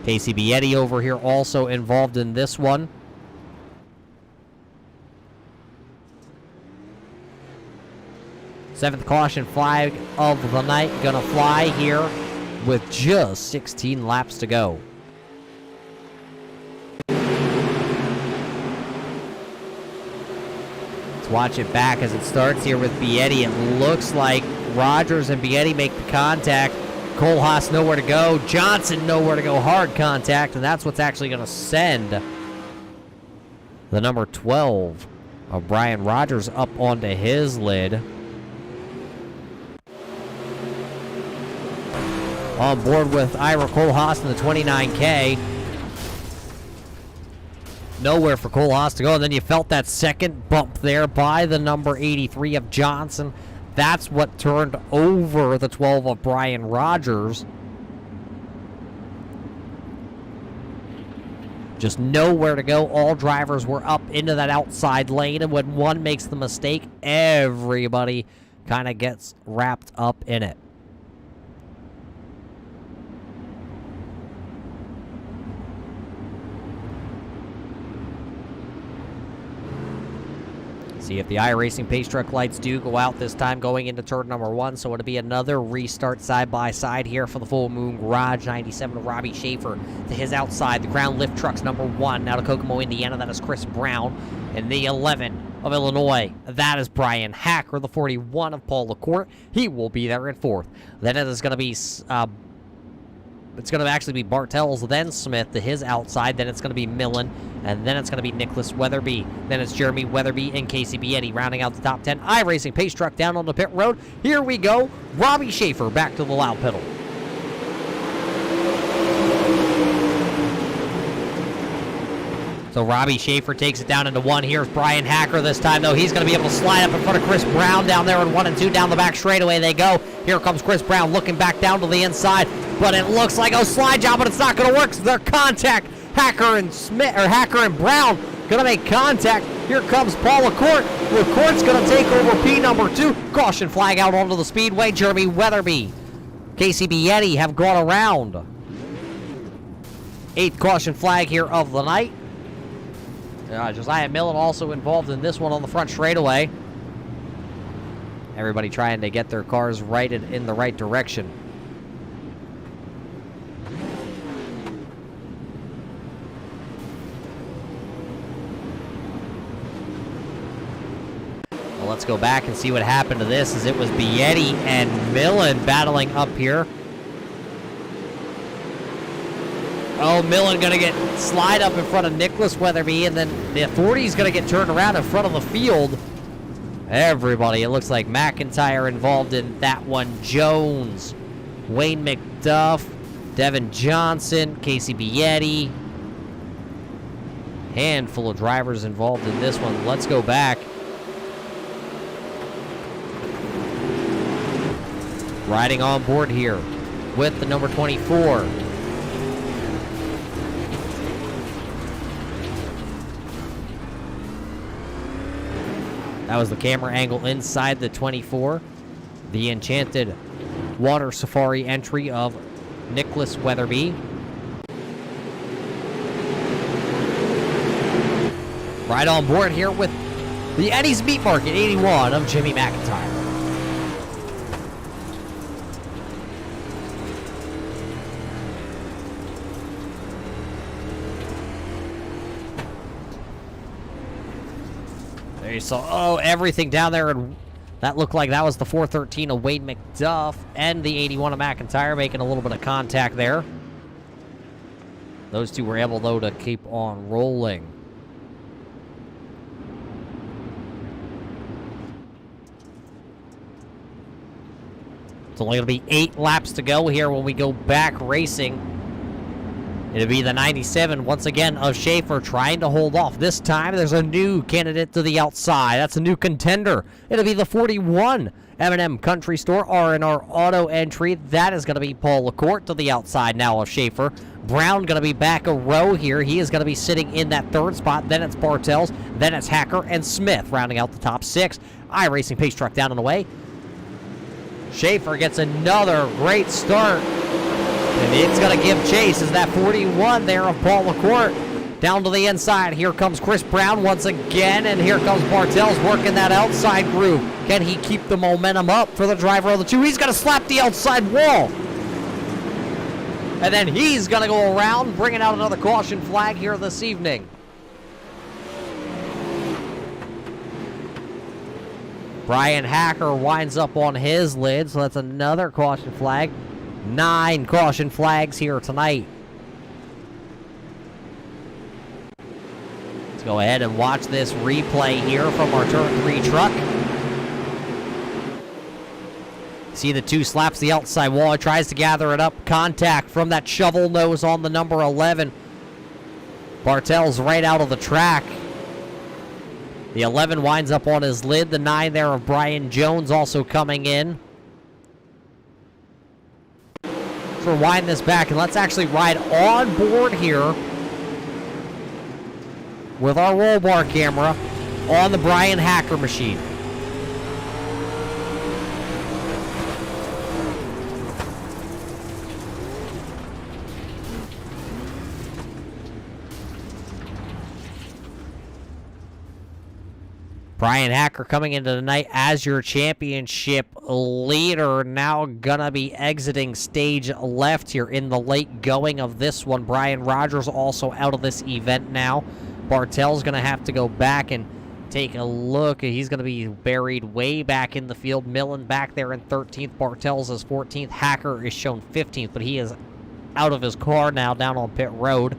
Casey Bietti over here also involved in this one. Seventh caution flag of the night going to fly here with just 16 laps to go. Let's watch it back as it starts here with Bietti. It looks like Rogers and Bietti make the contact. Cole Haas nowhere to go. Johnson nowhere to go. Hard contact, and that's what's actually going to send the number 12 of Brian Rogers up onto his lid. On board with Ira Cole Haas in the 29K. Nowhere for Cole Haas to go, and then you felt that second bump there by the number 83 of Johnson. That's what turned over the 12 of Brian Rogers. Just nowhere to go. All drivers were up into that outside lane, and when one makes the mistake, everybody kind of gets wrapped up in it. See if the iRacing pace truck lights do go out this time going into turn number 1. So it'll be another restart side by side here for the Full Moon Garage. 97 of Robbie Schaefer to his outside. The Crown Lift Trucks number 1 out of Kokomo, Indiana. That is Chris Brown. And the 11 of Illinois. That is Brian Hacker. The 41 of Paul LaCourte. He will be there in 4th. Then it is going to be it's going to actually be Bartels, then Smith to his outside, then it's going to be Millen, and then it's going to be Nicholas Weatherby. Then it's Jeremy Weatherby and Casey Bietti rounding out the top 10. iRacing pace truck down on the pit road. Here we go. Robbie Schaefer back to the loud pedal. So Robbie Schaefer takes it down into 1. Here's Brian Hacker this time, though. He's going to be able to slide up in front of Chris Brown down there in 1 and 2. Down the back straightaway they go. Here comes Chris Brown looking back down to the inside. But it looks like a slide job, but it's not going to work. So their contact. Hacker and Brown going to make contact. Here comes Paul LaCourte. LaCourte's going to take over P number 2. Caution flag out onto the speedway. Jeremy Weatherby, Casey Bietti have gone around. 8th caution flag here of the night. Josiah Millen also involved in this one on the front straightaway. Everybody trying to get their cars righted in the right direction. Well, let's go back and see what happened to this, as it was Bietti and Millen battling up here. Oh, Millen going to get slide up in front of Nicholas Weatherby, and then the 40's going to get turned around in front of the field Everybody, it looks like McIntyre involved in that one. Jones, Wayne McDuff, Devin Johnson, Casey Bietti. Handful of drivers involved in this one. Let's go back. Riding on board here with the number 24. That was the camera angle inside the 24. The Enchanted Water Safari entry of Nicholas Weatherby. Right on board here with the Eddie's Meat Market 81 of Jimmy McIntyre. There you saw, everything down there, and that looked like that was the 413 of Wade McDuff and the 81 of McIntyre making a little bit of contact there. Those two were able, though, to keep on rolling. It's only going to be 8 laps to go here when we go back racing. It'll be the 97, once again, of Schaefer trying to hold off. This time, there's a new candidate to the outside. That's a new contender. It'll be the 41 M&M Country Store R&R Auto entry. That is going to be Paul LaCourte to the outside now of Schaefer. Brown going to be back a row here. He is going to be sitting in that 3rd spot. Then it's Bartels. Then it's Hacker and Smith rounding out the top 6. iRacing Pace Truck down and away. Schaefer gets another great start. And it's going to give chase as that 41 there of Paul LaCourte. Down to the inside. Here comes Chris Brown once again. And here comes Bartels working that outside groove. Can he keep the momentum up for the driver of the 2? He's going to slap the outside wall. And then he's going to go around, bringing out another caution flag here this evening. Brian Hacker winds up on his lid, so that's another caution flag. 9 caution flags here tonight. Let's go ahead and watch this replay here from our turn 3 truck. See the 2 slaps the outside wall. He tries to gather it up. Contact from that shovel nose on the number 11. Bartel's right out of the track. The 11 winds up on his lid. The 9 there of Brian Jones also coming in. Let's rewind this back and let's actually ride on board here with our roll bar camera on the Brian Hacker machine. Brian Hacker coming into the night as your championship leader. Now gonna be exiting stage left here in the late going of this one. Brian Rogers also out of this event now. Bartel's gonna have to go back and take a look. He's gonna be buried way back in the field. Millen back there in 13th. Bartel's is 14th. Hacker is shown 15th, but he is out of his car now down on pit road.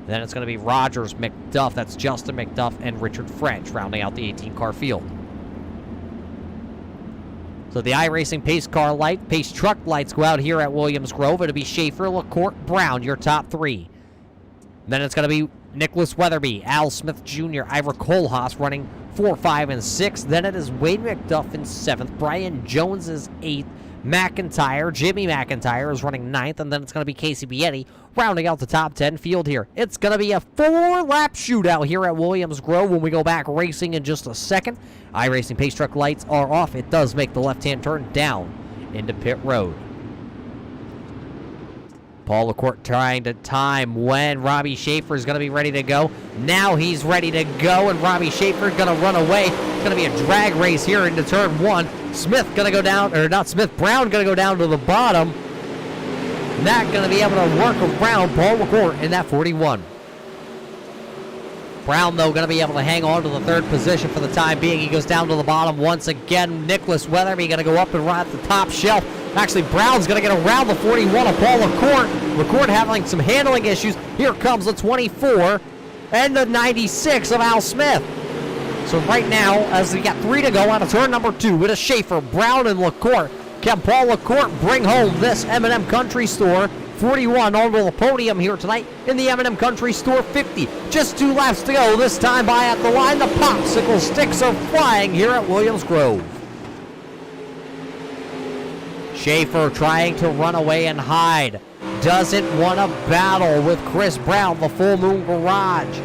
Then it's going to be Rogers, McDuff, that's Justin McDuff, and Richard French, rounding out the 18-car field. So the iRacing pace car light, pace truck lights go out here at Williams Grove. It'll be Schaefer, LaCourte, Brown, your top 3. Then it's going to be Nicholas Weatherby, Al Smith Jr., Ira Kohlhaas running 4, 5, and 6. Then it is Wade McDuff in 7th. Brian Jones is 8th. Jimmy McIntyre is running 9th, and then it's going to be Casey Bietti rounding out the top 10 field here. It's going to be a 4-lap shootout here at Williams Grove when we go back racing in just a second. iRacing pace truck lights are off. It does make the left-hand turn down into pit road. Paul LaCourte trying to time when Robbie Schaefer is going to be ready to go. Now he's ready to go, and Robbie Schaefer is going to run away. It's going to be a drag race here into turn 1. Smith going to go down, or not Smith, Brown going to go down to the bottom. Not going to be able to work around Paul LaCourte in that 41. Brown, though, going to be able to hang on to the 3rd position for the time being. He goes down to the bottom once again. Nicholas Weatherby going to go up and run at the top shelf. Actually, Brown's going to get around the 41 of Paul LaCourte. LaCourte having some handling issues. Here comes the 24 and the 96 of Al Smith. So right now, as we got 3 to go out of turn number 2, it is Schaefer, Brown, and LaCourte. Can Paul LaCourte bring home this M&M Country Store 41 onto the podium here tonight in the M&M Country Store 50? Just 2 laps to go, this time by at the line. The popsicle sticks are flying here at Williams Grove. Schaefer trying to run away and hide. Doesn't want to battle with Chris Brown, the Full Moon Garage.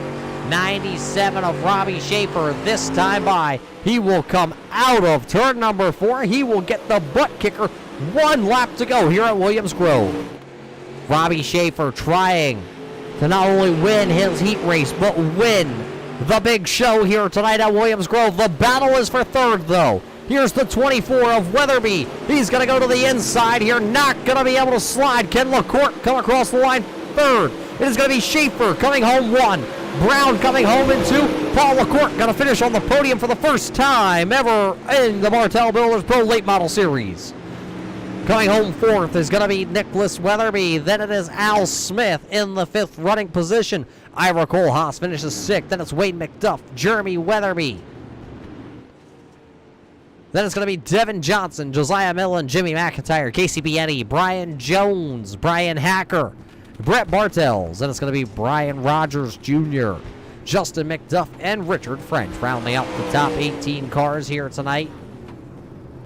97 of Robbie Schaefer this time by. He will come out of turn number 4. He will get the butt kicker. 1 lap to go here at Williams Grove. Robbie Schaefer trying to not only win his heat race, but win the big show here tonight at Williams Grove. The battle is for 3rd, though. Here's the 24 of Weatherby. He's going to go to the inside here. Not going to be able to slide. Can LaCourte come across the line? 3rd. It is going to be Schaefer coming home 1. Brown coming home in 2. Paul LaCourte going to finish on the podium for the first time ever in the Bartel Builders Pro Late Model Series. Coming home 4th is going to be Nicholas Weatherby. Then it is Al Smith in the 5th running position. Ira Kohlhaas finishes 6th. Then it's Wade McDuff, Jeremy Weatherby. Then it's going to be Devin Johnson, Josiah Millen, Jimmy McIntyre, Casey Bietti, Brian Jones, Brian Hacker, Brett Bartels. Then it's going to be Brian Rogers Jr., Justin McDuff, and Richard French rounding out the top 18 cars here tonight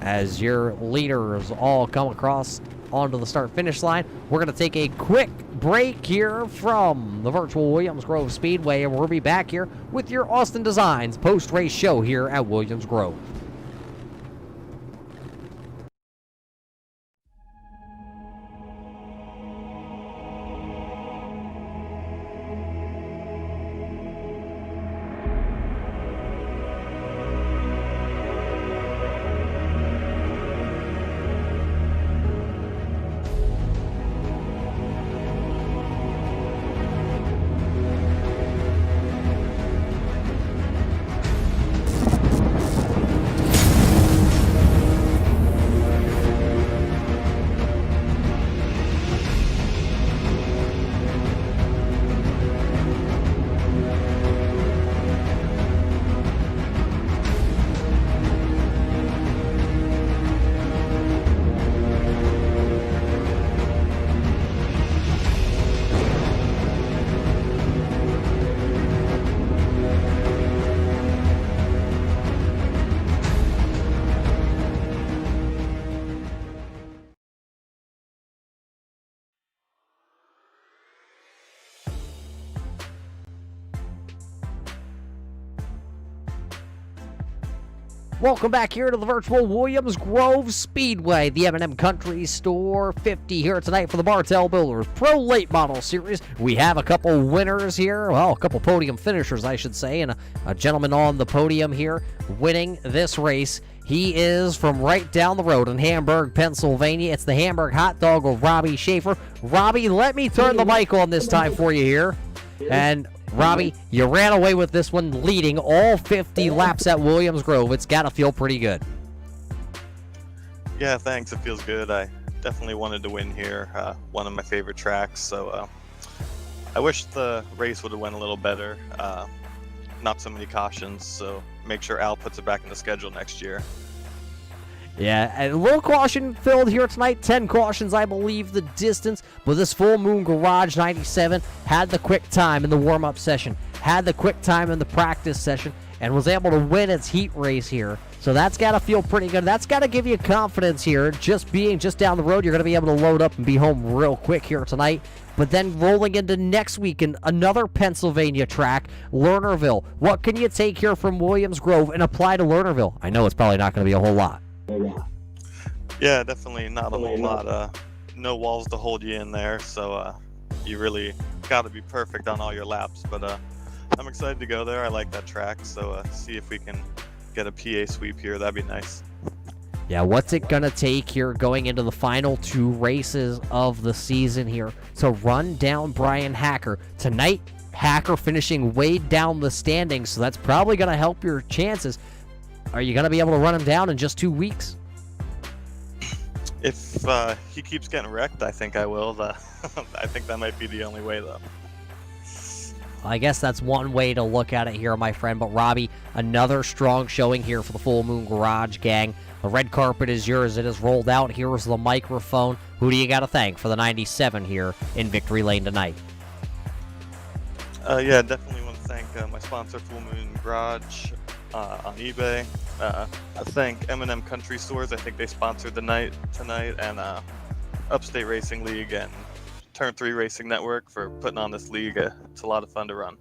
as your leaders all come across onto the start-finish line. We're going to take a quick break here from the virtual Williams Grove Speedway, and we'll be back here with your Austin Designs post-race show here at Williams Grove. Welcome back here to the virtual Williams Grove Speedway, the M&M Country Store 50 here tonight for the Bartel Builders Pro Late Model Series. We have a couple winners here, well, a couple podium finishers, I should say, and a gentleman on the podium here winning this race. He is from right down the road in Hamburg, Pennsylvania. It's the Hamburg Hot Dog of Robbie Schaefer. Robbie, let me turn the mic on this time for you here. And Robbie, you ran away with this one, leading all 50 laps at Williams Grove. It's got to feel pretty good. Yeah, thanks. It feels good. I definitely wanted to win here. One of my favorite tracks. So I wish the race would have went a little better. Not so many cautions. So make sure Al puts it back in the schedule next year. Yeah, a little caution filled here tonight. 10 cautions, I believe, the distance. But this Full Moon Garage 97 had the quick time in the warm-up session, had the quick time in the practice session, and was able to win its heat race here. So that's got to feel pretty good. That's got to give you confidence here. Just being just down the road, you're going to be able to load up and be home real quick here tonight. But then rolling into next week in another Pennsylvania track, Lernerville. What can you take here from Williams Grove and apply to Lernerville? I know it's probably not going to be a whole lot. Yeah, definitely not a whole lot. No walls to hold you in there, so you really got to be perfect on all your laps. But I'm excited to go there. I like that track, so see if we can get a PA sweep here. That'd be nice. Yeah, what's it going to take here going into the final 2 races of the season here to run down Brian Hacker? Tonight, Hacker finishing way down the standings, so that's probably going to help your chances. Are you going to be able to run him down in just 2 weeks? If he keeps getting wrecked, I think I will. I think that might be the only way, though. I guess that's one way to look at it here, my friend. But Robbie, another strong showing here for the Full Moon Garage Gang. The red carpet is yours. It is rolled out. Here's the microphone. Who do you got to thank for the 97 here in Victory Lane tonight? Yeah, definitely want to thank my sponsor, Full Moon Garage, on eBay. I thank M&M Country Stores. I think they sponsored the night tonight, and Upstate Racing League and Turn 3 Racing Network for putting on this league. It's a lot of fun to run.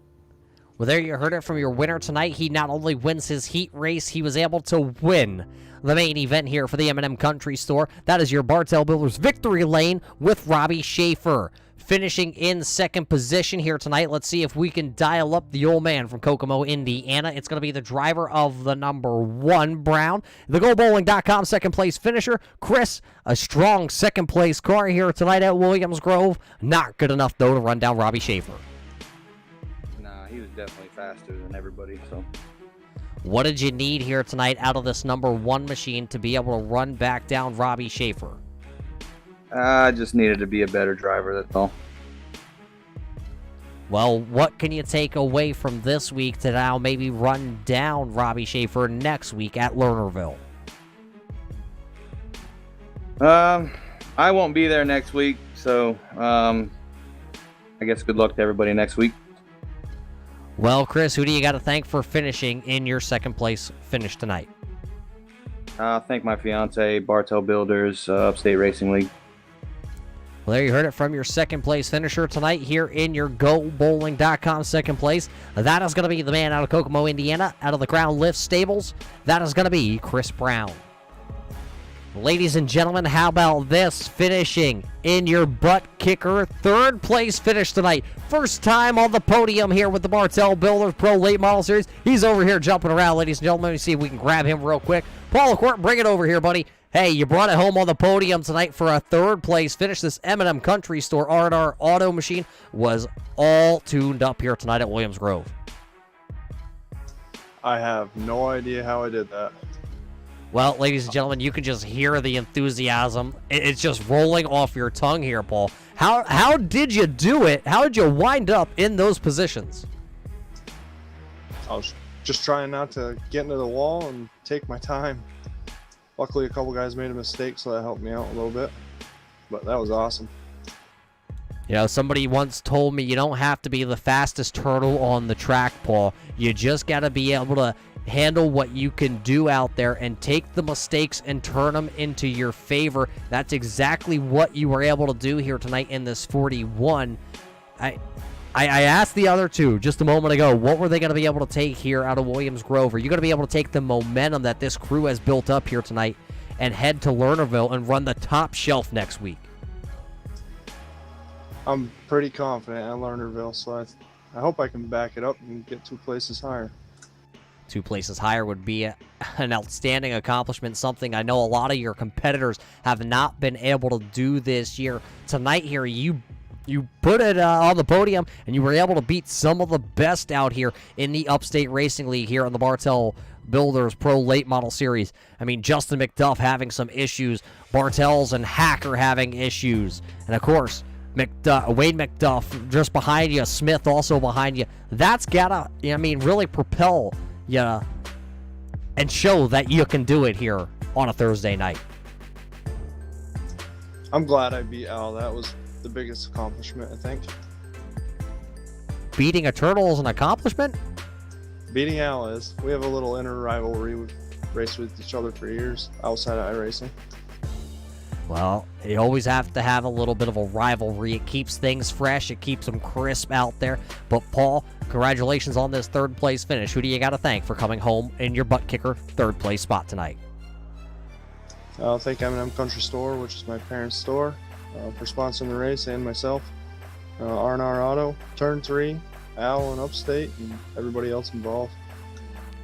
Well, there you heard it from your winner tonight. He not only wins his heat race, he was able to win the main event here for the M&M Country Store. That is your Bartel Builders Victory Lane with Robbie Schaefer. Finishing in second position here tonight. Let's see if we can dial up the old man from Kokomo, Indiana. It's going to be the driver of the number 1 Brown. The GoBowling.com second place finisher, Chris. A strong second place car here tonight at Williams Grove. Not good enough, though, to run down Robbie Schaefer. Nah, he was definitely faster than everybody, so. What did you need here tonight out of this number 1 machine to be able to run back down Robbie Schaefer? I just needed to be a better driver, that's all. Well, what can you take away from this week to now maybe run down Robbie Schaefer next week at Lernerville? I won't be there next week, so I guess good luck to everybody next week. Well, Chris, who do you got to thank for finishing in your second place finish tonight? Thank my fiance, Bartel Builders, Upstate Racing League. Well, there you heard it from your second place finisher tonight here in your GoBowling.com second place. That is going to be the man out of Kokomo, Indiana, out of the Crown Lift Stables. That is going to be Chris Brown. Ladies and gentlemen, how about this? Finishing in your butt kicker, third place finish tonight. First time on the podium here with the Bartel Builders Pro Late Model Series. He's over here jumping around, ladies and gentlemen. Let me see if we can grab him real quick. Paul LaCourte, bring it over here, buddy. Hey, you brought it home on the podium tonight for a third place finish. This M&M Country Store R&R Auto Machine was all tuned up here tonight at Williams Grove. I have no idea how I did that. Well, ladies and gentlemen, you can just hear the enthusiasm. It's just rolling off your tongue here, Paul. How did you do it? How did you wind up in those positions? I was just trying not to get into the wall and take my time. Luckily, a couple guys made a mistake, so that helped me out a little bit. But that was awesome. You know, somebody once told me you don't have to be the fastest turtle on the track, Paul. You just got to be able to handle what you can do out there and take the mistakes and turn them into your favor. That's exactly what you were able to do here tonight in this 41. I asked the other two just a moment ago, what were they going to be able to take here out of Williams Grove? Are you going to be able to take the momentum that this crew has built up here tonight and head to Lernerville and run the top shelf next week? I'm pretty confident at Lernerville, so I hope I can back it up and get 2 places higher. 2 places higher would be an outstanding accomplishment, something I know a lot of your competitors have not been able to do this year. Tonight here, you put it on the podium, and you were able to beat some of the best out here in the Upstate Racing League here on the Bartel Builders Pro Late Model Series. I mean, Justin McDuff having some issues, Bartels and Hacker having issues, and of course, Wade McDuff just behind you, Smith also behind you. That's gotta, really propel you and show that you can do it here on a Thursday night. I'm glad I beat Al. That was the biggest accomplishment, I think. Beating a turtle is an accomplishment? Beating Al is. We have a little inner rivalry. We've raced with each other for years outside of iRacing. Well, you always have to have a little bit of a rivalry. It keeps things fresh. It keeps them crisp out there. But, Paul, congratulations on this third place finish. Who do you got to thank for coming home in your butt kicker third place spot tonight? I'll thank M&M Country Store, which is my parents' store, for sponsoring the race, and myself. R&R Auto, Turn 3, Al and Upstate, and everybody else involved.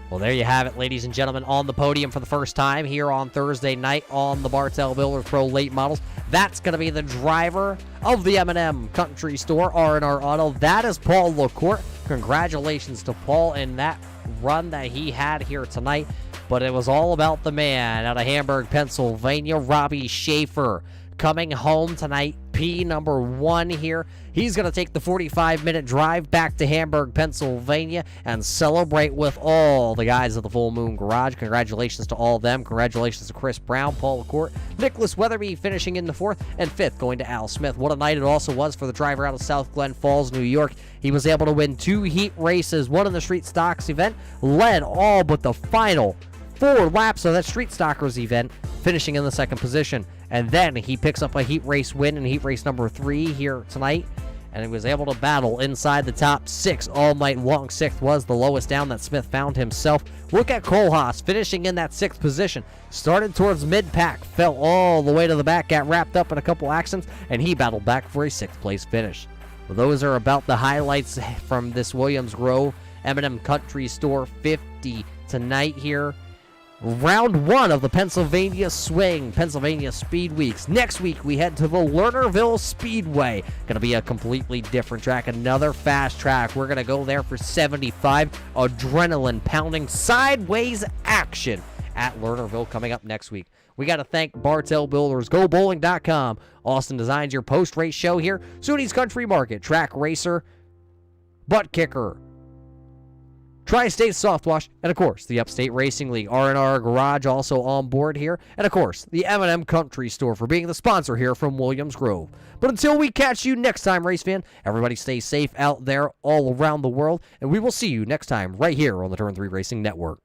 Well, there you have it, ladies and gentlemen, on the podium for the first time here on Thursday night on the Bartel Builders Pro Late Models. That's going to be the driver of the M&M Country Store, R&R Auto. That is Paul LaCourte. Congratulations to Paul in that run that he had here tonight. But it was all about the man out of Hamburg, Pennsylvania, Robbie Schaefer. coming home tonight. P number 1 here. He's going to take the 45-minute drive back to Hamburg, Pennsylvania, and celebrate with all the guys of the Full Moon Garage. Congratulations to all of them. Congratulations to Chris Brown, Paul LaCourte, Nicholas Weatherby finishing in the 4th, and 5th going to Al Smith. What a night it also was for the driver out of South Glen Falls, New York. He was able to win 2 heat races, one in the Street Stocks event, led all but the final 4 laps of that Street Stockers event, finishing in the 2nd position. And then he picks up a heat race win in heat race number 3 here tonight, and he was able to battle inside the top 6 all night long. 6th was the lowest down that Smith found himself. Look at Kohlhaas finishing in that 6th position. Started towards mid-pack, fell all the way to the back, got wrapped up in a couple accidents, and he battled back for a 6th place finish. Well, those are about the highlights from this Williams Grove M&M Country Store 50 tonight here. Round 1 of the Pennsylvania Speed Weeks. Next week, we head to the Lernerville Speedway. Going to be a completely different track, another fast track. We're going to go there for 75. Adrenaline pounding sideways action at Lernerville coming up next week. We got to thank Bartel Builders, GoBowling.com, Austin Designs, your post-race show here, SUNY's Country Market, Track Racer, Butt Kicker, Tri-State Softwash, and of course, the Upstate Racing League. R&R Garage also on board here. And of course, the M&M Country Store for being the sponsor here from Williams Grove. But until we catch you next time, race fan, everybody stay safe out there all around the world. And we will see you next time right here on the Turn 3 Racing Network.